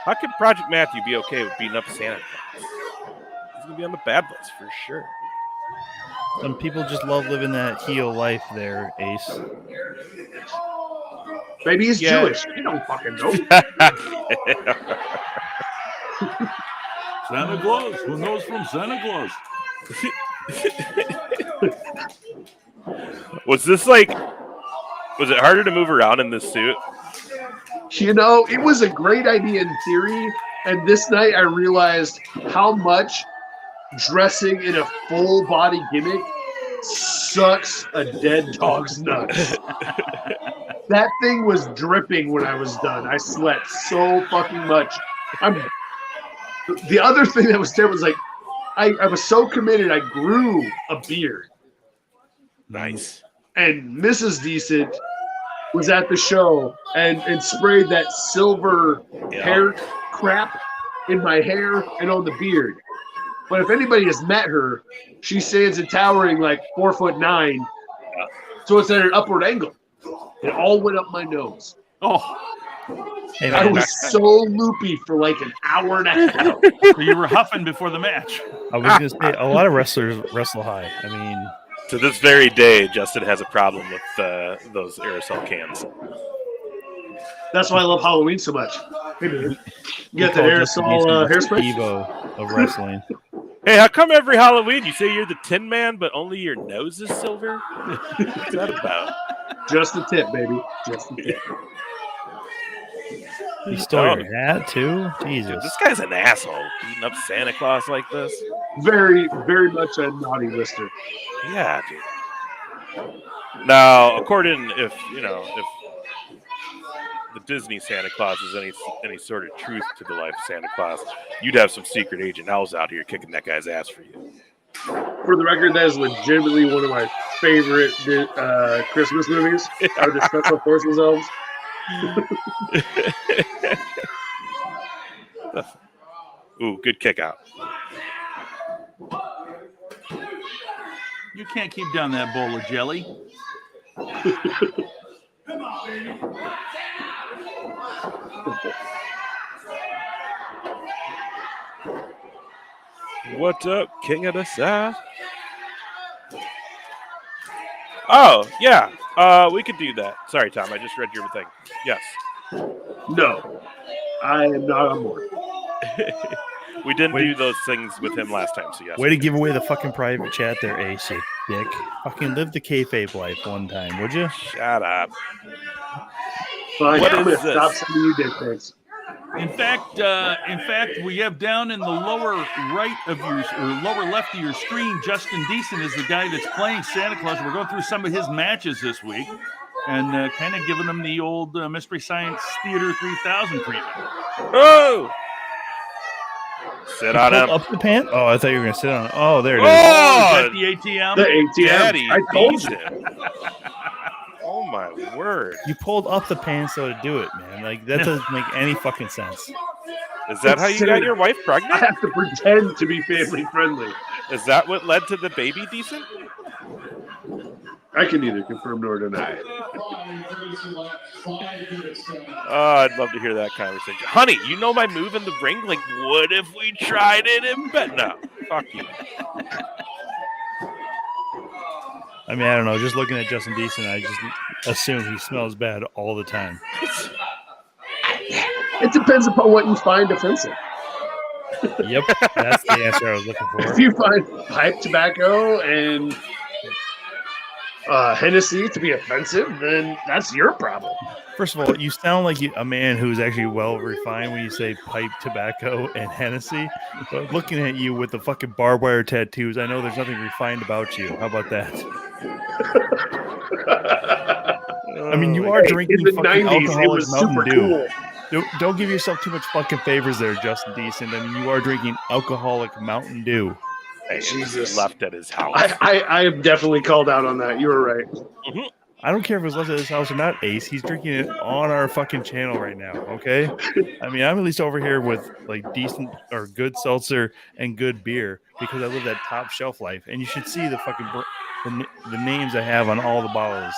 Speaker 5: How can Project Matthew be okay with beating up Santa Claus? He's going to be on the bad list for sure.
Speaker 6: Some people just love living that heel life there, Ace.
Speaker 4: Maybe he's Jewish. You don't fucking know.
Speaker 1: Santa Claus. Who knows from Santa Claus?
Speaker 5: Was it harder to move around in this suit?
Speaker 4: You know, it was a great idea in theory, and this night I realized how much dressing in a full body gimmick sucks a dead dog's nuts. That thing was dripping when I was done. I sweat so fucking much. The other thing that was terrible was like I was so committed I grew a beard.
Speaker 5: Nice.
Speaker 4: And Mrs. Decent was at the show and sprayed that silver hair crap in my hair and on the beard. But if anybody has met her, she stands at towering like 4'9", so it's at an upward angle. It all went up my nose.
Speaker 1: Oh,
Speaker 6: Hey,
Speaker 4: I
Speaker 6: man,
Speaker 4: was so loopy for like an hour and a half.
Speaker 1: so you were huffing before the match.
Speaker 6: I was going to say, a lot of wrestlers wrestle high. I mean,
Speaker 5: To this very day, Justin has a problem with those aerosol cans.
Speaker 4: That's why I love Halloween so much. You got that aerosol hairspray?
Speaker 6: Evo of wrestling.
Speaker 5: Hey, how come every Halloween you say you're the Tin Man, but only your nose is silver? What's that about?
Speaker 4: Just the tip, baby. Just the tip.
Speaker 6: You stole your hat, too? Jesus.
Speaker 5: This guy's an asshole, beating up Santa Claus like this.
Speaker 4: Very, very much a naughty lister.
Speaker 5: Yeah, dude. Now, if the Disney Santa Claus is any sort of truth to the life of Santa Claus, you'd have some secret agent elves out here kicking that guy's ass for you.
Speaker 4: For the record, that is legitimately one of my favorite Christmas movies. Are the Special Forces elves?
Speaker 5: Ooh, good kick out.
Speaker 1: You can't keep down that bowl of jelly.
Speaker 5: What's up, King of the South? Oh, yeah. We could do that. Sorry, Tom. I just read your thing. Yes.
Speaker 4: No. I am not on board.
Speaker 5: We didn't do those things with him last time, so yes.
Speaker 6: Way to give away the fucking private chat there, Ace, you dick. Fucking live the kayfabe life one time, would you?
Speaker 5: Shut up.
Speaker 4: Fine,
Speaker 5: What
Speaker 4: I'm
Speaker 5: is
Speaker 4: gonna
Speaker 5: this?
Speaker 4: stop sending you dick pics.
Speaker 1: In fact, we have down in the lower right of your or lower left of your screen, Justin Decent is the guy that's playing Santa Claus. We're going through some of his matches this week and kind of giving him the old Mystery Science Theater 3000 treatment.
Speaker 5: Oh! Sit on him.
Speaker 6: Up the pant? Oh, I thought you were going to sit on it. Oh, there it is.
Speaker 1: Is
Speaker 5: Oh!
Speaker 1: that the ATM?
Speaker 4: The ATM.
Speaker 5: Daddy
Speaker 4: I told you.
Speaker 5: Decent. Oh, my word.
Speaker 6: You pulled up the pants though to do it, man. Like, that doesn't make any fucking sense.
Speaker 5: Is that how you got your wife
Speaker 4: I
Speaker 5: pregnant?
Speaker 4: have to pretend to be family friendly.
Speaker 5: Is that what led to the baby Decent?
Speaker 4: I can neither confirm nor deny it.
Speaker 5: Oh, I'd love to hear that conversation. Honey, you know my move in the ring? Like, what if we tried it in bed? No, fuck you.
Speaker 6: I mean, I don't know. Just looking at Justin Decent, I just assume he smells bad all the time.
Speaker 4: It depends upon what you find offensive.
Speaker 6: Yep, that's the answer I was looking
Speaker 4: If
Speaker 6: for.
Speaker 4: you find pipe tobacco and Hennessy to be offensive, then that's your problem.
Speaker 6: First of all, you sound like a man who's actually well refined when you say pipe tobacco and Hennessy. But looking at you with the fucking barbed wire tattoos, I know there's nothing refined about you. How about that? I mean, you are drinking
Speaker 4: in the
Speaker 6: fucking
Speaker 4: 90s, it
Speaker 6: alcoholic
Speaker 4: was
Speaker 6: Mountain
Speaker 4: super
Speaker 6: Dew.
Speaker 4: cool.
Speaker 6: Don't give yourself too much fucking favors there, Justin Decent. I mean, you are drinking alcoholic Mountain Dew.
Speaker 5: Hey,
Speaker 4: Jesus.
Speaker 5: left at his house.
Speaker 4: I am definitely called out on that. You were right.
Speaker 6: I don't care if it's left at his house or not, Ace. He's drinking it on our fucking channel right now, okay? I mean, I'm at least over here with like decent or good seltzer and good beer because I live that top shelf life. And you should see the fucking the names I have on all the bottles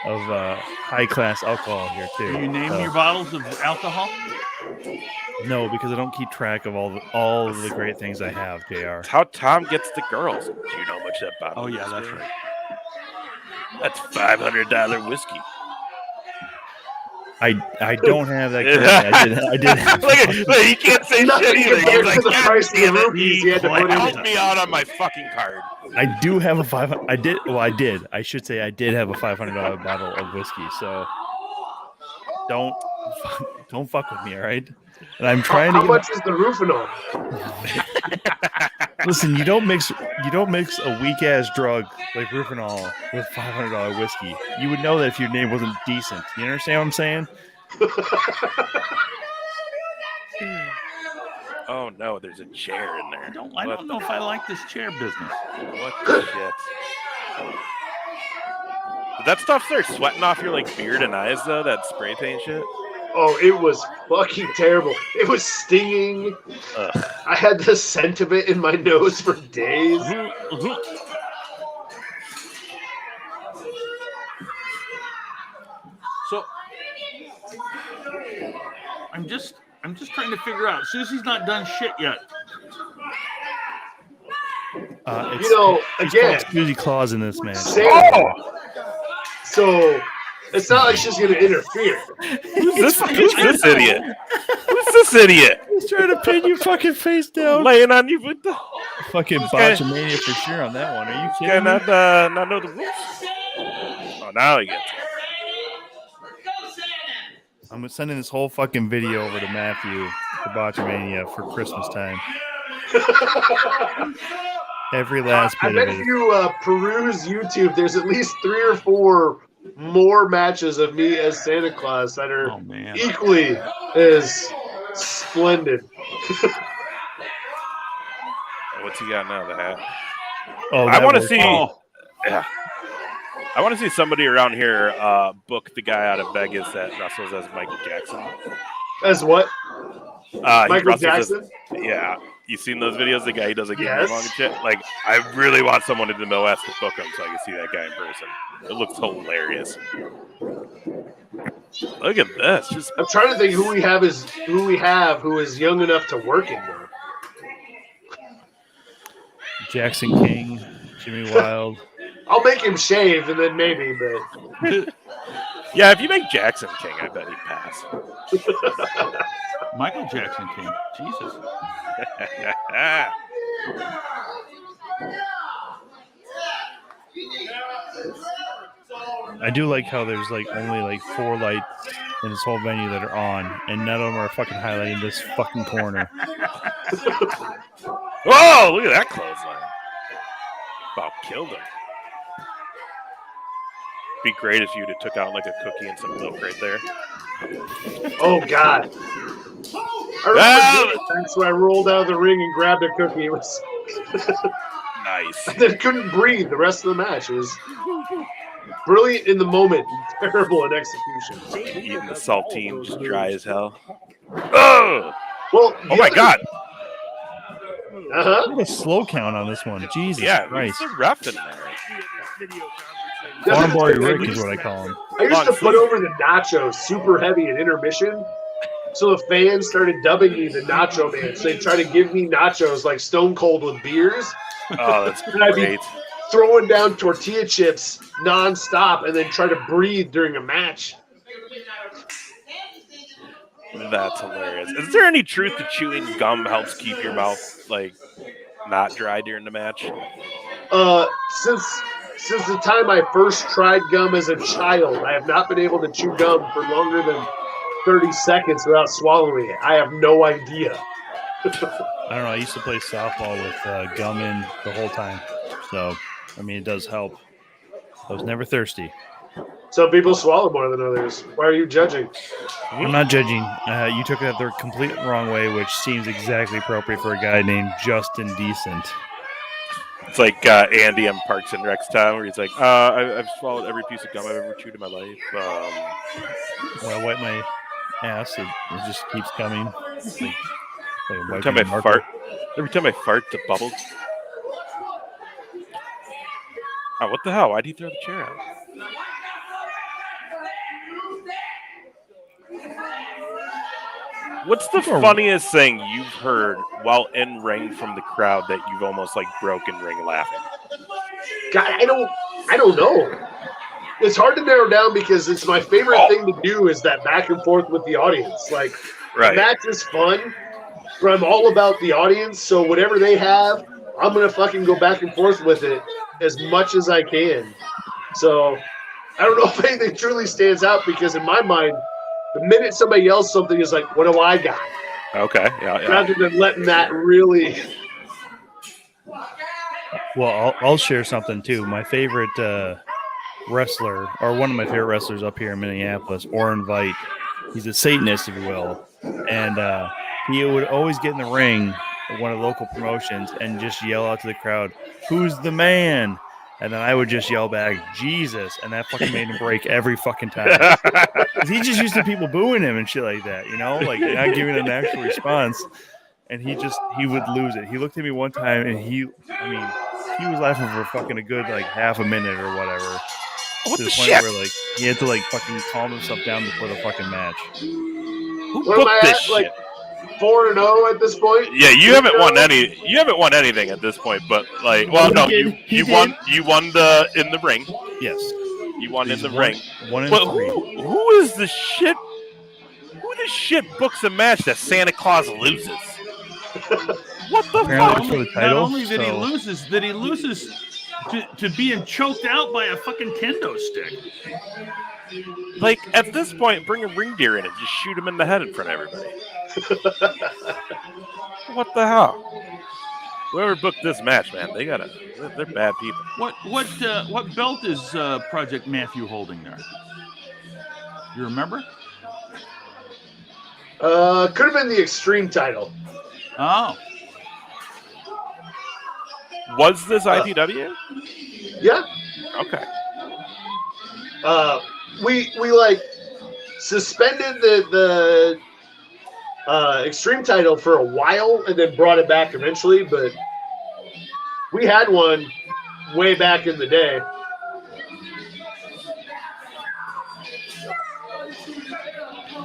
Speaker 6: of high class alcohol here too.
Speaker 1: Do you name your bottles of alcohol?
Speaker 6: No, because I don't keep track of all of the great things I have, JR.
Speaker 5: That's how Tom gets the girls. Do you know how much that bottle?
Speaker 1: Oh yeah,
Speaker 5: is
Speaker 1: that's
Speaker 5: worth?
Speaker 1: right.
Speaker 5: That's $500 whiskey.
Speaker 6: I don't have that. I did. Have
Speaker 5: look, he can't say
Speaker 4: Nothing
Speaker 5: shit either.
Speaker 4: compared
Speaker 5: He's
Speaker 4: to
Speaker 5: like,
Speaker 4: the
Speaker 5: "God
Speaker 4: price of the
Speaker 5: damn it,
Speaker 4: rupees you had to put in
Speaker 5: help
Speaker 4: it.
Speaker 5: me out on my fucking card."
Speaker 6: I do have a I did. I should say I did have a $500 bottle of whiskey. So don't fuck with me, all right? And I'm trying
Speaker 4: How
Speaker 6: to.
Speaker 4: much is the Rufinol?
Speaker 6: Listen, you don't mix a weak ass drug like Rufinol with $500 whiskey. You would know that if your name wasn't decent. You understand what I'm saying?
Speaker 5: Oh no, there's a chair in there.
Speaker 1: I don't know if I like this chair business.
Speaker 5: What the shit? Did that stuff start sweating off your like beard and eyes though? That spray paint shit.
Speaker 4: Oh, it was fucking terrible. It was stinging.
Speaker 5: Ugh.
Speaker 4: I had the scent of it in my nose for days.
Speaker 1: So I'm just trying to figure out. Susie's not done shit yet.
Speaker 6: It's
Speaker 4: again,
Speaker 6: called Suzie Claus in this match.
Speaker 4: So it's not like she's going to interfere.
Speaker 5: Who's this idiot? Who's this idiot?
Speaker 6: He's trying to pin your fucking face down.
Speaker 5: Laying on you with the
Speaker 6: Fucking botchamania for sure on that one. Are you kidding me?
Speaker 5: not know the rules. Oh, now he gets it.
Speaker 6: I'm sending this whole fucking video over to Matthew for Botchamania for Christmas time. Every last
Speaker 4: I
Speaker 6: bit
Speaker 4: bet
Speaker 6: of
Speaker 4: if
Speaker 6: it.
Speaker 4: you peruse YouTube, there's at least 3 or 4 more matches of me as Santa Claus that are equally as splendid.
Speaker 5: What's he got now? The hat.
Speaker 6: Oh,
Speaker 5: I want to
Speaker 6: was-
Speaker 5: see.
Speaker 6: oh,
Speaker 5: Yeah. I want to see somebody around here book the guy out of Vegas that wrestles as Michael Jackson.
Speaker 4: As what?
Speaker 5: He
Speaker 4: Michael
Speaker 5: wrestles
Speaker 4: Jackson?
Speaker 5: Yeah. You seen those videos? The guy who does like
Speaker 4: Yes.
Speaker 5: long and shit. Like, I really want someone in the Midwest to book him so I can see that guy in person. It looks hilarious. Look at this. Just
Speaker 4: I'm trying to think who we have who is young enough to work in there.
Speaker 6: Jackson King, Jimmy Wild.
Speaker 4: I'll make him shave and then maybe, but
Speaker 5: yeah, if you make Jackson King, I bet he'd pass.
Speaker 1: Michael Jackson King. Jesus.
Speaker 6: I do like how there's like only like 4 lights in this whole venue that are on, and none of them are fucking highlighting this fucking corner.
Speaker 5: Whoa, look at that clothesline. About killed him. Be great if you'd have took out like a cookie and some milk right there.
Speaker 4: oh god. I remember that's when I rolled out of the ring and grabbed a cookie. It was
Speaker 5: Nice.
Speaker 4: I then couldn't breathe the rest of the match. It was brilliant in the moment, terrible in execution.
Speaker 5: Eating the saltine, just dry as hell. Oh,
Speaker 4: Well,
Speaker 5: oh my god.
Speaker 4: Uh-huh.
Speaker 6: What a slow count on this one. Jesus
Speaker 5: Yeah,
Speaker 6: Christ.
Speaker 5: who's the ref in there?
Speaker 6: Farm Boy Rick is what I call him.
Speaker 4: I used to put over the nachos super heavy at intermission. So the fans started dubbing me the Nacho Man. So they try to give me nachos like Stone Cold with beers.
Speaker 5: Oh, that's
Speaker 4: And I'd be
Speaker 5: great.
Speaker 4: throwing down tortilla chips nonstop and then try to breathe during a match.
Speaker 5: That's hilarious. Is there any truth to chewing gum helps keep your mouth like not dry during the match?
Speaker 4: Since the time I first tried gum as a child, I have not been able to chew gum for longer than 30 seconds without swallowing it. I have no idea.
Speaker 6: I don't know. I used to play softball with gum in the whole time. So, I mean, it does help. I was never thirsty.
Speaker 4: Some people swallow more than others. Why are you judging?
Speaker 6: I'm not judging. You took it the complete wrong way, which seems exactly appropriate for a guy named Justin Decent.
Speaker 5: It's like Andy on Parks and Rec's time, where he's like, I've swallowed every piece of gum I've ever chewed in my life.
Speaker 6: When I wipe my ass, it just keeps coming.
Speaker 5: Every time I fart, the bubbles. Oh, what the hell? Why'd he throw the chair out? What's the funniest thing you've heard while in ring from the crowd that you've almost like broken ring laughing?
Speaker 4: God, I don't know. It's hard to narrow down because it's my favorite thing to do is that back and forth with the audience. Like, the match is fun, but I'm all about the audience. So whatever they have, I'm gonna fucking go back and forth with it as much as I can. So I don't know if anything truly stands out because in my mind, the minute somebody yells something is like, what do I got?
Speaker 5: Okay, yeah.
Speaker 4: Rather than letting that really.
Speaker 6: Well, I'll share something too. My favorite wrestler, or one of my favorite wrestlers up here in Minneapolis, Oren Veidt. He's a Satanist, if you will. And he would always get in the ring at one of the local promotions and just yell out to the crowd, "Who's the man?" And then I would just yell back, "Jesus," and that fucking made him break every fucking time. He just used to people booing him and shit like that, you know, like not giving an actual response. And he would lose it. He looked at me one time and he was laughing for fucking a good like half a minute or whatever.
Speaker 5: What
Speaker 6: to
Speaker 5: the
Speaker 6: point
Speaker 5: shit?
Speaker 6: where like he had to like fucking calm himself down before the fucking match.
Speaker 5: Who
Speaker 4: What am
Speaker 5: booked
Speaker 4: I
Speaker 5: this
Speaker 4: at,
Speaker 5: shit?
Speaker 4: like 4-0 at this point?
Speaker 5: Yeah, you haven't won anything at this point, but like, well, no, you won the in the ring.
Speaker 6: Yes,
Speaker 5: you won
Speaker 6: He's
Speaker 5: in the
Speaker 6: one-
Speaker 5: ring.
Speaker 6: one in
Speaker 5: But
Speaker 6: three.
Speaker 5: who is the shit? Who the shit books a match that Santa Claus loses? What the
Speaker 6: Apparently
Speaker 5: fuck?
Speaker 6: for the
Speaker 1: Not
Speaker 6: title.
Speaker 1: only that he loses to being choked out by a fucking kendo stick.
Speaker 5: Like, at this point, bring a reindeer in and just shoot him in the head in front of everybody. What the hell? Whoever booked this match, man, they're bad people.
Speaker 1: What belt is Project Matthew holding there? You remember?
Speaker 4: Could have been the Extreme title.
Speaker 1: Oh.
Speaker 5: Was this IPW?
Speaker 4: Yeah.
Speaker 5: Okay.
Speaker 4: We like suspended the Extreme title for a while and then brought it back eventually, but we had one way back in the day.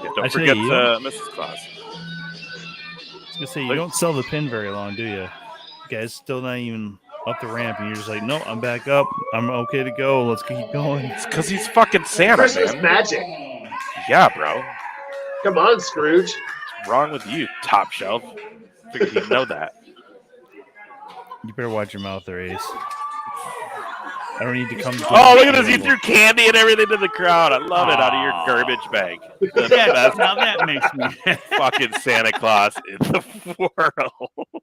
Speaker 5: Yeah, don't
Speaker 6: I tell
Speaker 5: forget
Speaker 6: you,
Speaker 5: Mrs. Claus.
Speaker 6: I was gonna say you don't sell the pin very long, do you? You guys still not even up the ramp, and you're just like, no, I'm back up. I'm okay to go. Let's keep going.
Speaker 5: It's because he's fucking Santa,
Speaker 4: Christmas
Speaker 5: man.
Speaker 4: magic.
Speaker 5: Yeah, bro.
Speaker 4: Come on, Scrooge.
Speaker 5: What's wrong with you, top shelf? Figured you'd know that.
Speaker 6: You better watch your mouth there, Ace. I don't need to come.
Speaker 5: Oh, look at this! You threw candy and everything to the crowd. I love it out of your garbage bag.
Speaker 1: Now that makes me
Speaker 5: fucking Santa Claus in the world.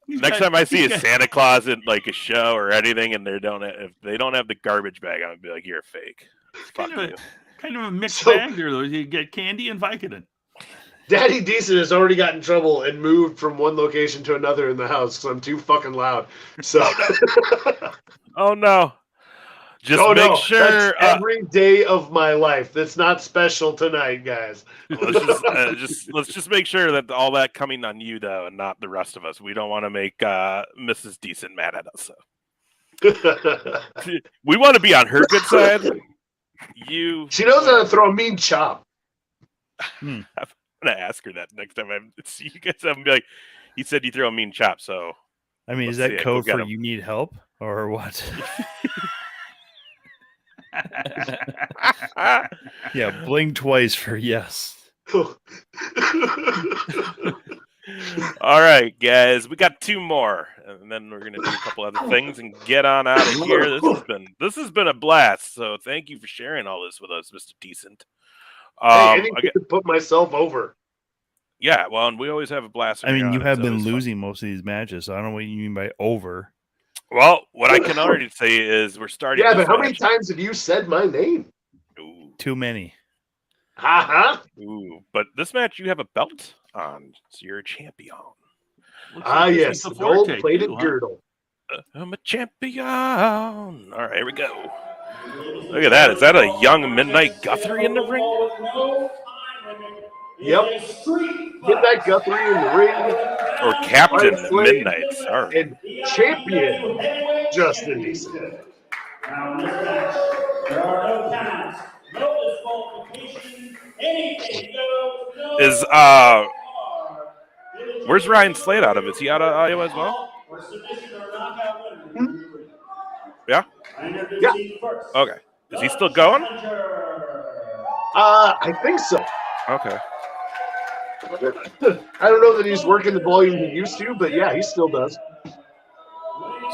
Speaker 5: Next time I see a Santa Claus in like a show or anything, and if they don't have the garbage bag, I'm gonna be like, "You're fake."
Speaker 1: kind of a mixed bag there, though. You get candy and Vicodin.
Speaker 4: Daddy Decent has already got in trouble and moved from one location to another in the house because I'm too fucking loud. So,
Speaker 5: oh no! Just make sure
Speaker 4: that's every day of my life. That's not special tonight, guys.
Speaker 5: Let's just make sure that all that coming on you though, and not the rest of us. We don't want to make Mrs. Decent mad at us. So. We want to be on her good side. She
Speaker 4: knows how to throw a mean chop.
Speaker 5: I'm gonna ask her that next time I see you guys. I'm gonna be like, "He said you throw a mean chop." So,
Speaker 6: I mean, is that code for you need help or what? Yeah, bling twice for yes.
Speaker 5: All right, guys, we got 2 more, and then we're gonna do a couple other things and get on out of here. This has been a blast. So thank you for sharing all this with us, Mr. Decent.
Speaker 4: Hey, I didn't get to put myself over.
Speaker 5: Yeah, well, and we always have a blast.
Speaker 6: I mean, you have been losing most of these matches, so I don't know what you mean by over.
Speaker 5: Well, what I can already say is we're starting.
Speaker 4: Yeah, but how many times have you said my name?
Speaker 5: Ooh.
Speaker 6: Too many.
Speaker 5: Ooh, but this match you have a belt on, so you're a champion.
Speaker 4: Yes, the gold-plated girdle.
Speaker 5: I'm a champion. All right, here we go. Look at that. Is that a young Midnight Guthrie in the ring?
Speaker 4: Yep. Midnight Guthrie in the ring.
Speaker 5: Or Captain Midnight. Sorry.
Speaker 4: And champion Justin Decent.
Speaker 8: Now in this match, there are no counts, no disqualifications, anything goes.
Speaker 5: Where's Ryan Slade out of? Is he out of Iowa as well? Yeah?
Speaker 4: Yeah.
Speaker 5: Okay. Is he still going?
Speaker 4: I think so.
Speaker 5: Okay.
Speaker 4: I don't know that he's working the volume he used to, but yeah, he still does.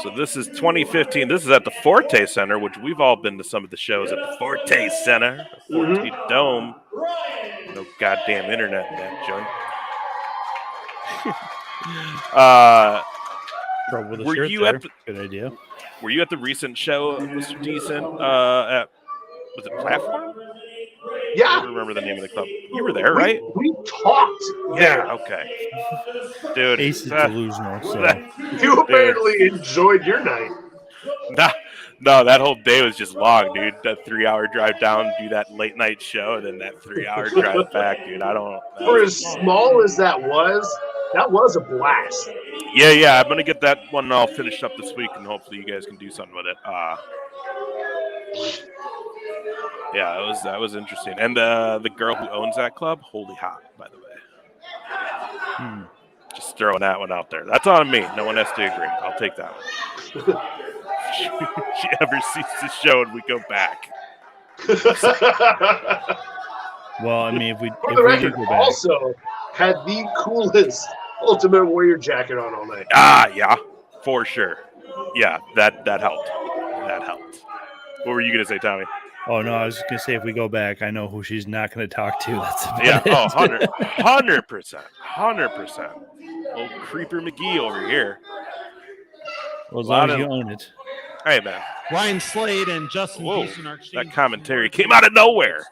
Speaker 5: So this is 2015. This is at the Forte Center, which we've all been to some of the shows at the Forte Center, the Forte Dome. No goddamn internet in that joint. Were you at the,
Speaker 6: good idea?
Speaker 5: Were you at the recent show, Mr. Decent? At was it Platform?
Speaker 4: Yeah.
Speaker 5: I don't remember the name of the club. You were there, right?
Speaker 4: We talked.
Speaker 5: Yeah. Okay. Dude,
Speaker 6: Ace is delusional. So.
Speaker 4: You apparently enjoyed your night.
Speaker 5: No, that whole day was just long, dude. That 3-hour drive down, do that late night show, and then that 3-hour drive back, dude.
Speaker 4: For as small as that was a blast.
Speaker 5: Yeah. I'm gonna get that one all finished up this week, and hopefully you guys can do something with it. Yeah, that was interesting. And the girl who owns that club, holy hot, by the way. Just throwing that one out there. That's on me. No one has to agree. I'll take that one. She ever sees the show and we go back.
Speaker 6: Well, I mean, if we
Speaker 4: do go back, also had the coolest Ultimate Warrior jacket on all night.
Speaker 5: Yeah, for sure. Yeah, that helped. That helped. What were you gonna say, Tommy?
Speaker 6: Oh no, I was just gonna say if we go back, I know who she's not gonna talk to. That's
Speaker 5: about it. 100%. Old Creeper McGee over here.
Speaker 6: Well, as long as you own it.
Speaker 5: Hey, man.
Speaker 10: Ryan Slade and Justin Decent are
Speaker 5: that commentary came out of nowhere.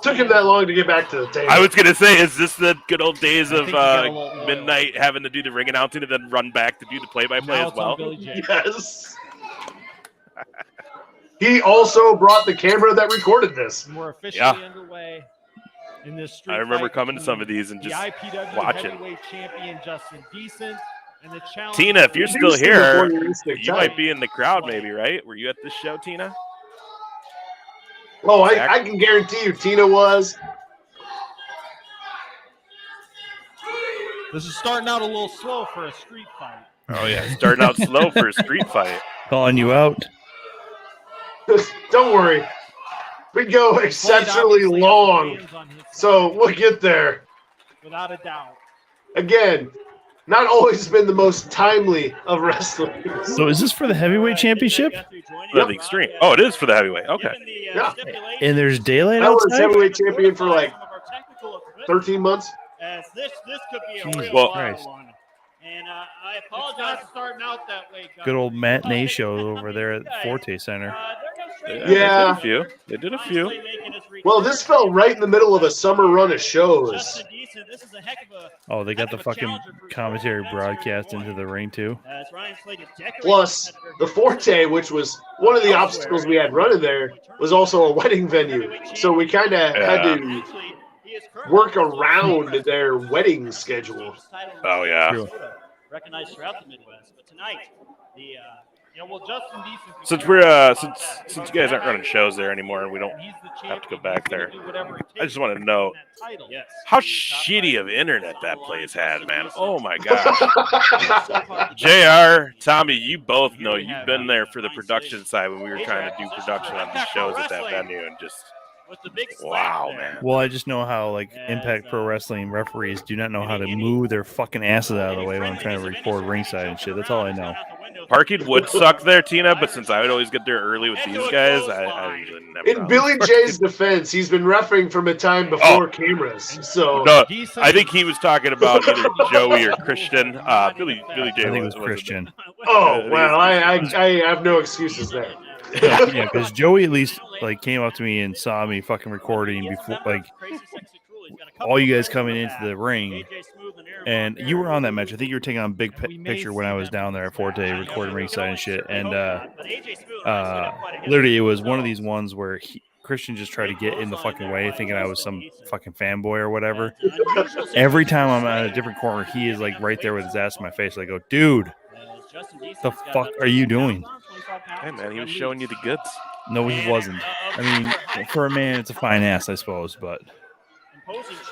Speaker 4: Took him that long to get back to the table.
Speaker 5: I was going to say, is this the good old days of Midnight having to do the ring announcing and then run back to do the play-by-play as well?
Speaker 4: Yes. He also brought the camera that recorded this.
Speaker 10: We're officially underway in this street.
Speaker 5: I remember coming to some of these and just
Speaker 10: IPW
Speaker 5: watching.
Speaker 10: Heavyweight champion Justin Decent and the challenge.
Speaker 5: Tina, if you're still here, you might be in the crowd, maybe, right? Were you at this show, Tina?
Speaker 4: Oh, I can guarantee you, Tina was.
Speaker 10: This is starting out a little slow for a street fight.
Speaker 5: Oh yeah, starting out slow for a street fight.
Speaker 6: Calling you out.
Speaker 4: Don't worry. We go exceptionally long, so we'll get there.
Speaker 10: Without a doubt.
Speaker 4: Again, not always been the most timely of wrestlers.
Speaker 6: So is this for the heavyweight championship?
Speaker 5: The Extreme. Oh, it is for the heavyweight. Okay.
Speaker 4: Yeah.
Speaker 6: And there's daylight
Speaker 4: I was
Speaker 6: outside?
Speaker 4: heavyweight champion for like 13 months.
Speaker 11: As this could be a
Speaker 6: Jesus
Speaker 11: real
Speaker 6: Christ.
Speaker 11: one. And I apologize for starting out that way.
Speaker 6: Good old matinee show over there at Forte Center.
Speaker 4: Yeah.
Speaker 5: They did a few.
Speaker 4: Well, this fell right in the middle of a summer run of shows.
Speaker 6: Oh, they got the fucking commentary broadcast into the ring too.
Speaker 4: Plus, the Forte, which was one of the obstacles we had running there, was also a wedding venue. So we kind of had to work around their wedding schedule.
Speaker 5: Oh, yeah.
Speaker 11: Recognized throughout the Midwest. But tonight, the
Speaker 10: Yeah, well, Justin Decent.
Speaker 5: Since we're since you guys aren't running shows there anymore and we don't have to go back there, I just want to know how shitty of internet that place had, man. Oh my gosh. JR, Tommy, you both know you've been there for the production side when we were trying to do production on these shows at that venue, and just wow, man.
Speaker 6: Well, I just know how like Impact Pro Wrestling referees do not know how to move their fucking asses out of the way when I'm trying to record ringside and shit. That's all I know.
Speaker 5: Parking would suck there, Tina, but since I would always get there early with these guys, I usually never.
Speaker 4: In Billy J's defense, he's been refereeing from a time before cameras. So
Speaker 5: no, I think he was talking about either Joey or Christian. Billy J.
Speaker 6: I think it was Christian.
Speaker 4: Oh well, I have no excuses there.
Speaker 6: Yeah, because Joey at least like came up to me and saw me fucking recording before, like all you guys coming into the ring, and you were on that match. I think you were taking on big picture when I was down there at Forte recording ringside and shit. And literally, it was one of these ones where Christian just tried to get in the fucking way, thinking I was some fucking fanboy or whatever. Every time I'm at a different corner, he is like right there with his ass in my face. I go, dude, the fuck are you doing?
Speaker 5: Hey man, he was showing you the goods.
Speaker 6: No, he wasn't. I mean, for a man, it's a fine ass, I suppose. But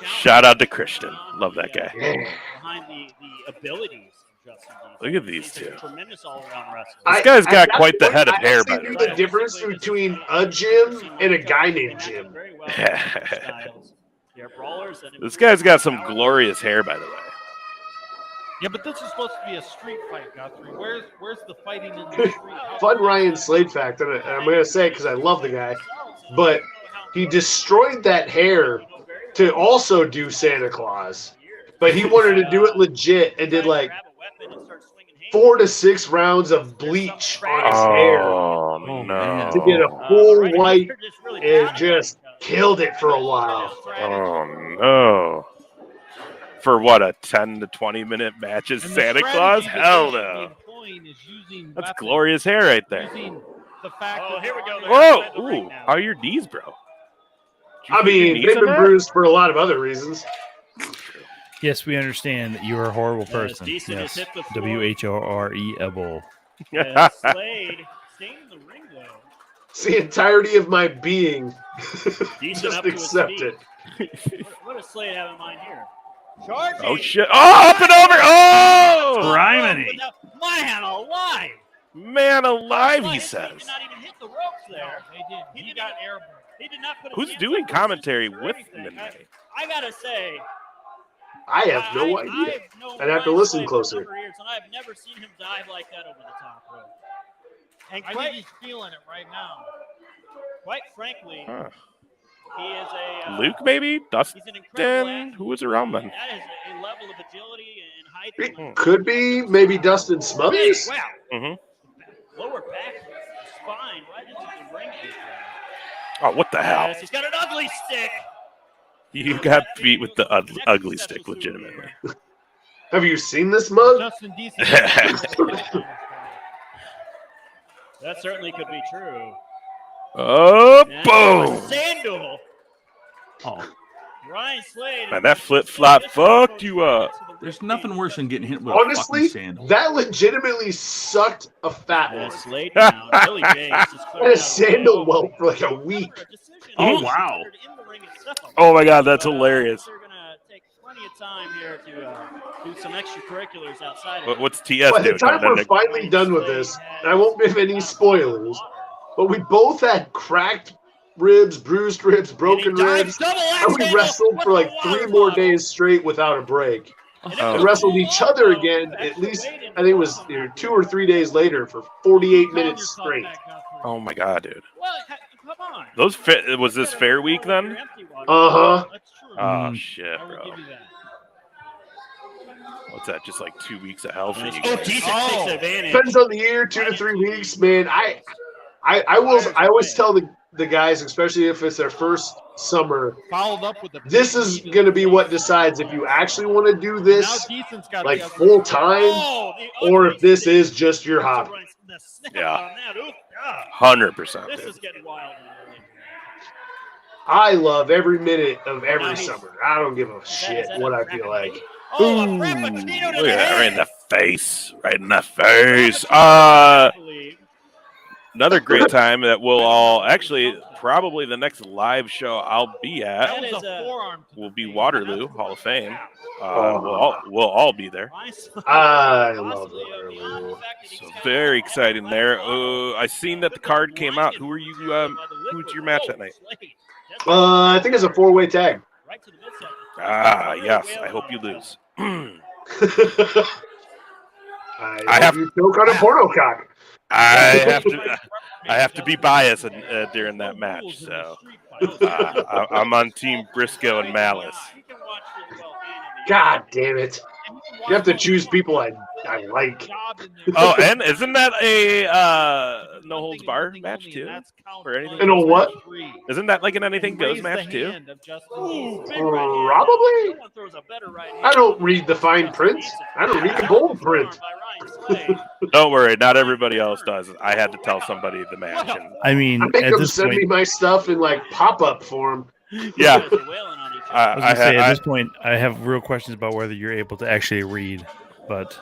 Speaker 5: shout out to Christian. Love that guy.
Speaker 11: Behind the abilities of Justin Decent.
Speaker 5: Look at these two.
Speaker 11: Tremendous all-around wrestler.
Speaker 5: This guy's got quite the head of hair, by the way.
Speaker 4: The difference between a Jim and a guy named Jim.
Speaker 5: This guy's got some glorious hair, by the way.
Speaker 10: Yeah, but this is supposed to be a street fight, Guthrie. Where's the fighting in the street?
Speaker 4: Fun Ryan Slade fact, and I'm going to say it because I love the guy, but he destroyed that hair to also do Santa Claus, but he wanted to do it legit and did like 4 to 6 rounds of bleach on his hair to get a full white, and just killed it for a while.
Speaker 5: Oh no. For what, a 10 to 20 minute match as Santa Claus? Hell no. That's glorious hair right there.
Speaker 11: Oh, here we go.
Speaker 5: Whoa! Ooh, how are your knees, bro?
Speaker 4: I mean, they've been bruised for a lot of other reasons.
Speaker 6: yes, we understand that you are a horrible person. Yes, WHORE-able.
Speaker 11: Slade staying in the ring though.
Speaker 4: It's the entirety of my being.
Speaker 11: Decent
Speaker 4: Just
Speaker 11: up to his
Speaker 4: accept
Speaker 11: feet.
Speaker 4: it.
Speaker 11: What does Slade have in mind here? Charging.
Speaker 5: Oh shit! Oh, up and over! Oh!
Speaker 1: Criminy!
Speaker 11: Man alive!
Speaker 5: Man alive, he says.
Speaker 11: He did not even hit the ropes there. He got airborne. He did not put his
Speaker 5: Who's
Speaker 11: hands
Speaker 5: doing
Speaker 11: up.
Speaker 5: commentary with Midnight?
Speaker 11: I gotta say,
Speaker 4: I have no idea. I'd have to listen closer.
Speaker 11: And I've never seen him dive like that over the top rope. And
Speaker 10: I think he's feeling it right now.
Speaker 11: quite frankly, he is a
Speaker 5: Luke, maybe? Dustin?
Speaker 11: he's an incredible athlete.
Speaker 5: Who was around then?
Speaker 11: That is a level of agility and height.
Speaker 4: It could be maybe Dustin Smothers.
Speaker 11: Wow.
Speaker 5: Mm-hmm.
Speaker 11: Lower back, spine, right into the ring.
Speaker 5: Oh, what the hell?
Speaker 11: Yes, he's got an ugly stick.
Speaker 5: You got beat with the ugly stick, legitimately.
Speaker 4: Have you seen this mug?
Speaker 10: Justin Decent.
Speaker 11: That certainly could be true.
Speaker 5: Oh,
Speaker 11: And
Speaker 5: boom!
Speaker 11: Sandal.
Speaker 1: Oh,
Speaker 11: Ryan Slade.
Speaker 5: Man, that flip-flop fucked you up.
Speaker 1: there's nothing worse than getting hit with a
Speaker 4: Honestly,
Speaker 1: fucking sandal.
Speaker 4: that legitimately sucked a fat
Speaker 11: And
Speaker 4: one.
Speaker 11: Slade down. Billy James is
Speaker 4: I had a sandal welt for like a week.
Speaker 1: Oh, wow.
Speaker 5: Oh my god, that's hilarious.
Speaker 11: They're gonna take plenty of time here to do some extracurriculars outside of
Speaker 5: What's TS
Speaker 4: By the
Speaker 5: doing?
Speaker 4: time
Speaker 5: Coming
Speaker 4: we're
Speaker 5: in
Speaker 4: finally done with this, and I won't give any spoilers, but we both had cracked ribs, bruised ribs, broken ribs, and we wrestled for like 3 more days straight without a break. And wrestled each other again, at least, I think it was 2 or 3 days later for 48 minutes straight.
Speaker 5: Oh my god, dude.
Speaker 11: Well, come on.
Speaker 5: Those was this fair week then?
Speaker 4: Uh-huh.
Speaker 5: Oh shit,
Speaker 10: I will
Speaker 5: bro.
Speaker 10: give you that.
Speaker 5: What's that? Just like 2 weeks of hell for you
Speaker 11: Oh,
Speaker 5: guys?
Speaker 11: Decent takes advantage.
Speaker 4: Depends on the year, 2 to 3 weeks, man. I always tell the guys, especially if it's their first summer,
Speaker 10: Followed up with the.
Speaker 4: this is going to be what decides if you actually want to do
Speaker 10: Now
Speaker 4: this
Speaker 10: Decent's got
Speaker 4: like
Speaker 10: the other-
Speaker 4: full time,
Speaker 11: Oh, the
Speaker 4: or
Speaker 11: ugly
Speaker 4: if this
Speaker 11: stick.
Speaker 4: is just your hobby.
Speaker 11: The snap
Speaker 5: Yeah.
Speaker 11: on that. Ooh, God.
Speaker 5: 100%.
Speaker 11: This
Speaker 5: Dude.
Speaker 11: is getting wild.
Speaker 4: I love every minute of every summer. I don't give a shit what I feel like.
Speaker 11: Oh, a frappuccino to
Speaker 5: Look
Speaker 11: the
Speaker 5: at that,
Speaker 11: head.
Speaker 5: right in the face. Right in the face.
Speaker 11: I believe
Speaker 5: Another great time that we'll all actually probably the next live show I'll be at
Speaker 10: That was a forearm.
Speaker 5: will be Waterloo Hall of Fame. We'll all be there.
Speaker 4: I love Waterloo.
Speaker 5: So very exciting there. I seen that the card came out. Who's your match that night?
Speaker 4: I think it's a 4-way tag.
Speaker 5: Yes. I hope you lose.
Speaker 4: I have you choke on a porno cock.
Speaker 5: I have to be biased during that match. So I'm on Team Briscoe and Malice.
Speaker 4: God damn it! You have to choose people I like.
Speaker 5: Oh, and isn't that a no holds bar match too? Or anything?
Speaker 4: You know what?
Speaker 5: Isn't that like an anything goes match too?
Speaker 4: Probably. I don't read the fine print. I don't read the bold print.
Speaker 5: Don't worry, not everybody else does. I had to tell somebody the match. And
Speaker 6: I mean,
Speaker 4: I make
Speaker 6: at
Speaker 4: them
Speaker 6: this
Speaker 4: send
Speaker 6: point,
Speaker 4: me my stuff in like pop-up form.
Speaker 5: Yeah.
Speaker 6: I was gonna say at this point, I have real questions about whether you're able to actually read, but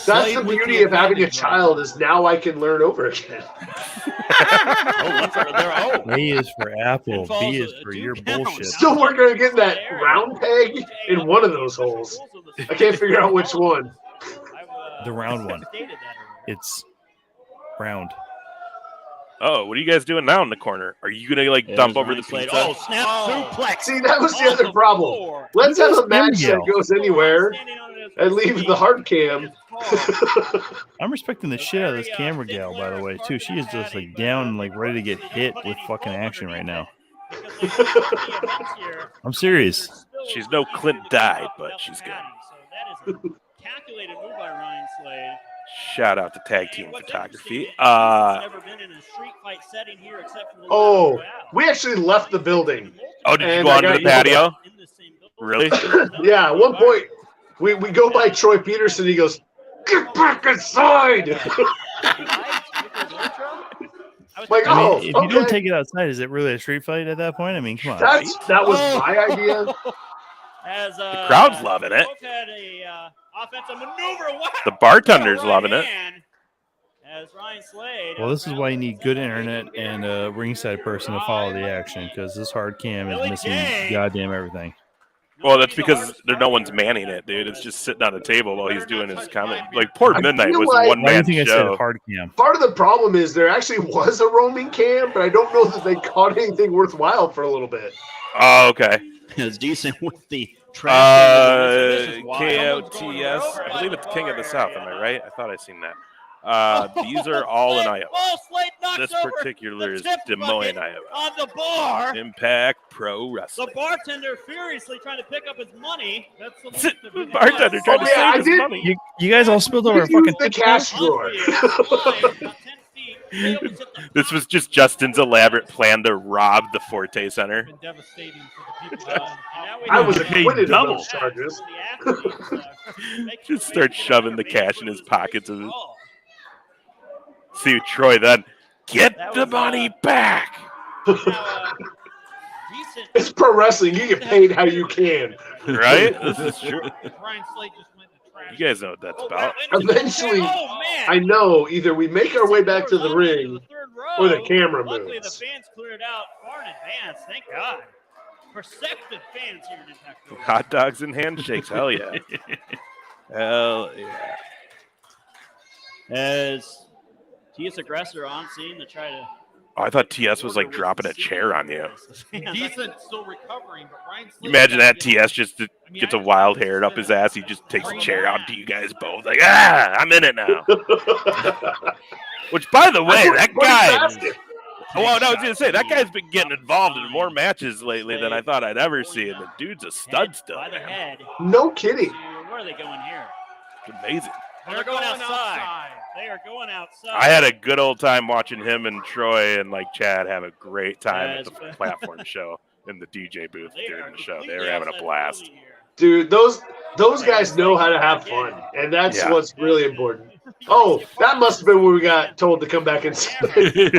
Speaker 4: that's the beauty of having a child is now I can learn over again.
Speaker 6: A is for apple, B is for your bullshit.
Speaker 4: Still working on getting that round peg in one of those holes. I can't figure out which one.
Speaker 6: The round one. It's round.
Speaker 5: Oh, what are you guys doing now in the corner? Are you gonna like dump over the pizza?
Speaker 11: Oh, snap suplex.
Speaker 4: See, that was the other problem. Let's have a match that goes anywhere and leave the hard cam.
Speaker 6: I'm respecting the shit out of this camera gal, by the way, too. She is just like down, like ready to get hit with fucking action right now. I'm serious.
Speaker 5: She's no Clint Dye, but she's good.
Speaker 11: Calculated move by Ryan Slade.
Speaker 5: Shout out to Tag Team Photography.
Speaker 4: Oh, we actually left the building.
Speaker 5: Oh, did you go onto the patio? Really?
Speaker 4: Yeah, at one point, we go by Troy Peterson. He goes, "Get back inside!" Like,
Speaker 6: I mean, if you don't take it outside, is it really a street fight at that point? I mean, come on.
Speaker 4: That was my idea.
Speaker 5: The crowd's loving it.
Speaker 11: Offensive maneuver. Wow.
Speaker 5: The bartender's loving it.
Speaker 11: As Ryan Slade.
Speaker 6: Well, this is why you need good internet and a ringside person to follow the action, because this hard cam is missing goddamn everything.
Speaker 5: Well, that's because no one's manning it, dude. It's just sitting on a table while he's doing his comment. Like, poor Midnight was a one-man show.
Speaker 6: I said hard cam.
Speaker 4: Part of the problem is there actually was a roaming cam, but I don't know that they caught anything worthwhile for a little bit.
Speaker 5: Oh, okay.
Speaker 11: It's decent with the
Speaker 5: KOTS. I believe it's King of the South. Am I right? I thought I seen that. These are all in Iowa. This particular is Des Moines, Iowa.
Speaker 11: On the bar.
Speaker 5: Impact Pro Wrestling.
Speaker 11: The bartender furiously trying to pick up his money. That's
Speaker 5: the bartender trying to save his money.
Speaker 6: You guys all spilled over fucking
Speaker 4: the cash drawer.
Speaker 5: This was just Justin's elaborate plan to rob the Forte Center.
Speaker 4: I was acquitted of those charges.
Speaker 5: Just start shoving the cash in his pockets. See Troy then. Get the money back.
Speaker 4: It's pro wrestling. You get paid how you can.
Speaker 5: Right? This is true. You guys know what that's about.
Speaker 4: Eventually, I know either we make our way back to the ring or the camera
Speaker 11: Luckily, the
Speaker 4: moves.
Speaker 11: fans cleared out far in advance. Thank God. Perceptive fans here in Impact.
Speaker 5: Hot dogs and handshakes. Hell yeah. Hell yeah.
Speaker 11: As TS Aggressor on scene to try to.
Speaker 5: Oh, I thought TS was like dropping a chair on you.
Speaker 10: Decent, still recovering, but Ryan Slade.
Speaker 5: Imagine that TS just gets a wild hair up his ass. He just takes a chair out to you guys both. Like, I'm in it now. Which, by the way, that guy. Oh, no, I was going to say, that guy's been getting involved in more matches lately than I thought I'd ever see. And the dude's a stud still.
Speaker 11: By the head.
Speaker 4: No kidding.
Speaker 11: Where are they going here?
Speaker 5: It's amazing.
Speaker 11: They're going outside. They are going outside.
Speaker 5: I had a good old time watching him and Troy and like Chad have a great time at the platform show in the DJ booth during the show. They were having a blast.
Speaker 4: Dude, those guys know how to have fun, and that's what's really important. Oh, that must have been when we got told to come back inside.
Speaker 5: Look at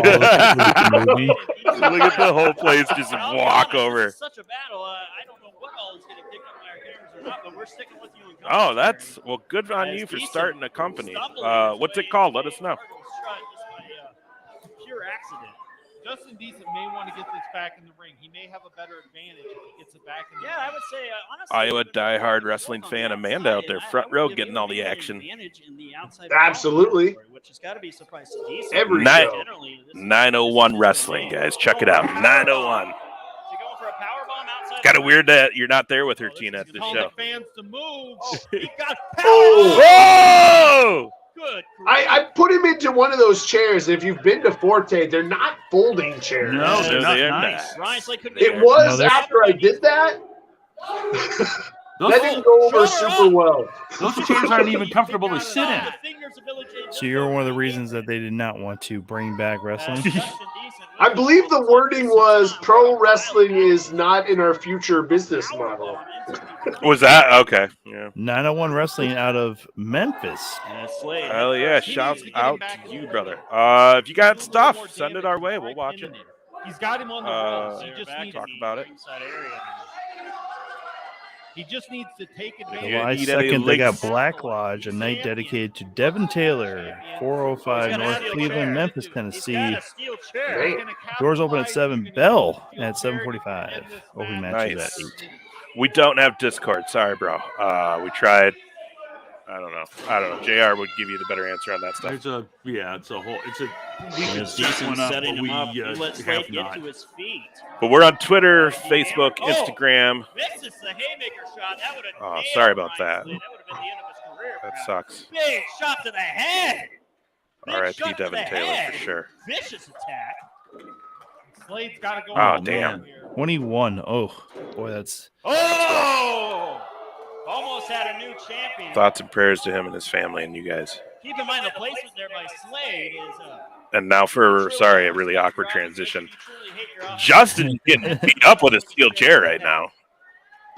Speaker 5: the whole place just walk over.
Speaker 11: Such a battle. I don't know what all is getting picked up by our cameras or not, but we're sticking with you.
Speaker 5: Oh, that's good on you for starting a company. What's it called? Let us know.
Speaker 11: accident.
Speaker 10: Justin Decent may want to get this back in the ring. He may have a better advantage if he gets it back in the ring.
Speaker 11: Yeah, I would say honestly.
Speaker 5: Iowa diehard wrestling fan Amanda out there, front row, getting all the action.
Speaker 4: Absolutely.
Speaker 11: Which has got to be a surprise to Decent.
Speaker 4: Every
Speaker 5: Nine-
Speaker 4: show.
Speaker 5: 901 Wrestling, guys. Check it out. 901. Kind of weird that you're not there with her, Tina, at this
Speaker 10: Calling
Speaker 5: show.
Speaker 10: fans to move.
Speaker 11: He got
Speaker 5: Oh!
Speaker 11: good.
Speaker 4: I put him into one of those chairs. If you've been to Forte, they're not folding chairs.
Speaker 1: No, they're not
Speaker 5: they are
Speaker 1: nice.
Speaker 4: It was after I did that. That didn't go over super well.
Speaker 1: Those chairs aren't even comfortable to sit in.
Speaker 6: So you're one of the reasons that they did not want to bring back wrestling.
Speaker 4: I believe the wording was pro wrestling is not in our future business model.
Speaker 5: Was that? Okay. Yeah.
Speaker 6: 901 Wrestling out of Memphis.
Speaker 5: Hell yeah. Shouts out to you, brother. If you got stuff, send it our way. We'll watch it.
Speaker 10: He's got him on the ropes. He just needs
Speaker 5: Talk about it.
Speaker 10: He just needs to take advantage.
Speaker 6: July 2nd, they got Black Lodge, a night dedicated to Devin Taylor, 405 North Cleveland, Memphis, Tennessee. Doors open at 7. Bell at 7:45. Open matches at 8.
Speaker 5: We don't have Discord. Sorry, bro. We tried. I don't know. JR would give you the better answer on that stuff.
Speaker 1: It's a we could set one up, but we have not.
Speaker 5: But we're on Twitter, Facebook, Instagram.
Speaker 11: This is the haymaker shot. That would have.
Speaker 5: Oh, sorry about that.
Speaker 11: That would have been the end of his career.
Speaker 5: That sucks.
Speaker 11: Big shot to the head.
Speaker 5: R.I.P. Devin Taylor for sure.
Speaker 11: Vicious attack.
Speaker 10: Slade's got to go.
Speaker 5: Oh, damn.
Speaker 6: 21. Oh, boy, that's.
Speaker 11: Oh! Almost had a new champion.
Speaker 5: Thoughts and prayers to him and his family and you guys.
Speaker 11: Keep in mind the placement there by Slade is.
Speaker 5: And now for, a really awkward transition. Justin's getting beat up with a steel chair right now.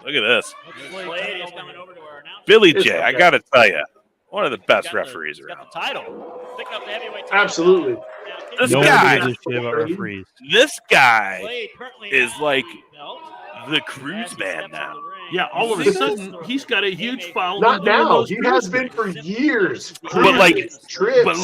Speaker 5: Look at this.
Speaker 11: Slade is coming over to our announcer.
Speaker 5: Billy J, I got to tell you, one of the best referees around.
Speaker 11: Got the title. Picking up the heavyweight title.
Speaker 4: Absolutely.
Speaker 5: This
Speaker 6: Nobody
Speaker 5: guy,
Speaker 6: gives a shit about referees.
Speaker 5: this guy
Speaker 11: Slade currently
Speaker 5: is
Speaker 11: has
Speaker 5: like
Speaker 11: the belt.
Speaker 5: the cruise man now.
Speaker 1: Yeah, all of a sudden he's got a huge following.
Speaker 4: Not
Speaker 1: doing
Speaker 4: now.
Speaker 1: those
Speaker 4: He
Speaker 1: cruise
Speaker 4: has been
Speaker 1: things.
Speaker 4: for years.
Speaker 5: But like,
Speaker 4: trips.
Speaker 5: but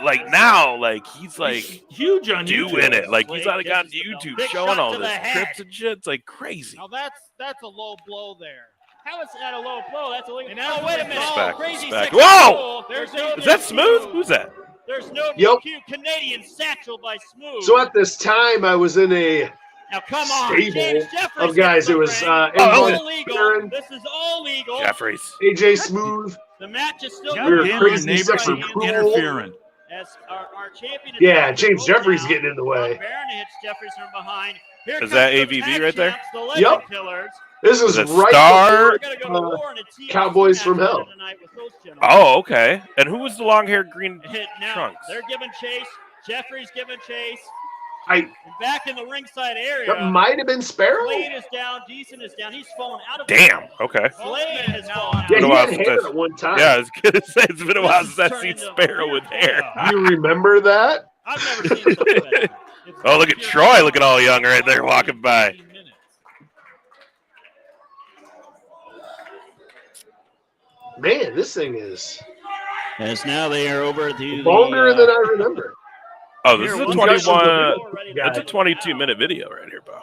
Speaker 5: like now, like he's like
Speaker 1: huge on
Speaker 5: doing
Speaker 1: YouTube.
Speaker 5: it. Like he's like on YouTube showing all this trips and shit. It's like crazy.
Speaker 10: Now that's a low blow there.
Speaker 11: How is that a low blow? That's a legal.
Speaker 10: And
Speaker 11: Oh, wait a minute.
Speaker 5: Respect,
Speaker 11: Crazy
Speaker 5: respect.
Speaker 11: second
Speaker 5: Whoa!
Speaker 11: rule. There's no
Speaker 5: Is that
Speaker 11: DQ.
Speaker 5: Smooth? Who's that?
Speaker 11: There's no
Speaker 4: Yep.
Speaker 11: DQ. Canadian satchel by Smooth.
Speaker 4: So at this time, I was in a
Speaker 11: now come on,
Speaker 4: stable
Speaker 11: James Jeffries
Speaker 4: of guys.
Speaker 11: gets in
Speaker 4: It
Speaker 11: the
Speaker 4: was
Speaker 11: ring.
Speaker 4: Emma
Speaker 11: illegal.
Speaker 4: Aaron,
Speaker 11: This is all legal.
Speaker 5: Jeffries.
Speaker 4: AJ Smooth.
Speaker 11: The match is still
Speaker 1: God
Speaker 4: We were
Speaker 1: damn,
Speaker 4: crazy
Speaker 1: your neighbors
Speaker 4: separate
Speaker 1: are
Speaker 4: cool.
Speaker 1: interfering.
Speaker 11: as our champion. is
Speaker 4: Yeah,
Speaker 11: back.
Speaker 4: James
Speaker 11: Goes
Speaker 4: Jeffries
Speaker 11: down.
Speaker 4: getting in the way.
Speaker 11: Baron hits Jeffries from behind. Here
Speaker 5: Is
Speaker 11: comes
Speaker 5: that
Speaker 11: the
Speaker 5: AVV
Speaker 11: tag
Speaker 5: right there?
Speaker 11: champs, the Legend
Speaker 4: Yep.
Speaker 11: Killers.
Speaker 4: This is
Speaker 5: Is it
Speaker 4: right
Speaker 5: Star?
Speaker 11: We're
Speaker 4: before
Speaker 11: gonna go to war in a TLC
Speaker 4: Cowboys
Speaker 11: match
Speaker 4: from Hell.
Speaker 11: later tonight with those gentlemen.
Speaker 5: Oh, okay. And who was the long-haired green
Speaker 11: Hit now.
Speaker 5: trunks?
Speaker 11: They're giving chase. Jeffries giving chase.
Speaker 4: I
Speaker 11: And back in the ringside area.
Speaker 4: that might have been Sparrow.
Speaker 11: Slade is down. Decent is down. He's fallen out of
Speaker 5: Damn. Okay.
Speaker 11: Slade has fallen out.
Speaker 4: Yeah,
Speaker 5: Been a
Speaker 4: he
Speaker 5: while
Speaker 4: had
Speaker 5: since
Speaker 4: hair
Speaker 5: I-
Speaker 4: at one time.
Speaker 5: Yeah, I was gonna say it's been a while
Speaker 11: This
Speaker 5: since I've
Speaker 11: has
Speaker 5: seen
Speaker 11: turned into
Speaker 5: Sparrow with hair.
Speaker 4: You remember that?
Speaker 11: I've never seen something like that. It's
Speaker 5: Oh, look at Troy looking all young right there walking by.
Speaker 10: 15 minutes.
Speaker 4: Man, this thing is
Speaker 11: As now they are over to
Speaker 4: longer than I remember.
Speaker 5: Oh, this is a
Speaker 11: Here,
Speaker 5: 21. That's a 22-minute video right here, bro.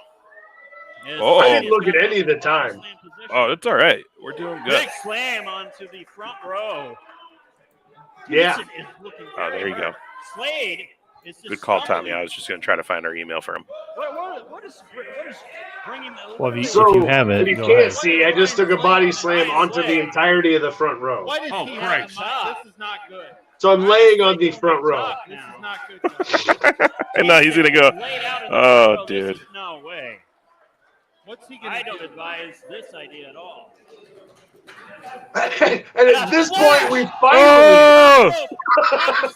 Speaker 5: Oh.
Speaker 4: I didn't look at any of the time.
Speaker 5: Oh, it's all right. We're doing good.
Speaker 11: Big slam onto the front row.
Speaker 4: Yeah.
Speaker 11: Decent is looking
Speaker 5: Oh, there you
Speaker 11: very
Speaker 5: go.
Speaker 11: hurt. Slade is just
Speaker 5: Good call,
Speaker 11: stumbling.
Speaker 5: Tommy. I was just gonna try to find our email for him.
Speaker 11: What is bringing the?
Speaker 6: Well, if
Speaker 4: So,
Speaker 6: you have it,
Speaker 4: if you
Speaker 6: go
Speaker 4: can't
Speaker 6: ahead.
Speaker 4: see, I just took a body slam onto the entirety of the front row.
Speaker 10: Why did
Speaker 1: Oh,
Speaker 10: he
Speaker 1: Christ.
Speaker 10: have this is not good.
Speaker 4: So I'm laying on the front row.
Speaker 10: This is not good.
Speaker 5: And now he's gonna go.
Speaker 11: Laid out in the
Speaker 5: Oh,
Speaker 11: front row.
Speaker 5: dude.
Speaker 11: This is no way.
Speaker 10: What's he gonna
Speaker 11: I
Speaker 10: do?
Speaker 11: don't advise this idea at all.
Speaker 4: And at this point, we finally.
Speaker 5: Oh!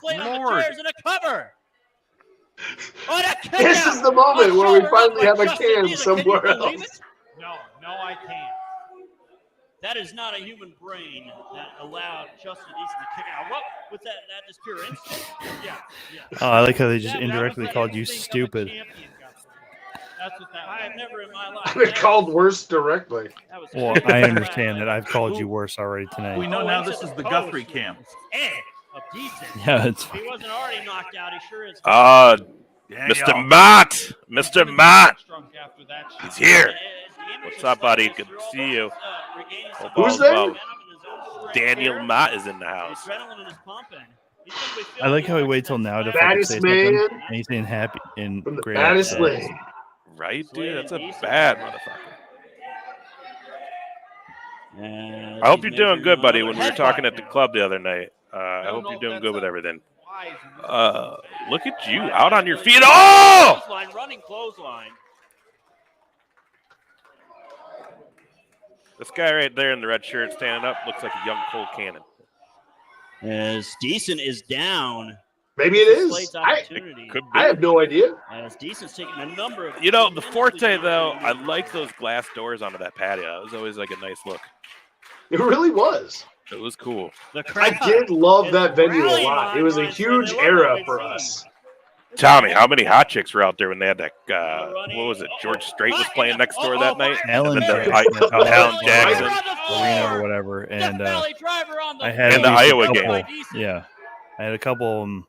Speaker 11: Slade on the
Speaker 1: Lord.
Speaker 11: chairs and a cover. Oh, that kick
Speaker 4: This
Speaker 11: out.
Speaker 4: is the moment
Speaker 11: Oh,
Speaker 4: where we
Speaker 11: shoulder
Speaker 4: finally
Speaker 11: up
Speaker 4: have
Speaker 11: by
Speaker 4: a
Speaker 11: Justin
Speaker 4: cam
Speaker 11: Decent. Can you
Speaker 4: somewhere
Speaker 11: believe
Speaker 4: else.
Speaker 11: it?
Speaker 10: No, I can't.
Speaker 11: That is not a human brain that allowed Justin Decent to kick out. What was that? That just pure instinct? Yeah.
Speaker 6: Oh, I like how they just
Speaker 11: That
Speaker 6: indirectly
Speaker 11: was the
Speaker 6: called you
Speaker 11: instinct of a
Speaker 6: stupid.
Speaker 11: champion got there.
Speaker 10: That's what that
Speaker 11: I've
Speaker 10: was.
Speaker 11: never in my life.
Speaker 4: I've been called worse directly.
Speaker 11: That was
Speaker 6: Well, I understand that. I've called you worse already tonight.
Speaker 1: We know now this is the Guthrie camp.
Speaker 11: Hey, of Decent.
Speaker 6: Yeah, it's
Speaker 11: If he wasn't already knocked out, he sure is.
Speaker 5: Mr. Mott. Mr. Mott.
Speaker 10: After that,
Speaker 5: He's here. What's up, buddy? Good to see you. Hope all's well. Daniel Mott is in the house.
Speaker 11: Adrenaline is pumping.
Speaker 6: I like how he waits till now to fucking say something. And he's saying happy and
Speaker 4: From the
Speaker 6: great.
Speaker 4: baddest
Speaker 6: episode.
Speaker 4: league.
Speaker 5: Right, dude? That's a bad motherfucker. I hope you're doing good, buddy. When we were talking at the club the other night, I hope you're doing good with everything. Look at you out on your feet. Oh!
Speaker 11: Running clothesline.
Speaker 5: This guy right there in the red shirt standing up looks like a young Colt Cannon.
Speaker 11: As Decent is down.
Speaker 4: Maybe it is. I have no idea.
Speaker 11: As Decent's taking a number of.
Speaker 5: You know, the Forte, though, I like those glass doors onto that patio. It was always like a nice look.
Speaker 4: It really was.
Speaker 5: It was cool.
Speaker 4: I did love that venue a lot. It was a huge era for us.
Speaker 5: Tommy, how many hot chicks were out there when they had that, what was it, George Strait was playing next door that night?
Speaker 6: Alan
Speaker 5: Jackson.
Speaker 6: Arena or whatever. And I had
Speaker 5: in the Iowa game.
Speaker 6: Yeah. I had a couple of them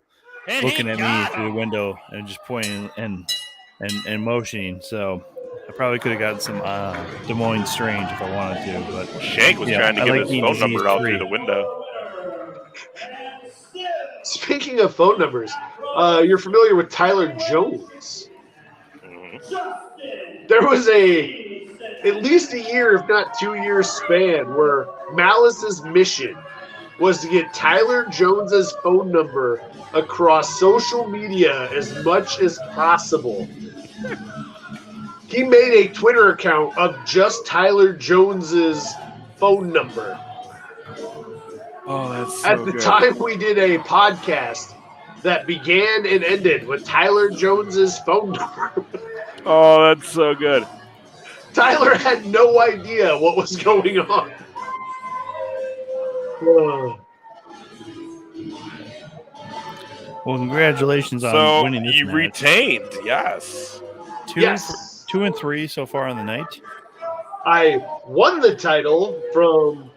Speaker 6: looking at me through the window and just pointing and motioning. So I probably could have gotten some Des Moines Strange if I wanted to. But
Speaker 5: Shank was trying to get his phone number out through the window.
Speaker 4: Speaking of phone numbers, you're familiar with Tyler Jones. There was at least a year, if not 2 years span where Malice's mission was to get Tyler Jones's phone number across social media as much as possible. He made a Twitter account of just Tyler Jones's phone number.
Speaker 5: Oh, that's so
Speaker 4: At the time, we did a podcast that began and ended with Tyler Jones's phone number.
Speaker 5: Oh, that's so good.
Speaker 4: Tyler had no idea what was going on.
Speaker 6: well, congratulations on winning this
Speaker 5: you
Speaker 6: match.
Speaker 5: Retained, yes.
Speaker 6: Two and three so far on the night.
Speaker 4: I won the title from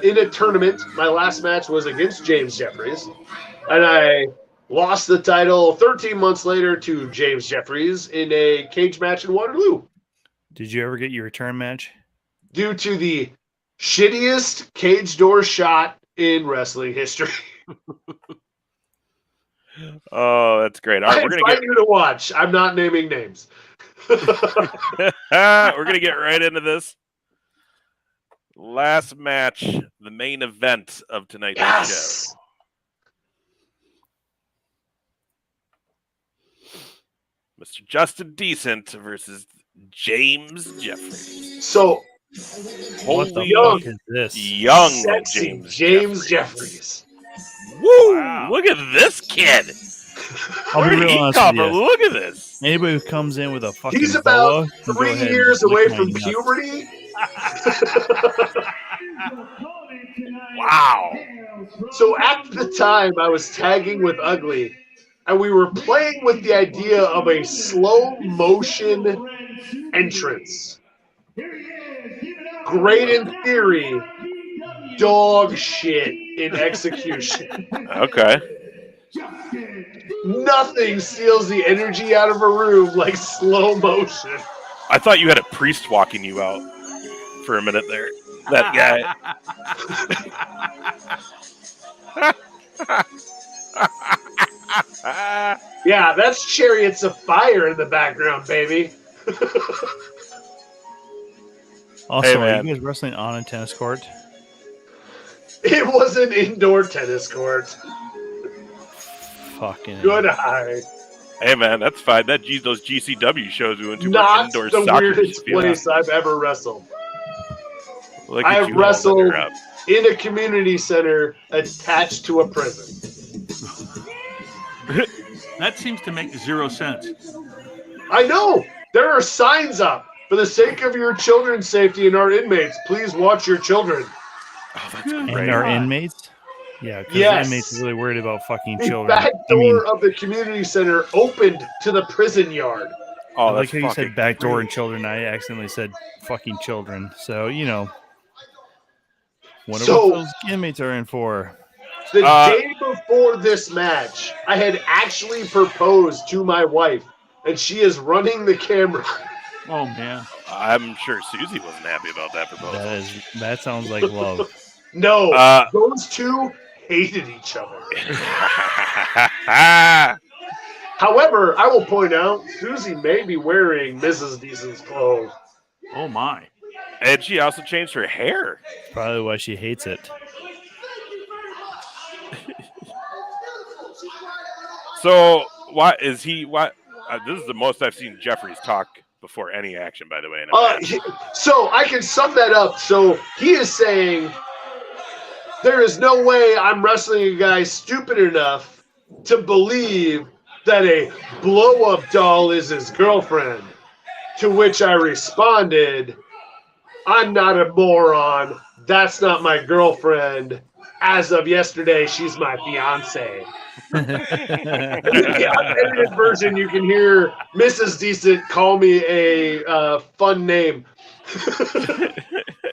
Speaker 4: in a tournament. My last match was against James Jeffries, and I lost the title 13 months later to James Jeffries in a cage match in Waterloo.
Speaker 6: Did you ever get your return match?
Speaker 4: Due to the shittiest cage door shot in wrestling history.
Speaker 5: Oh, that's great. All right, we're
Speaker 4: invite you to watch. I'm not naming names.
Speaker 5: We're gonna get right into this. Last match, the main event of tonight's show. Mr. Justin Decent versus James Jeffries.
Speaker 4: So,
Speaker 6: what the
Speaker 4: young,
Speaker 6: fuck is this?
Speaker 5: Young
Speaker 4: sexy
Speaker 5: James
Speaker 4: Jeffries.
Speaker 5: Woo! Wow. Look at this kid.
Speaker 6: I'll be real honest with you.
Speaker 5: Look at this.
Speaker 6: Anybody who comes in with a fucking
Speaker 4: He's about
Speaker 6: boa,
Speaker 4: 3 years away from puberty.
Speaker 5: Wow.
Speaker 4: So at the time, I was tagging with Ugly, and we were playing with the idea of a slow motion entrance. Great in theory, dog shit in execution.
Speaker 5: Okay.
Speaker 4: Nothing steals the energy out of a room like slow motion.
Speaker 5: I thought you had a priest walking you out for a minute there. That guy.
Speaker 4: Yeah, that's Chariots of Fire in the background, baby.
Speaker 6: Also,
Speaker 5: Hey,
Speaker 6: are
Speaker 5: man.
Speaker 6: you guys wrestling on a tennis court?
Speaker 4: It was an indoor tennis court.
Speaker 6: Fucking
Speaker 4: Good eye.
Speaker 5: Hey man, that's fine. Those GCW shows we went to were
Speaker 4: Not
Speaker 5: indoor
Speaker 4: the
Speaker 5: soccer
Speaker 4: weirdest
Speaker 5: field.
Speaker 4: place I've ever wrestled.
Speaker 5: Look
Speaker 4: I
Speaker 5: at
Speaker 4: have
Speaker 5: you
Speaker 4: wrestled
Speaker 5: holding her up.
Speaker 4: in a community center attached to a prison.
Speaker 1: That seems to make zero sense.
Speaker 4: I know. There are signs up. For the sake of your children's safety and our inmates, please watch your children.
Speaker 5: Oh, that's
Speaker 6: and
Speaker 5: great.
Speaker 6: our inmates? Yeah, because
Speaker 4: Yes.
Speaker 6: the inmates are really worried about fucking
Speaker 4: The
Speaker 6: children.
Speaker 4: back door of the community center opened to the prison yard.
Speaker 5: Oh,
Speaker 6: I like
Speaker 5: that's
Speaker 6: how you
Speaker 5: fucking
Speaker 6: said back door
Speaker 5: great.
Speaker 6: and children. I accidentally said fucking children. So, wonder
Speaker 4: So-
Speaker 6: what those inmates are in for.
Speaker 4: The day before this match, I had actually proposed to my wife, and she is running the camera.
Speaker 1: Oh man,
Speaker 5: I'm sure Suzie wasn't happy about that proposal.
Speaker 6: That sounds like love.
Speaker 4: No, those two hated each other. However, I will point out, Suzie may be wearing Mrs. Decent's clothes.
Speaker 1: Oh my!
Speaker 5: And she also changed her hair.
Speaker 6: Probably why she hates it.
Speaker 5: So what is he? What? This is the most I've seen Jeffries talk before any action, by the way.
Speaker 4: So I can sum that up. So he is saying there is no way I'm wrestling a guy stupid enough to believe that a blow-up doll is his girlfriend. To which I responded, I'm not a moron. That's not my girlfriend. As of yesterday, she's my fiance. In the unedited version, you can hear Mrs. Decent call me a fun name.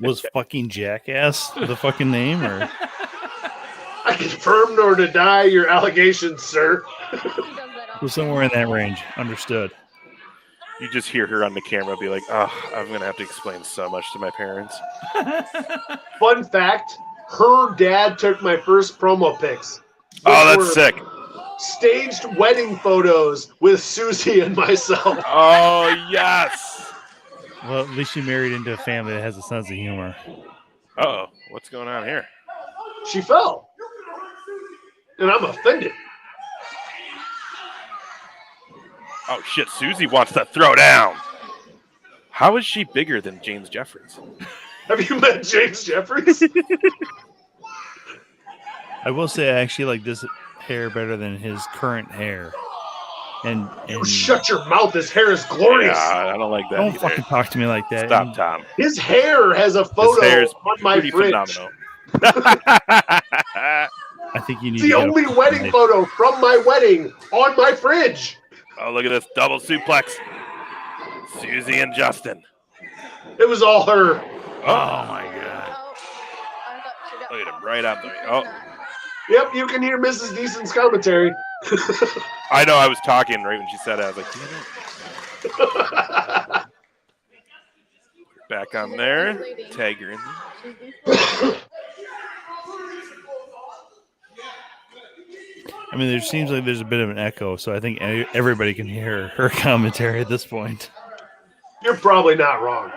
Speaker 6: Was fucking Jackass the fucking name, or?
Speaker 4: I confirm nor deny your allegations, sir.
Speaker 6: Was somewhere in that range. Understood.
Speaker 5: You just hear her on the camera be like, "Oh, I'm gonna have to explain so much to my parents."
Speaker 4: Fun fact: her dad took my first promo pics.
Speaker 5: Oh, that's sick.
Speaker 4: Staged wedding photos with Suzie and myself.
Speaker 5: Oh, yes.
Speaker 6: Well, at least she married into a family that has a sense of humor.
Speaker 5: Uh-oh. What's going on here?
Speaker 4: She fell. And I'm offended.
Speaker 5: Oh, shit. Suzie wants to throw down. How is she bigger than James Jeffries?
Speaker 4: Have you met James Jeffries?
Speaker 6: I will say I actually like this hair better than his current hair. And
Speaker 4: shut your mouth. His hair is glorious.
Speaker 5: Yeah, I don't like that.
Speaker 6: Don't
Speaker 5: either.
Speaker 6: fucking talk to me like that.
Speaker 5: Stop, Tom.
Speaker 4: His hair has a photo on my fridge.
Speaker 5: Phenomenal.
Speaker 6: I think you need
Speaker 4: the only wedding photo from my wedding on my fridge.
Speaker 5: Oh, look at this double suplex. Suzie and Justin.
Speaker 4: It was all her.
Speaker 5: Oh my god. Look at him right up there. Oh.
Speaker 4: Yep, you can hear Mrs. Decent's commentary.
Speaker 5: I know, I was talking right when she said it. I was like, damn it. Back on there. Tag her in there.
Speaker 6: I mean, there seems like there's a bit of an echo, so I think everybody can hear her commentary at this point.
Speaker 4: You're probably not wrong.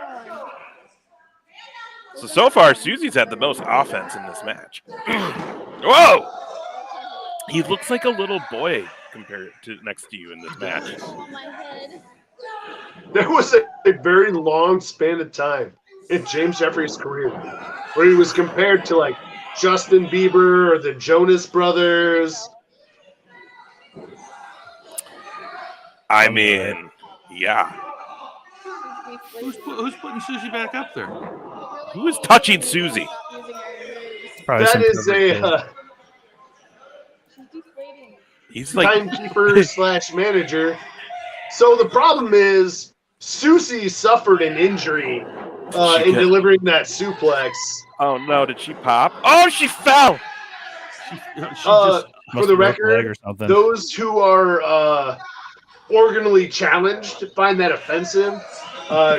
Speaker 5: So far, Susie's had the most offense in this match. Whoa! He looks like a little boy compared to next to you in this match.
Speaker 4: There was a very long span of time in James Jeffries' career where he was compared to like Justin Bieber or the Jonas Brothers.
Speaker 5: I mean, yeah.
Speaker 1: Who's putting Suzie back up there?
Speaker 5: Who is touching Suzie?
Speaker 4: That is a
Speaker 5: he's like
Speaker 4: timekeeper / manager. So the problem is Suzie suffered an injury in delivering that suplex.
Speaker 5: Oh no, did she pop? Oh, she fell!
Speaker 4: For the record, those who are organally challenged find that offensive.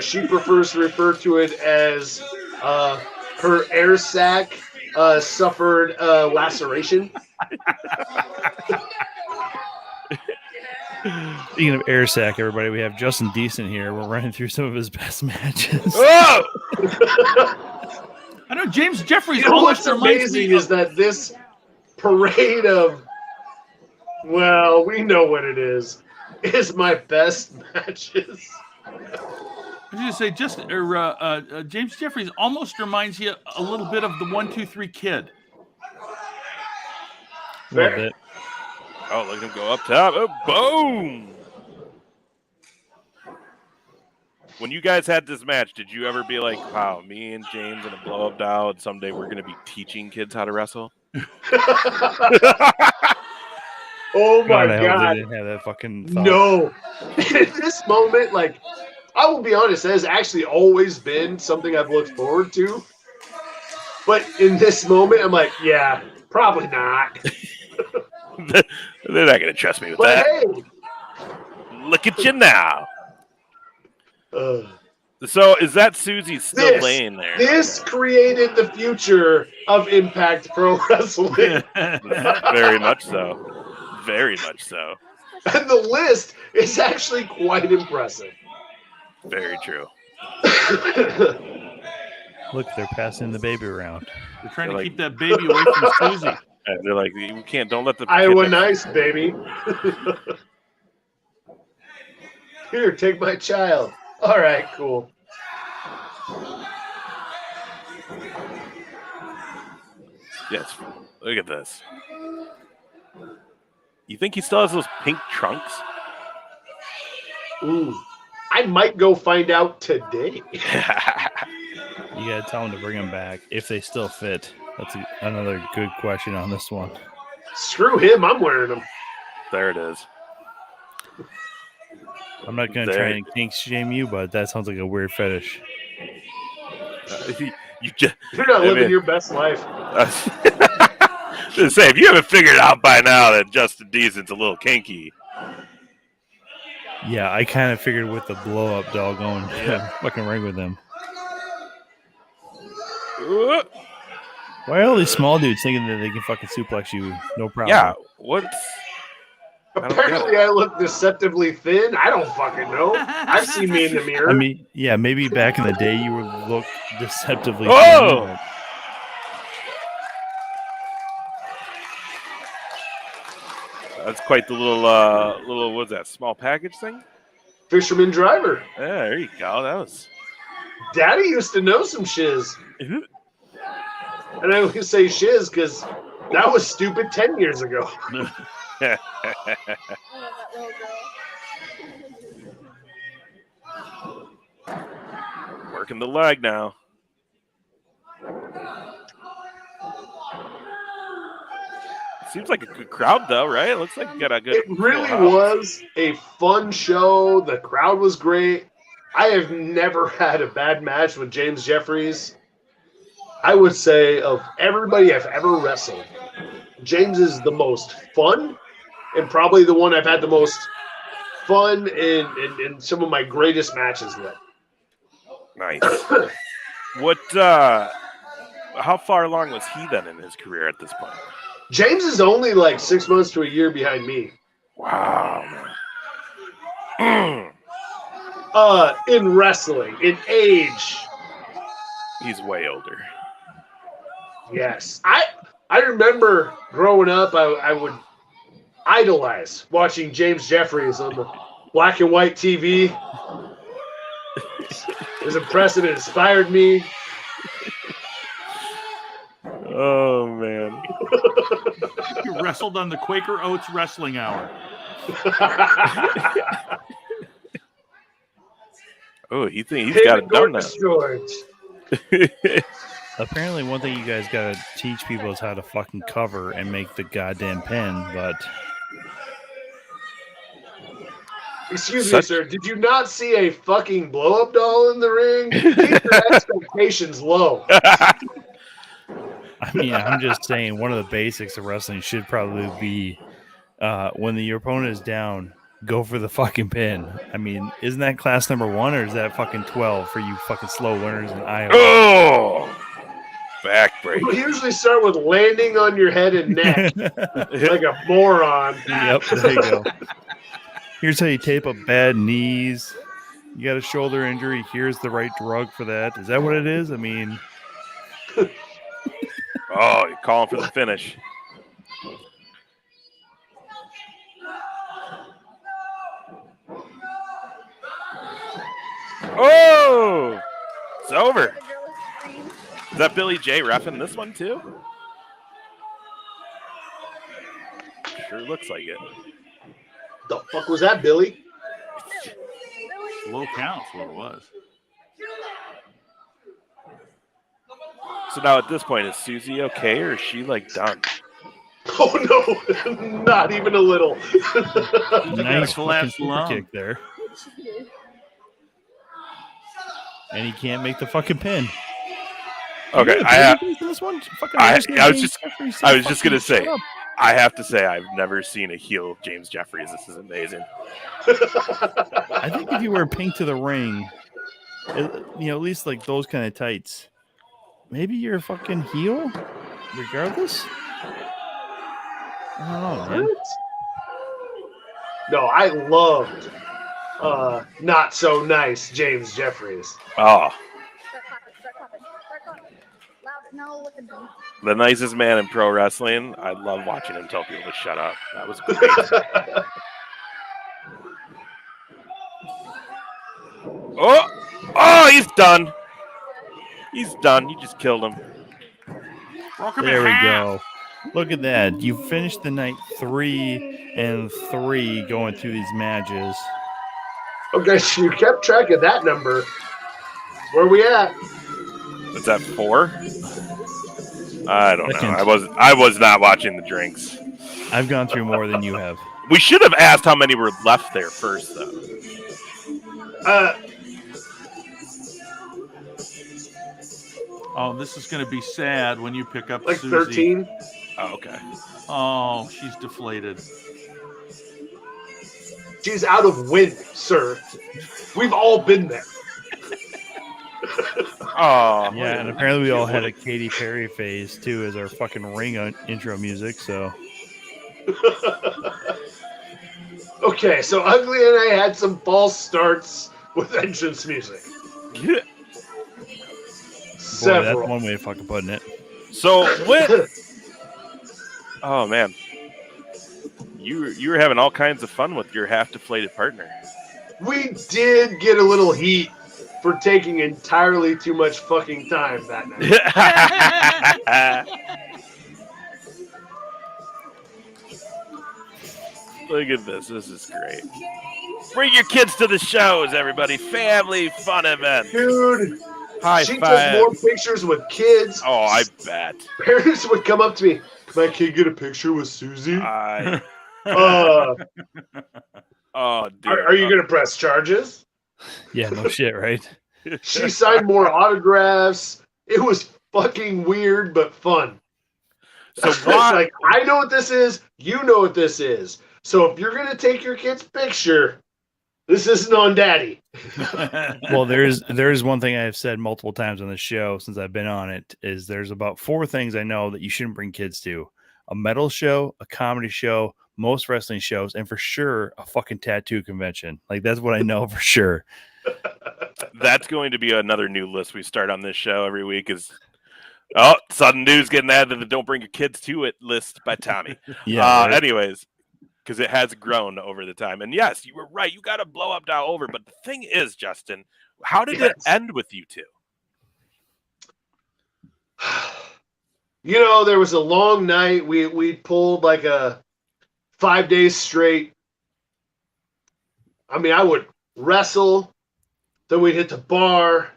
Speaker 4: She prefers to refer to it as her air sac suffered laceration.
Speaker 6: Speaking of air sac, everybody, we have Justin Decent here. We're running through some of his best matches.
Speaker 5: Oh!
Speaker 1: I know James Jeffries.
Speaker 4: You know what's amazing is that this parade of, well, we know what it is my best matches.
Speaker 1: I was going to say, James Jeffries almost reminds you a little bit of the 1, 2, 3 Kid.
Speaker 6: A little bit.
Speaker 5: Oh, look at him go up top. Oh, boom! When you guys had this match, did you ever be like, wow, me and James and a blow-up doll, and someday we're going to be teaching kids how to wrestle?
Speaker 4: Oh, my God.
Speaker 6: I didn't have that fucking thought.
Speaker 4: No. In this moment, like, I will be honest, that has actually always been something I've looked forward to. But in this moment, I'm like, yeah, Probably not.
Speaker 5: They're not going to trust me with
Speaker 4: But
Speaker 5: that.
Speaker 4: hey,
Speaker 5: Look at you now.
Speaker 4: uh,
Speaker 5: So is that Suzie still laying there?
Speaker 4: This created the future of Impact Pro Wrestling.
Speaker 5: Very much so. Very much so.
Speaker 4: And the list is actually quite impressive.
Speaker 5: Very true.
Speaker 6: Look, they're passing the baby around.
Speaker 1: They're trying to keep that baby away from Suzie.
Speaker 5: They're like, we can't. Don't let the
Speaker 4: Iowa
Speaker 5: kid
Speaker 4: nice, baby. Here, take my child. All right, cool.
Speaker 5: Yes. Look at this. You think he still has those pink trunks?
Speaker 4: Ooh, I might go find out today.
Speaker 6: You gotta tell them to bring them back if they still fit. That's another good question on this one.
Speaker 4: Screw him, I'm wearing them.
Speaker 5: There it is.
Speaker 6: I'm not gonna try and kink shame you, but that sounds like a weird fetish.
Speaker 4: You're not living your best life.
Speaker 5: Just say, if you haven't figured out by now that Justin Decent's a little kinky.
Speaker 6: Yeah, I kind of figured with the blow up doll going fucking ring with him. Why are all these small dudes thinking that they can fucking suplex you? No problem.
Speaker 5: Yeah, what's...
Speaker 4: Apparently I look deceptively thin. I don't fucking know. I've seen me in the mirror.
Speaker 6: I mean, yeah, maybe back in the day you would look deceptively
Speaker 5: Oh!
Speaker 6: thin.
Speaker 4: That's
Speaker 5: quite the little what's that, small package thing?
Speaker 4: Fisherman driver.
Speaker 5: Yeah, there you go. That was...
Speaker 4: Daddy used to know some shiz. And I only say shiz because that was stupid 10 years ago.
Speaker 5: Working the leg now. Seems like a good crowd, though, right? It looks like you got a good...
Speaker 4: It really was a fun show. The crowd was great. I have never had a bad match with James Jeffries. I would say of everybody I've ever wrestled, James is the most fun and probably the one I've had the most fun in some of my greatest matches with.
Speaker 5: Nice. How far along was he then in his career at this point?
Speaker 4: James is only like 6 months to a year behind me.
Speaker 5: Wow,
Speaker 4: man. In wrestling, in age.
Speaker 5: He's way older.
Speaker 4: Yes. I remember growing up, I would idolize watching James Jeffries on the black and white TV. It was impressive. It inspired me.
Speaker 5: Oh, man.
Speaker 1: You wrestled on the Quaker Oats Wrestling Hour.
Speaker 5: Oh, he's got it done now.
Speaker 6: Apparently, one thing you guys got to teach people is how to fucking cover and make the goddamn pin, but...
Speaker 4: Excuse me, sir. Did you not see a fucking blow-up doll in the ring? Keep your expectations low.
Speaker 6: I mean, I'm just saying one of the basics of wrestling should probably be when your opponent is down, go for the fucking pin. I mean, isn't that class number 1 or is that fucking 12 for you fucking slow learners in Iowa?
Speaker 5: Oh! Backbreak.
Speaker 4: We usually start with landing on your head and neck like a moron.
Speaker 6: Yep, there you go. Here's how you tape up bad knees. You got a shoulder injury. Here's the right drug for that. Is that what it is? I mean...
Speaker 5: Oh, you're calling for the finish. Oh! It's over. Is that Billy J reffing this one, too? Sure looks like it.
Speaker 4: The fuck was that, Billy?
Speaker 1: Low count's what it was.
Speaker 5: So now at this point, is Suzie okay or is she like done?
Speaker 4: Oh no, not even a little.
Speaker 6: Nice fucking super kick there. And he can't make the fucking pin.
Speaker 5: Okay,
Speaker 6: You
Speaker 5: I
Speaker 6: in this one? Fucking
Speaker 5: I
Speaker 6: roasted
Speaker 5: was
Speaker 6: James
Speaker 5: just
Speaker 6: Jeffries?
Speaker 5: I was just
Speaker 6: Fucking
Speaker 5: gonna say,
Speaker 6: shut up.
Speaker 5: I have to say I've never seen a heel James Jeffries. This is amazing.
Speaker 6: I think if you wear pink to the ring, at least like those kind of tights, maybe you're a fucking heel, regardless. I don't know, man.
Speaker 4: No, I loved Not So Nice James Jeffries.
Speaker 5: Oh, the nicest man in pro wrestling. I love watching him tell people to shut up. That was great. Oh, he's done. He's done. You just killed him.
Speaker 6: There we go. Look at that. You finished the night 3-3 going through these matches.
Speaker 4: Okay, so you kept track of that number. Where are we at?
Speaker 5: Is that 4? I don't know. I was not watching the drinks.
Speaker 6: I've gone through more than you have.
Speaker 5: We should have asked how many were left there first, though.
Speaker 1: Oh, this is going to be sad when you pick up
Speaker 4: like
Speaker 1: Suzie.
Speaker 4: 13.
Speaker 5: Oh, okay.
Speaker 1: Oh, she's deflated.
Speaker 4: She's out of wind, sir. We've all been there.
Speaker 5: Oh,
Speaker 6: yeah, and apparently we all had a Katy Perry phase too as our fucking ring intro music. So
Speaker 4: okay, so Ugly and I had some false starts with entrance music.
Speaker 5: Yeah.
Speaker 6: boy, that's one way of fucking putting it.
Speaker 5: So what? Oh man, you were having all kinds of fun with your half deflated partner.
Speaker 4: We did get a little heat for taking entirely too much fucking time that night.
Speaker 5: Look at this. This is great. Bring your kids to the shows, everybody. Family fun event.
Speaker 4: Dude,
Speaker 5: high
Speaker 4: she
Speaker 5: five.
Speaker 4: took more pictures with kids.
Speaker 5: Oh, I bet.
Speaker 4: Parents would come up to me. Can my kid get a picture with Suzie?
Speaker 5: Oh, dude.
Speaker 4: Are you going to press charges?
Speaker 6: Yeah, no shit, right?
Speaker 4: She signed more autographs. It was fucking weird, but fun.
Speaker 5: So
Speaker 4: why? Like, I know what this is. You know what this is. So if you're going to take your kid's picture, this isn't on daddy.
Speaker 6: Well, there's one thing I've said multiple times on the show since I've been on it is there's about 4 things I know that you shouldn't bring kids to: a metal show, a comedy show, most wrestling shows, and for sure a fucking tattoo convention. Like, that's what I know for sure.
Speaker 5: That's going to be another new list we start on this show every week. Is sudden news getting added to the "Don't Bring Your Kids to It" list by Tommy.
Speaker 6: Yeah. Right.
Speaker 5: Anyways, because it has grown over the time, and yes, you were right. You got to blow up down over. But the thing is, Justin, how did it end with you two?
Speaker 4: You know, there was a long night. We pulled like a 5 days straight. I mean, I would wrestle, then we'd hit the bar,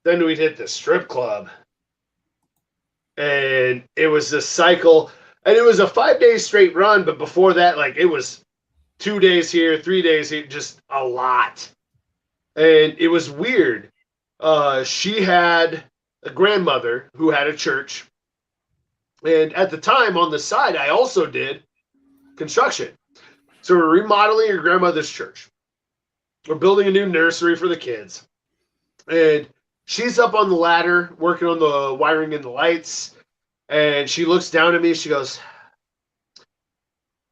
Speaker 4: then we'd hit the strip club. And it was this cycle. And it was a 5 day straight run, but before that, like, it was 2 days here, 3 days here, just a lot. And it was weird. She had a grandmother who had a church. And at the time, on the side, I also did construction. So we're remodeling your grandmother's church. We're building a new nursery for the kids. And she's up on the ladder working on the wiring and the lights. And she looks down at me. She goes,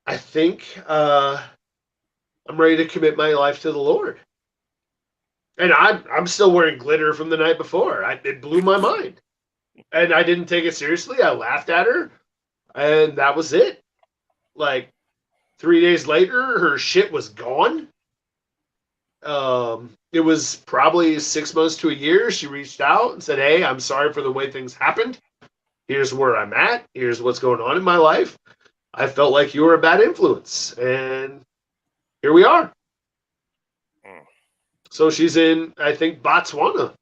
Speaker 4: I think I'm ready to commit my life to the Lord. And I'm still wearing glitter from the night before. It blew my mind. And I didn't take it seriously. I laughed at her. And that was it. Like, 3 days later, her shit was gone. It was probably 6 months to a year. She reached out and said, hey, I'm sorry for the way things happened. Here's where I'm at. Here's what's going on in my life. I felt like you were a bad influence. And here we are. So she's in, I think, Botswana.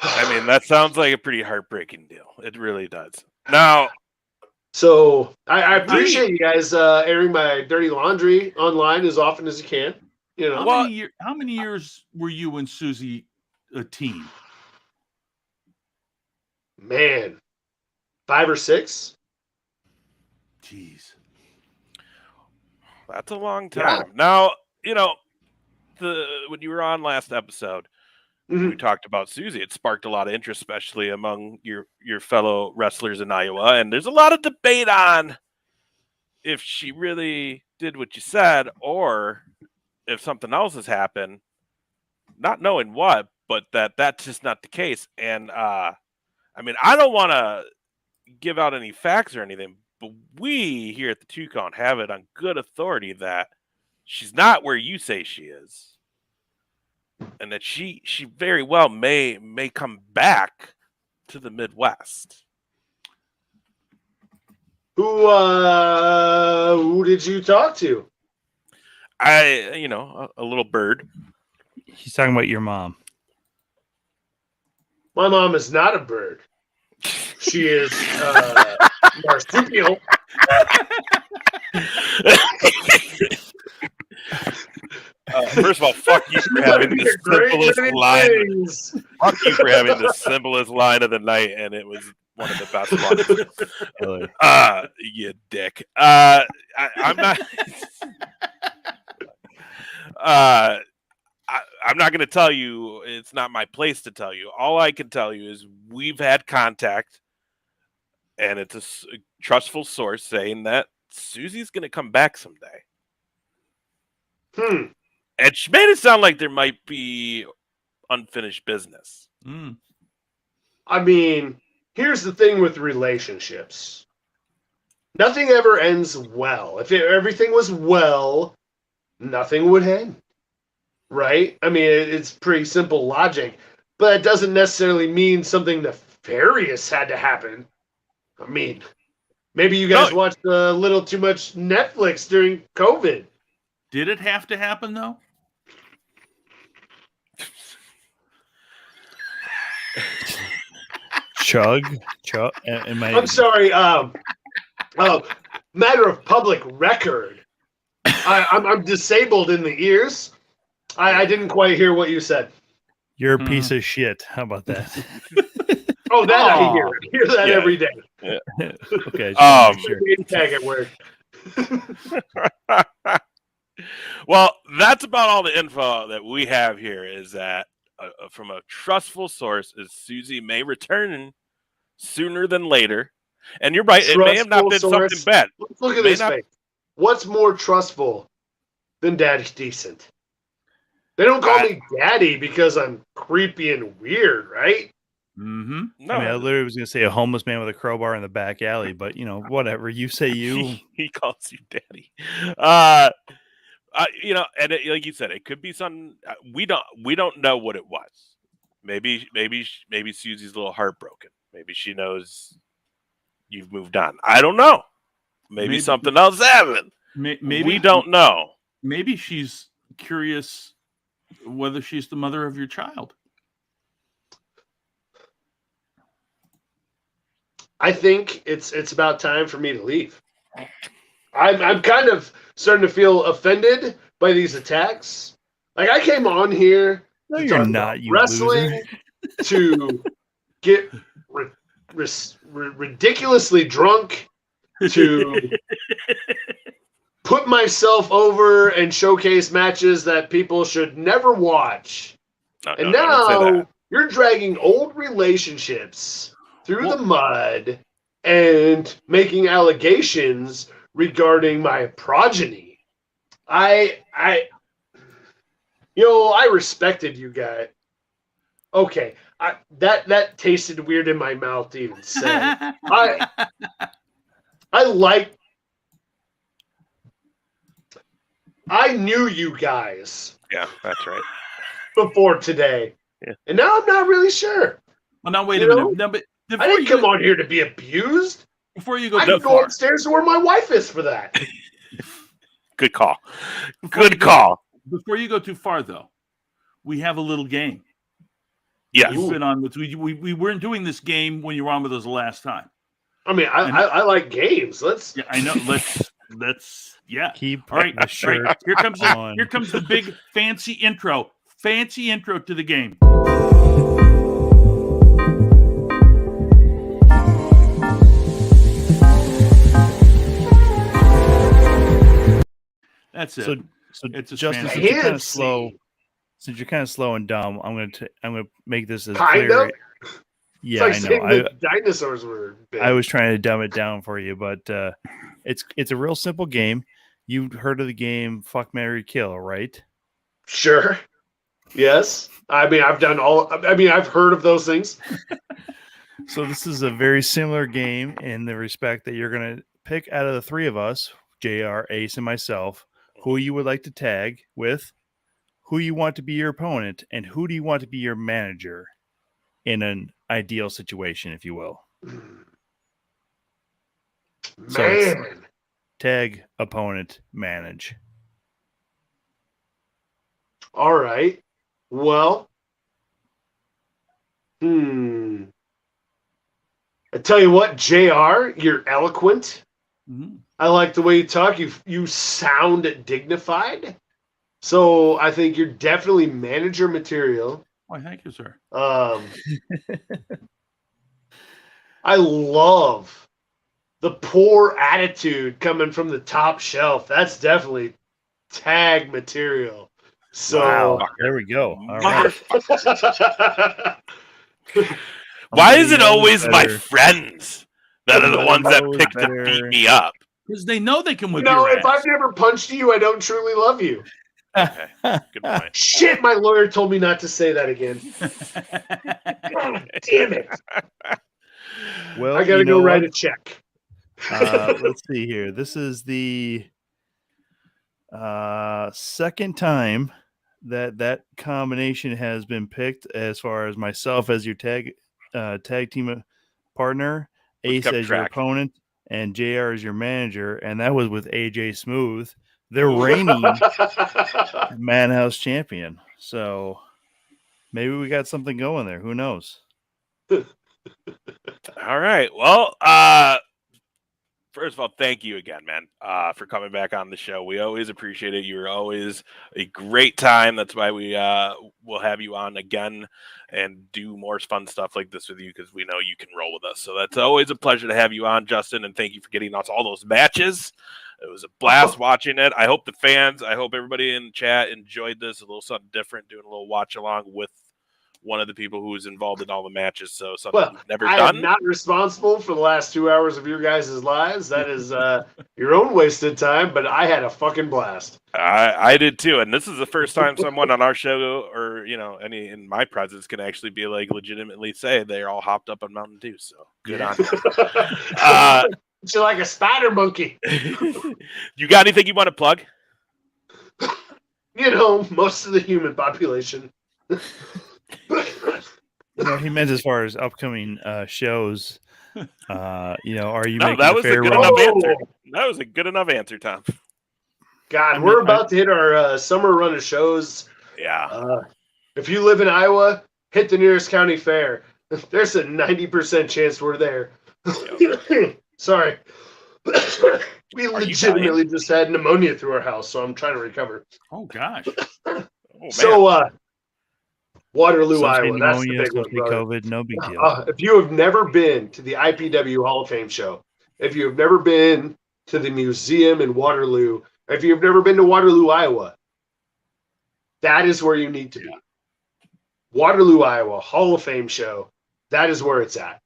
Speaker 5: I mean, that sounds like a pretty heartbreaking deal. It really does. Now,
Speaker 4: so I appreciate you guys airing my dirty laundry online as often as you can. You know,
Speaker 1: how many years were you and Suzie a team?
Speaker 4: Man, 5 or 6.
Speaker 1: Jeez,
Speaker 5: That's a long time. Now, when you were on last episode, we talked about Suzie. It sparked a lot of interest, especially among your fellow wrestlers in Iowa. And there's a lot of debate on if she really did what you said or if something else has happened, not knowing what, but that's just not the case. And I don't want to give out any facts or anything, but we here at the 2 Count have it on good authority that she's not where you say she is, and that she very well may come back to the Midwest.
Speaker 4: Who did you talk to?
Speaker 5: A little bird.
Speaker 6: He's talking about your mom.
Speaker 4: My mom is not a bird. She is marsupial.
Speaker 5: First of all, fuck you for having the simplest line. Fuck you for having the simplest line of the night, and it was one of the best ones. You dick. I'm not. I'm not going to tell you. It's not my place to tell you. All I can tell you is we've had contact, and it's a trustful source saying that Suzie's going to come back someday. And she made it sound like there might be unfinished business.
Speaker 4: I mean, here's the thing with relationships. Nothing ever ends well. If everything was well, nothing would end. Right? I mean, it's pretty simple logic. But it doesn't necessarily mean something nefarious had to happen. I mean, maybe you guys watched a little too much Netflix during COVID.
Speaker 1: Did it have to happen, though?
Speaker 6: Chug.
Speaker 4: I'm sorry. Matter of public record. I'm disabled in the ears. I didn't quite hear what you said.
Speaker 6: You're a piece of shit. How about that?
Speaker 4: Oh, that I hear. I hear that every day.
Speaker 6: Yeah. Okay.
Speaker 4: Sure. Tag at work.
Speaker 5: Well, that's about all the info that we have here. Is that from a trustful source? Is Suzie may return sooner than later? And you're right; it may have not been something bad.
Speaker 4: Let's look at this face. What's more trustful than Daddy Decent? They don't call me Daddy because I'm creepy and weird, right?
Speaker 6: No, I literally was going to say a homeless man with a crowbar in the back alley, but whatever. You say you.
Speaker 5: He calls you Daddy. And like you said, it could be something we don't know what it was. Maybe Suzie's a little heartbroken. Maybe she knows you've moved on. I don't know. Maybe something else happened.
Speaker 1: Maybe
Speaker 5: we don't know.
Speaker 1: Maybe she's curious whether she's the mother of your child.
Speaker 4: I think it's about time for me to leave. I'm kind of starting to feel offended by these attacks. Like, I came on here
Speaker 6: to talk about
Speaker 4: wrestling, to get ridiculously drunk, to put myself over and showcase matches that people should never watch. And now you're dragging old relationships through the mud and making allegations regarding my progeny. I respected you guys. Okay, that tasted weird in my mouth to even say. I knew you guys.
Speaker 5: Yeah, that's right.
Speaker 4: Before today.
Speaker 5: Yeah.
Speaker 4: And now I'm not really sure.
Speaker 1: Well, now wait a minute. No, but
Speaker 4: I didn't come on here to be abused.
Speaker 1: Before you go
Speaker 4: I can go upstairs to where my wife is for that.
Speaker 5: Good call. Good call.
Speaker 1: Before you go too far, though, we have a little game.
Speaker 5: Yeah,
Speaker 1: you've been on with. We weren't doing this game when you were on with us last time.
Speaker 4: I mean, I like games. Let's.
Speaker 1: Yeah, I know. Let's. Yeah.
Speaker 6: Keep
Speaker 1: all right.
Speaker 6: the shirt
Speaker 1: Here comes the big fancy intro. Fancy intro to the game. That's it.
Speaker 6: So
Speaker 1: It's a
Speaker 6: Justin,
Speaker 1: Spanish-
Speaker 6: since you're kind of
Speaker 4: Can't
Speaker 6: slow,
Speaker 4: see.
Speaker 6: since you're kind of slow and dumb, I'm gonna make this as
Speaker 4: Kind
Speaker 6: clear.
Speaker 4: of.
Speaker 6: Yeah,
Speaker 4: It's like
Speaker 6: I know.
Speaker 4: saying the dinosaurs were big.
Speaker 6: I was trying to dumb it down for you, but it's a real simple game. You've heard of the game Fuck, Marry, Kill, right?
Speaker 4: Sure. Yes. I mean, I've heard of those things.
Speaker 6: So this is a very similar game in the respect that you're going to pick out of the three of us, JR, Ace, and myself, who you would like to tag with, who you want to be your opponent, and who do you want to be your manager in an ideal situation, if you will. So it's
Speaker 4: Man.
Speaker 6: tag, opponent, manage.
Speaker 4: All right. Well. I tell you what, JR, you're eloquent.
Speaker 1: Mhm.
Speaker 4: I like the way you talk. You sound dignified. So I think you're definitely manager material.
Speaker 1: Why, thank you, sir.
Speaker 4: I love the poor attitude coming from the top shelf. That's definitely tag material. So
Speaker 6: Wow, there we go. All right.
Speaker 5: Why is it
Speaker 6: Somebody knows
Speaker 5: always my
Speaker 6: better.
Speaker 5: friends that are the
Speaker 6: Somebody
Speaker 5: ones that
Speaker 6: knows
Speaker 5: pick to
Speaker 6: better.
Speaker 5: beat me up?
Speaker 1: Because they know they can whip
Speaker 4: No,
Speaker 1: your
Speaker 4: if
Speaker 1: ass.
Speaker 4: I've never punched you, I don't truly love you.
Speaker 5: Okay, good point.
Speaker 4: Shit, my lawyer told me not to say that again. God damn it.
Speaker 6: Well,
Speaker 4: I gotta go write a check.
Speaker 6: Let's see here. This is the second time that combination has been picked, as far as myself as your tag team partner,
Speaker 5: We've
Speaker 6: Ace
Speaker 5: kept
Speaker 6: as your
Speaker 5: track.
Speaker 6: opponent, and JR as your manager, and that was with AJ Smooth, the reigning Madhouse champion. So maybe we got something going there. Who knows?
Speaker 5: All right. Well, first of all, thank you again, man, for coming back on the show. We always appreciate it. You're always a great time. That's why we will have you on again and do more fun stuff like this with you, because we know you can roll with us. So that's always a pleasure to have you on, Justin, and thank you for getting us all those matches. It was a blast watching it. I hope the fans, I hope everybody in chat enjoyed this. A little something different, doing a little watch along with one of the people who was involved in all the matches. So something we've never
Speaker 4: I
Speaker 5: done.
Speaker 4: am not responsible for the last 2 hours of your guys' lives. That is your own wasted time, but I had a fucking blast.
Speaker 5: I did too, and this is the first time someone on our show, or any in my presence, can actually be like legitimately say they're all hopped up on Mountain Dew. So good on you.
Speaker 4: You're like a spider monkey.
Speaker 5: You got anything you want to plug?
Speaker 4: Most of the human population.
Speaker 6: He meant as far as upcoming shows. Are you
Speaker 5: No,
Speaker 6: making
Speaker 5: that was a good
Speaker 6: farewell?
Speaker 5: enough answer. That was a good enough answer, Tom.
Speaker 4: God, we're about to hit our summer run of shows.
Speaker 5: Yeah.
Speaker 4: If you live in Iowa, hit the nearest county fair. There's a 90% chance we're there. Sorry. We legitimately just had pneumonia through our house, so I'm trying to recover.
Speaker 1: Oh, gosh.
Speaker 4: So, Waterloo,
Speaker 6: Some say
Speaker 4: Iowa. That's the
Speaker 6: pneumonia,
Speaker 4: big
Speaker 6: some
Speaker 4: one,
Speaker 6: say
Speaker 4: brother.
Speaker 6: COVID. No big deal.
Speaker 4: If you have never been to the IPW Hall of Fame show, if you have never been to the museum in Waterloo, if you have never been to Waterloo, Iowa, that is where you need to be. Waterloo, Iowa, Hall of Fame show. That is where it's at.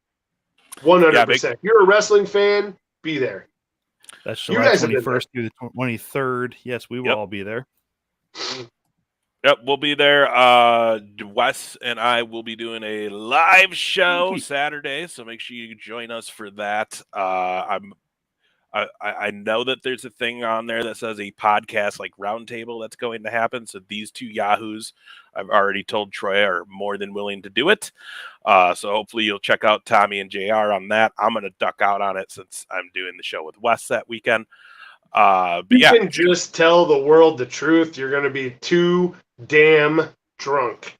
Speaker 4: 100%. If you're a wrestling fan, be there.
Speaker 6: That's
Speaker 4: You
Speaker 6: July
Speaker 4: guys have been
Speaker 6: 21st through the 23rd. Yes, we will all be there.
Speaker 5: Yep, we'll be there. Wes and I will be doing a live show Saturday, so make sure you join us for that. I know that there's a thing on there that says a podcast like roundtable that's going to happen. So these two yahoos, I've already told Troy, are more than willing to do it. So hopefully you'll check out Tommy and JR on that. I'm going to duck out on it since I'm doing the show with Wes that weekend. But
Speaker 4: you can just tell the world the truth. You're going to be too damn drunk.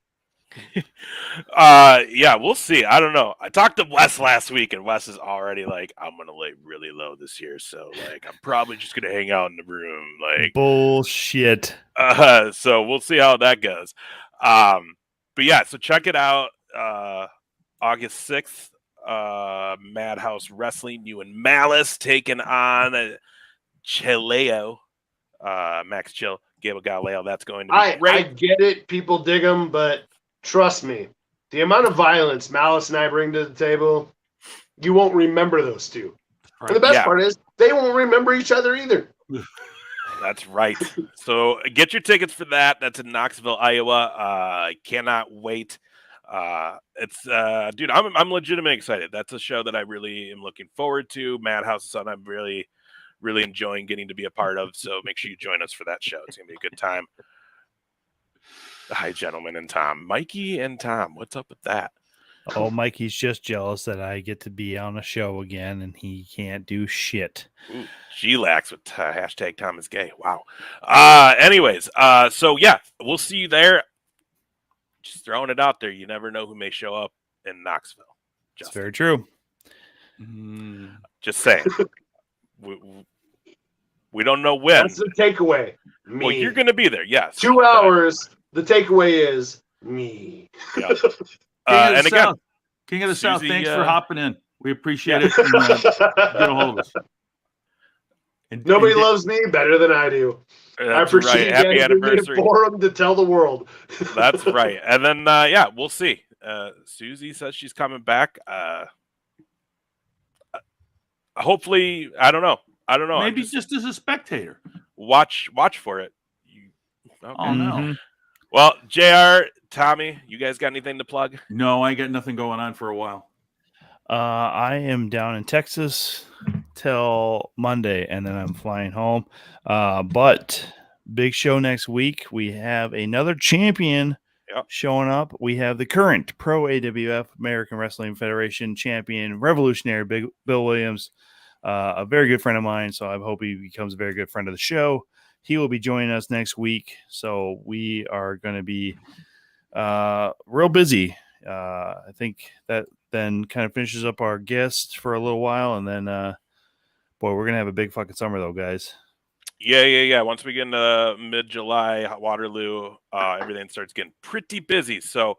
Speaker 5: Yeah, we'll see. I don't know. I talked to Wes last week, and Wes is already like, I'm gonna lay really low this year, so like I'm probably just gonna hang out in the room. Like
Speaker 6: bullshit.
Speaker 5: So we'll see how that goes. But yeah, so check it out. August 6th, Madhouse Wrestling, you and Malice taking on Chileo. Max Chill, Gable Galileo. That's going to be
Speaker 4: I
Speaker 5: great.
Speaker 4: get it. People dig them, but trust me, the amount of violence Malice and I bring to the table, you won't remember those two.
Speaker 1: Right.
Speaker 4: And the best
Speaker 5: Yeah.
Speaker 4: part is they won't remember each other either.
Speaker 5: That's right. So get your tickets for that. That's in Knoxville, Iowa. I cannot wait. It's dude, I'm legitimately excited. That's a show that I really am looking forward to. Madhouse is something I'm really enjoying getting to be a part of. So make sure you join us for that show. It's gonna be a good time. Hi, gentlemen, and Tom. Mikey and Tom, what's up with that?
Speaker 6: Oh, Mikey's just jealous that I get to be on a show again and he can't do shit.
Speaker 5: Ooh, G-Lax with hashtag Tom is gay. Wow. Anyways, so yeah, we'll see you there. Just throwing it out there. You never know who may show up in Knoxville.
Speaker 6: It's very true.
Speaker 5: Just saying. we don't know when.
Speaker 4: That's the takeaway. Me.
Speaker 5: Well, you're going to be there, yes.
Speaker 4: 2 hours. The takeaway is me.
Speaker 5: Yeah.
Speaker 1: And
Speaker 5: again,
Speaker 1: King of the South,
Speaker 5: Suzie,
Speaker 1: thanks for hopping in. We appreciate it. And, get a hold of us. And,
Speaker 4: Nobody loves me better than I do. I appreciate
Speaker 5: right. Happy
Speaker 4: you giving me a
Speaker 5: anniversary.
Speaker 4: forum to tell the world.
Speaker 5: That's right. And then, yeah, we'll see. Suzie says she's coming back. Hopefully, I don't know.
Speaker 1: Maybe just as a spectator.
Speaker 5: Watch for it. Okay.
Speaker 1: Oh, no.
Speaker 5: Well, JR, Tommy, you guys got anything to plug?
Speaker 1: No, I got nothing going on for a while.
Speaker 6: I am down in Texas till Monday, and then I'm flying home. But big show next week. We have another champion showing up. We have the current Pro AWF American Wrestling Federation champion, Revolutionary Bill Williams, a very good friend of mine. So I hope he becomes a very good friend of the show. He will be joining us next week. So we are going to be real busy. I think that then kind of finishes up our guests for a little while. And then, boy, we're going to have a big fucking summer, though, guys.
Speaker 5: Yeah. Once we get into mid-July, Waterloo, everything starts getting pretty busy. So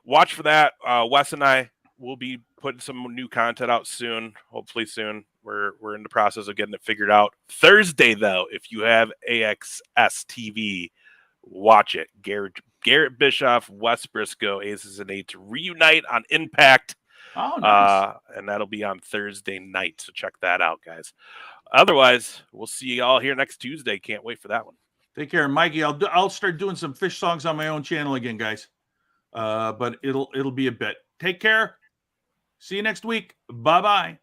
Speaker 5: watch for that. Wes and I will be putting some new content out soon, hopefully soon. We're in the process of getting it figured out. Thursday, though, if you have AXS TV, watch it. Garrett Bischoff, Wes Briscoe, Aces and Eights reunite on Impact.
Speaker 1: Oh, nice.
Speaker 5: And that'll be on Thursday night. So check that out, guys. Otherwise, we'll see you all here next Tuesday. Can't wait for that one.
Speaker 1: Take care, Mikey. I'll start doing some fish songs on my own channel again, guys. But it'll be a bit. Take care. See you next week. Bye-bye.